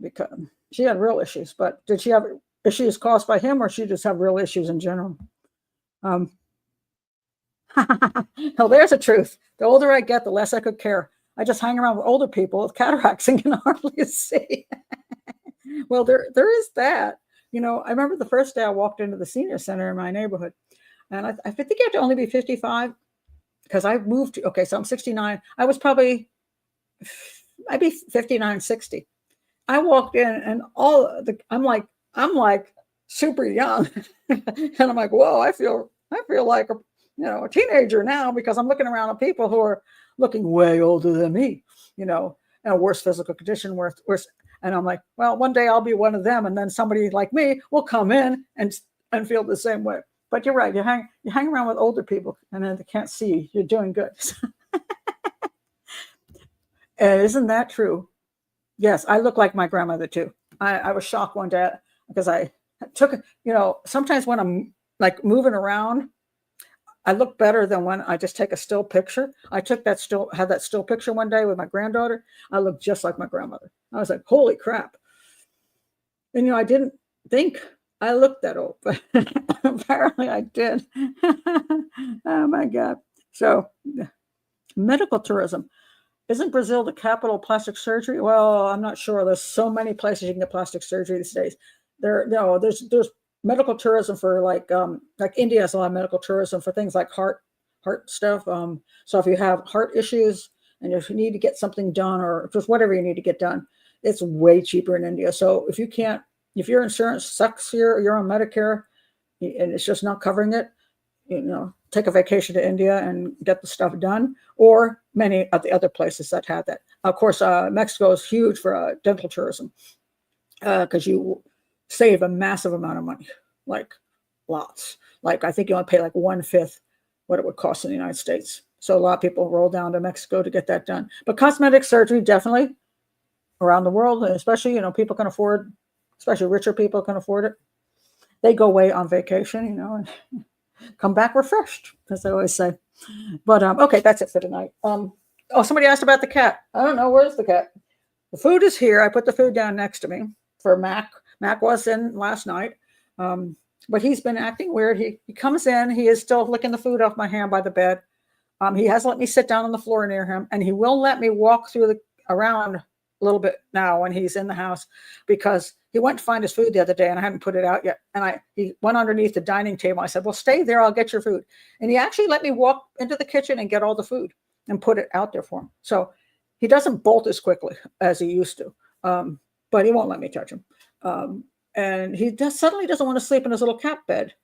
because she had real issues. But did she have issues caused by him, or she just have real issues in general? Well, there's the truth. The older I get, the less I could care. I just hang around with older people with cataracts and can hardly see. Well, there is that. I remember the first day I walked into the senior center in my neighborhood, and I think you have to only be 55, because I moved. Okay, so I'm 69. I was probably maybe 59, 60. I walked in, and I'm like super young, and I'm like, whoa, I feel like a teenager now, because I'm looking around at people who are looking way older than me, in a worse physical condition, worse. And I'm like, well, one day I'll be one of them, and then somebody like me will come in and feel the same way. But you're right. You hang around with older people, and then they can't see you. You're doing good. And isn't that true? Yes, I look like my grandmother too. I was shocked one day, because I took, sometimes when I'm like moving around, I look better than when I just take a still picture. I had that still picture one day with my granddaughter. I looked just like my grandmother. I was like, holy crap. And, I didn't think I looked that old, but apparently I did. Oh my God. So medical tourism. Isn't Brazil the capital of plastic surgery? Well, I'm not sure. There's so many places you can get plastic surgery these days. There's medical tourism for like India has a lot of medical tourism for things like heart stuff. So if you have heart issues and if you need to get something done or just whatever you need to get done, it's way cheaper in India. So if your insurance sucks here, you're on Medicare and it's just not covering it, take a vacation to India and get the stuff done, or many of the other places that have that. Of course, Mexico is huge for dental tourism because you save a massive amount of money, like lots. Like I think you only pay like 1/5 what it would cost in the United States. So a lot of people roll down to Mexico to get that done. But cosmetic surgery, definitely around the world, especially, people can afford, especially richer people can afford it. They go away on vacation, and come back refreshed, as I always say. But okay, that's it for tonight. Somebody asked about the cat. I don't know, where's the cat? The food is here. I put the food down next to me for Mac. Mac was in last night, but he's been acting weird. He comes in. He is still licking the food off my hand by the bed. He has let me sit down on the floor near him, and he will let me walk around a little bit now when he's in the house, because he went to find his food the other day and I hadn't put it out yet. And he went underneath the dining table. I said, well, stay there. I'll get your food. And he actually let me walk into the kitchen and get all the food and put it out there for him. So he doesn't bolt as quickly as he used to, but he won't let me touch him. And he suddenly doesn't want to sleep in his little cat bed.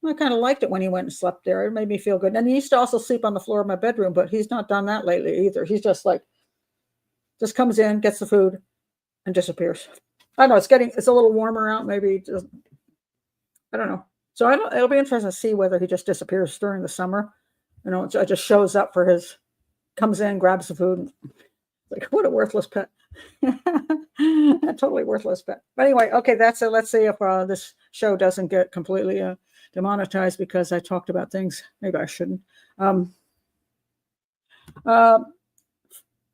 I kind of liked it when he went and slept there. It made me feel good. And he used to also sleep on the floor of my bedroom, but he's not done that lately either. He's just comes in, gets the food, and disappears. I know it's a little warmer out. Maybe I don't know. So it'll be interesting to see whether he just disappears during the summer. It just shows up comes in, grabs the food. Like, what a worthless pet. A totally worthless pet. But anyway, okay, that's it. Let's see if this show doesn't get completely demonetized because I talked about things maybe I shouldn't.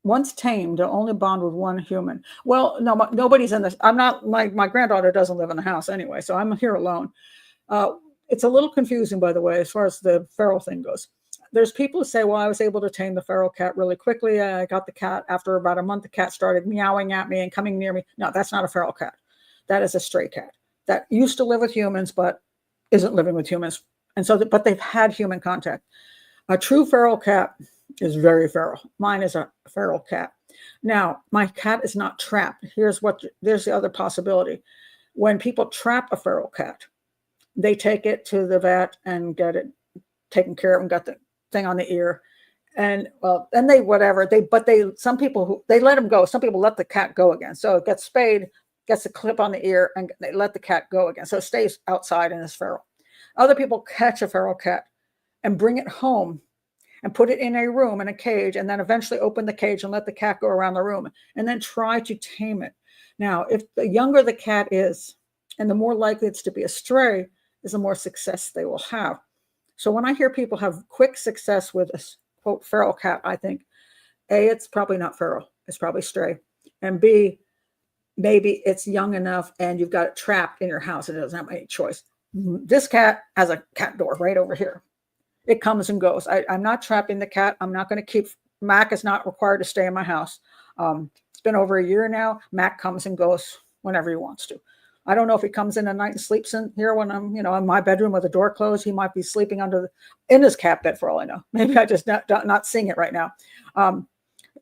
Once tamed, to only bond with one human. Well, no, nobody's in this. I'm not, my granddaughter doesn't live in the house anyway, so I'm here alone. It's a little confusing, by the way, as far as the feral thing goes. There's people who say, well, I was able to tame the feral cat really quickly. I got the cat after about a month. The cat started meowing at me and coming near me. No, that's not a feral cat. That is a stray cat that used to live with humans, but isn't living with humans. And so, but they've had human contact. A true feral cat is very feral. Mine is a feral cat. Now, my cat is not trapped. There's the other possibility. When people trap a feral cat, they take it to the vet and get it taken care of and got the thing on the ear. And then some people they let him go. Some people let the cat go again. So it gets spayed, gets a clip on the ear, and they let the cat go again. So it stays outside and is feral. Other people catch a feral cat and bring it home and put it in a room in a cage, and then eventually open the cage and let the cat go around the room and then try to tame it. Now, if the younger the cat is and the more likely it's to be a stray, is the more success they will have. So when I hear people have quick success with a quote feral cat, I think A, it's probably not feral, it's probably stray. And B, maybe it's young enough and you've got it trapped in your house and it doesn't have any choice. This cat has a cat door right over here. It comes and goes. I'm not trapping the cat. I'm not going to keep, Mac is not required to stay in my house. It's been over a year now. Mac comes and goes whenever he wants to. I don't know if he comes in at night and sleeps in here when I'm, in my bedroom with the door closed. He might be sleeping in his cat bed for all I know. Maybe I just not seeing it right now.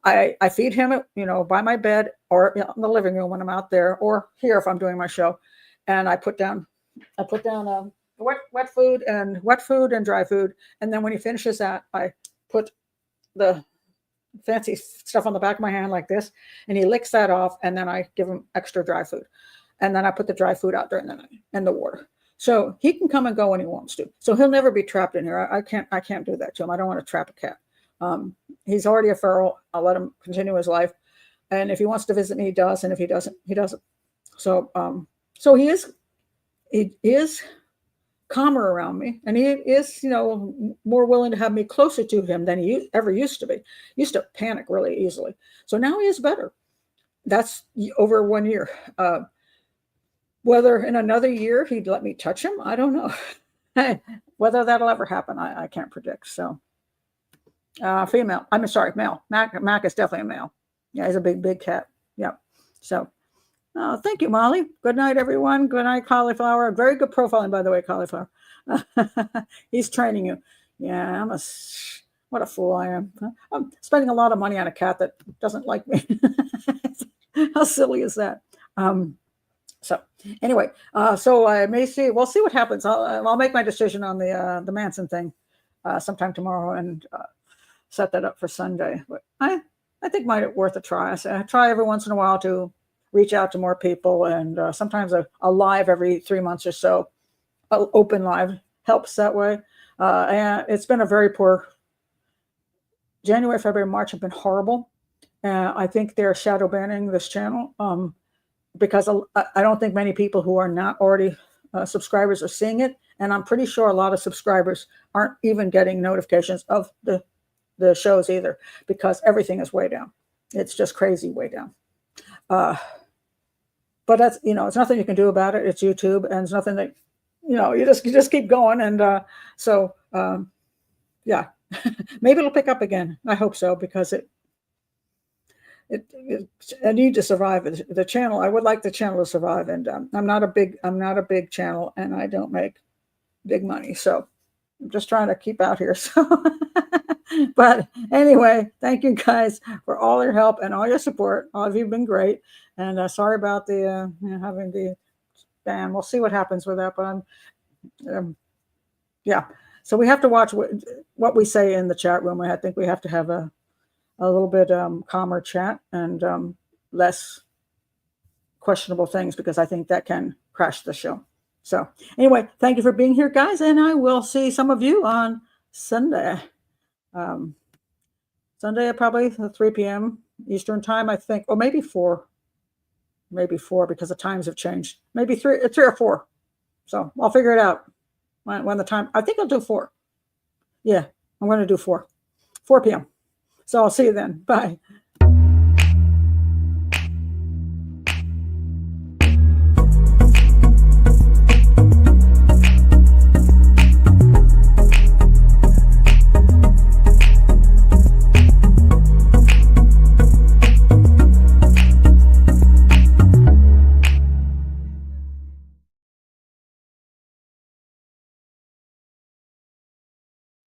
I feed him, by my bed or in the living room when I'm out there, or here if I'm doing my show. And I put down wet food and dry food. And then when he finishes that, I put the fancy stuff on the back of my hand like this, and he licks that off. And then I give him extra dry food. And then I put the dry food out during the night and the water. So he can come and go when he wants to. So he'll never be trapped in here. I can't do that to him. I don't want to trap a cat. He's already a feral. I'll let him continue his life. And if he wants to visit me, he does. And if he doesn't, he doesn't. So he is calmer around me. And he is, more willing to have me closer to him than he ever used to be. He used to panic really easily. So now he is better. That's over 1 year. Whether in another year he'd let me touch him, I don't know. Whether that'll ever happen, I can't predict. So, female. Male. Mac is definitely a male. Yeah, he's a big cat. Yep. So, Oh, thank you, Molly. Good night, everyone. Good night, Cauliflower. Very good profiling, by the way, Cauliflower. He's training you. Yeah, what a fool I am. I'm spending a lot of money on a cat that doesn't like me. How silly is that? So anyway, so I may see. We'll see what happens. I'll make my decision on the Manson thing sometime tomorrow and set that up for Sunday. But I think might be worth a try. I try every once in a while to reach out to more people, and sometimes a live every 3 months or so, open live helps that way. And it's been a very poor January, February, March have been horrible. I think they're shadow banning this channel because I don't think many people who are not already subscribers are seeing it. And I'm pretty sure a lot of subscribers aren't even getting notifications of the shows either, because everything is way down. It's just crazy way down. But that's, it's nothing you can do about it. It's YouTube, and it's nothing that, you just keep going. And yeah, maybe it'll pick up again. I hope so, because I need to survive the channel. I would like the channel to survive, and I'm not a big channel, and I don't make big money, so I'm just trying to keep out here. So, but anyway, thank you guys for all your help and all your support. All of you have been great, and sorry about the having the ban. We'll see what happens with that, but yeah. So we have to watch what we say in the chat room. I think we have to have a little bit calmer chat and less questionable things, because I think that can crash the show. So anyway, thank you for being here, guys, and I will see some of you on Sunday. Sunday at probably 3 p.m. Eastern time, I think, or maybe 4. Maybe 4, because the times have changed. Maybe 3 or 4. So I'll figure it out when the time. I think I'll do 4. Yeah, I'm going to do 4 p.m. So I'll see you then. Bye.